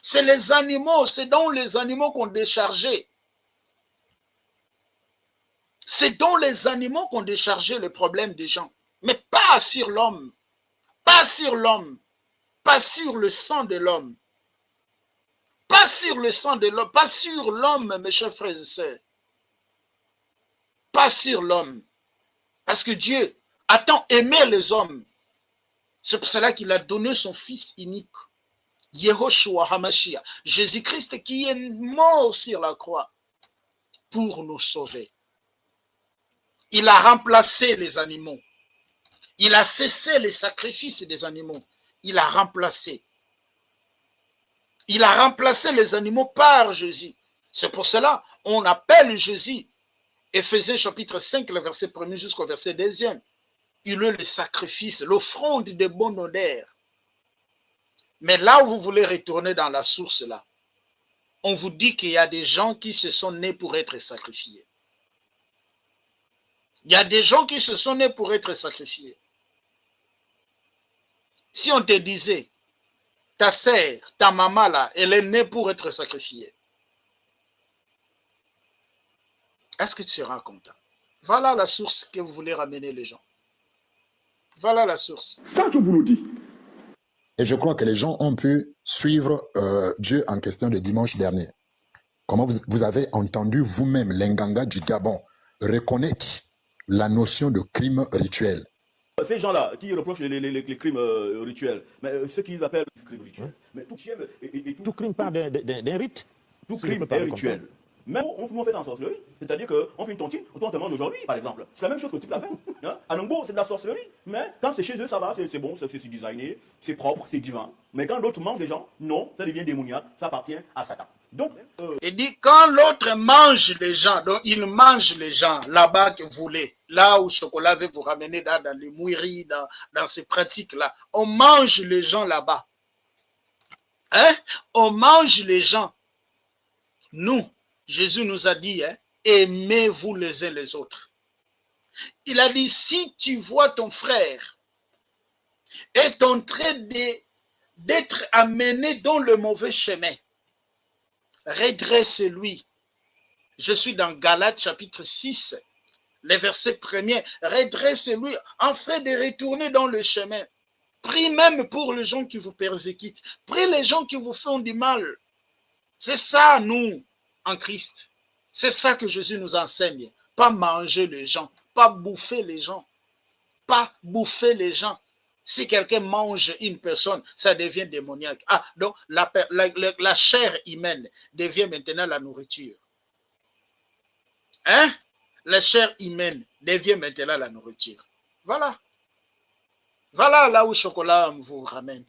C'est les animaux, c'est dans les animaux qu'on déchargeait. C'est dans les animaux qu'on déchargeait les problèmes des gens. Mais pas sur l'homme. Pas sur l'homme. Pas sur le sang de l'homme. Pas sur le sang de l'homme. Pas sur l'homme, mes chers frères et sœurs. Pas sur l'homme. Parce que Dieu a tant aimé les hommes. C'est pour cela qu'il a donné son Fils unique. Yehoshua Hamashiach. Jésus-Christ qui est mort sur la croix pour nous sauver. Il a remplacé les animaux. Il a cessé les sacrifices des animaux. Il a remplacé. Il a remplacé les animaux par Jésus. C'est pour cela on appelle Jésus, Éphésiens chapitre 5, le verset 1er jusqu'au verset 2e. Il est le sacrifice, l'offrande de bonne odeur. Mais là où vous voulez retourner dans la source là, on vous dit qu'il y a des gens qui se sont nés pour être sacrifiés. Il y a des gens qui se sont nés pour être sacrifiés. Si on te disait, ta sœur, ta maman là, elle est née pour être sacrifiée, est-ce que tu seras content? Voilà la source que vous voulez ramener les gens. Voilà la source. Ça, je vous le dis. Et je crois que les gens ont pu suivre Dieu en question le dimanche dernier. Comment vous avez entendu vous-même, l'Inganga du Gabon, reconnaître la notion de crime rituel. Ces gens-là qui reprochent les crimes rituels, mais ce qu'ils appellent les crimes rituels. Mais tout crime part d'un rite. Tout crime est rituel. Même on fait en sorcellerie, c'est-à-dire qu'on fait une tontine, on te demande aujourd'hui, par exemple. C'est la même chose que tu l'as fait. Hein? À Nongo, c'est de la sorcellerie, mais quand c'est chez eux, ça va, c'est bon, c'est designé, c'est propre, c'est divin. Mais quand l'autre mange des gens, non, ça devient démoniaque, ça appartient à Satan. Donc, il dit, quand l'autre mange les gens, donc il mange les gens là-bas que vous voulez, là où Chocolat veut vous ramener dans les mouilleries, dans ces pratiques-là, on mange les gens là-bas. Hein? On mange les gens. Nous, Jésus nous a dit, hein, aimez-vous les uns les autres. Il a dit, si tu vois ton frère est en train d'être amené dans le mauvais chemin, redresse-lui. Je suis dans Galates chapitre 6, les versets premiers. Redresse-lui, en fait de retourner dans le chemin. Prie même pour les gens qui vous persécutent. Prie les gens qui vous font du mal. C'est ça, nous, en Christ. C'est ça que Jésus nous enseigne. Pas manger les gens, pas bouffer les gens. Pas bouffer les gens. Si quelqu'un mange une personne, ça devient démoniaque. Ah, donc la chair humaine devient maintenant la nourriture. Hein? La chair humaine devient maintenant la nourriture. Voilà. Voilà là où le chocolat vous ramène.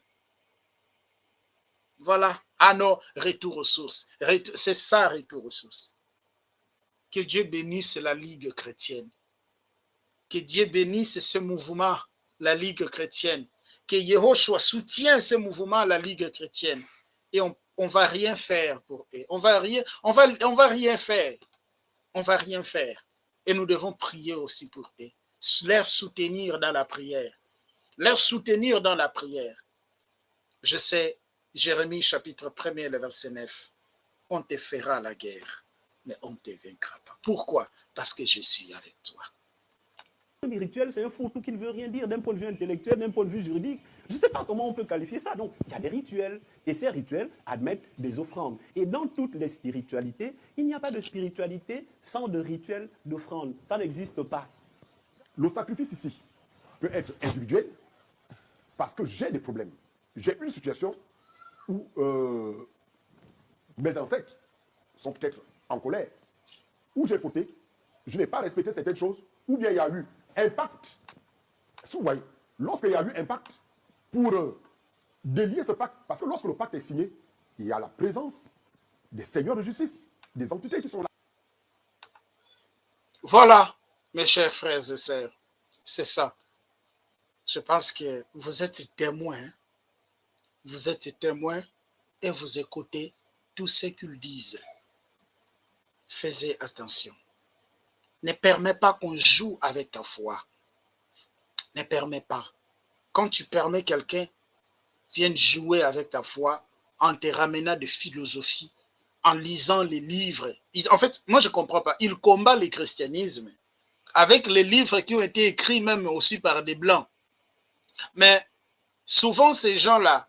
Voilà. Ah non, retour aux sources. C'est ça, retour aux sources. Que Dieu bénisse la Ligue chrétienne. Que Dieu bénisse ce mouvement, la Ligue chrétienne. Que Yehoshua soutient ce mouvement, la Ligue chrétienne. Et on ne va rien faire pour eux. On va rien faire. On va rien faire. Et nous devons prier aussi pour eux. Les soutenir dans la prière. Les soutenir dans la prière. Je sais, Jérémie chapitre 1er, le verset 9. On te fera la guerre, mais on ne te vaincra pas. Pourquoi? Parce que je suis avec toi. Les rituels, c'est un fourre-tout qui ne veut rien dire d'un point de vue intellectuel, d'un point de vue juridique. Je ne sais pas comment on peut qualifier ça. Donc, il y a des rituels, et ces rituels admettent des offrandes. Et dans toutes les spiritualités, il n'y a pas de spiritualité sans de rituel d'offrande. Ça n'existe pas. Le sacrifice ici peut être individuel parce que j'ai des problèmes. J'ai une situation où mes ancêtres sont peut-être en colère, où j'ai fauté, je n'ai pas respecté certaines choses, ou bien il y a eu impact. Vous voyez, lorsqu'il y a eu impact pour délier ce pacte, parce que lorsque le pacte est signé, il y a la présence des seigneurs de justice, des entités qui sont là. Voilà, mes chers frères et sœurs, c'est ça. Je pense que vous êtes témoins. Vous êtes témoins et vous écoutez tout ce qu'ils disent. Faites attention. Ne permets pas qu'on joue avec ta foi. Ne permets pas. Quand tu permets quelqu'un vienne jouer avec ta foi en te ramenant de philosophie, en lisant les livres. En fait, moi je ne comprends pas. Il combat le christianisme avec les livres qui ont été écrits même aussi par des blancs. Mais souvent ces gens-là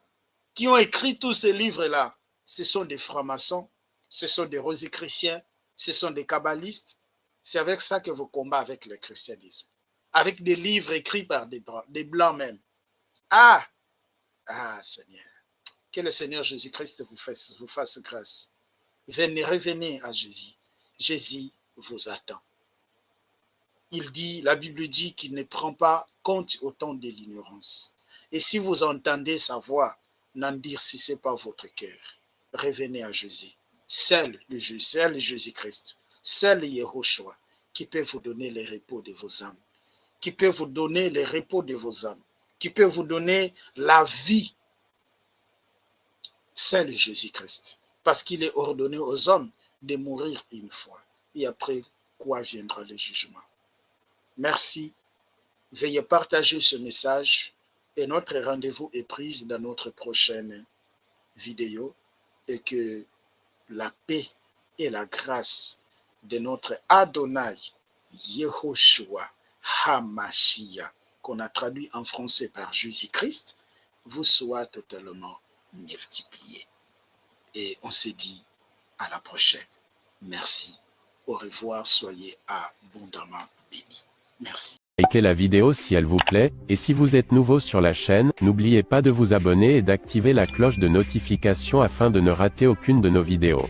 qui ont écrit tous ces livres-là, ce sont des francs-maçons, ce sont des rosicruciens, ce sont des kabbalistes. C'est avec ça que vous combattez avec le christianisme. Avec des livres écrits par des blancs même. Ah, Seigneur. Que le Seigneur Jésus-Christ vous fasse grâce. Revenez à Jésus. Jésus vous attend. La Bible dit qu'il ne prend pas compte au temps de l'ignorance. Et si vous entendez sa voix, n'endurcissez pas votre cœur. Revenez à Jésus. Seul Jésus-Christ, seul Yehoshua, qui peut vous donner le repos de vos âmes, qui peut vous donner le repos de vos âmes, qui peut vous donner la vie. Seul Jésus-Christ, parce qu'il est ordonné aux hommes de mourir une fois. Et après quoi viendra le jugement. Merci. Veuillez partager ce message et notre rendez-vous est pris dans notre prochaine vidéo et que la paix et la grâce de notre Adonai Yehoshua HaMashiach, qu'on a traduit en français par Jésus-Christ, vous soit totalement multiplié. Et on se dit à la prochaine. Merci. Au revoir. Soyez abondamment bénis. Merci. Likez la vidéo si elle vous plaît, et si vous êtes nouveau sur la chaîne, n'oubliez pas de vous abonner et d'activer la cloche de notification afin de ne rater aucune de nos vidéos.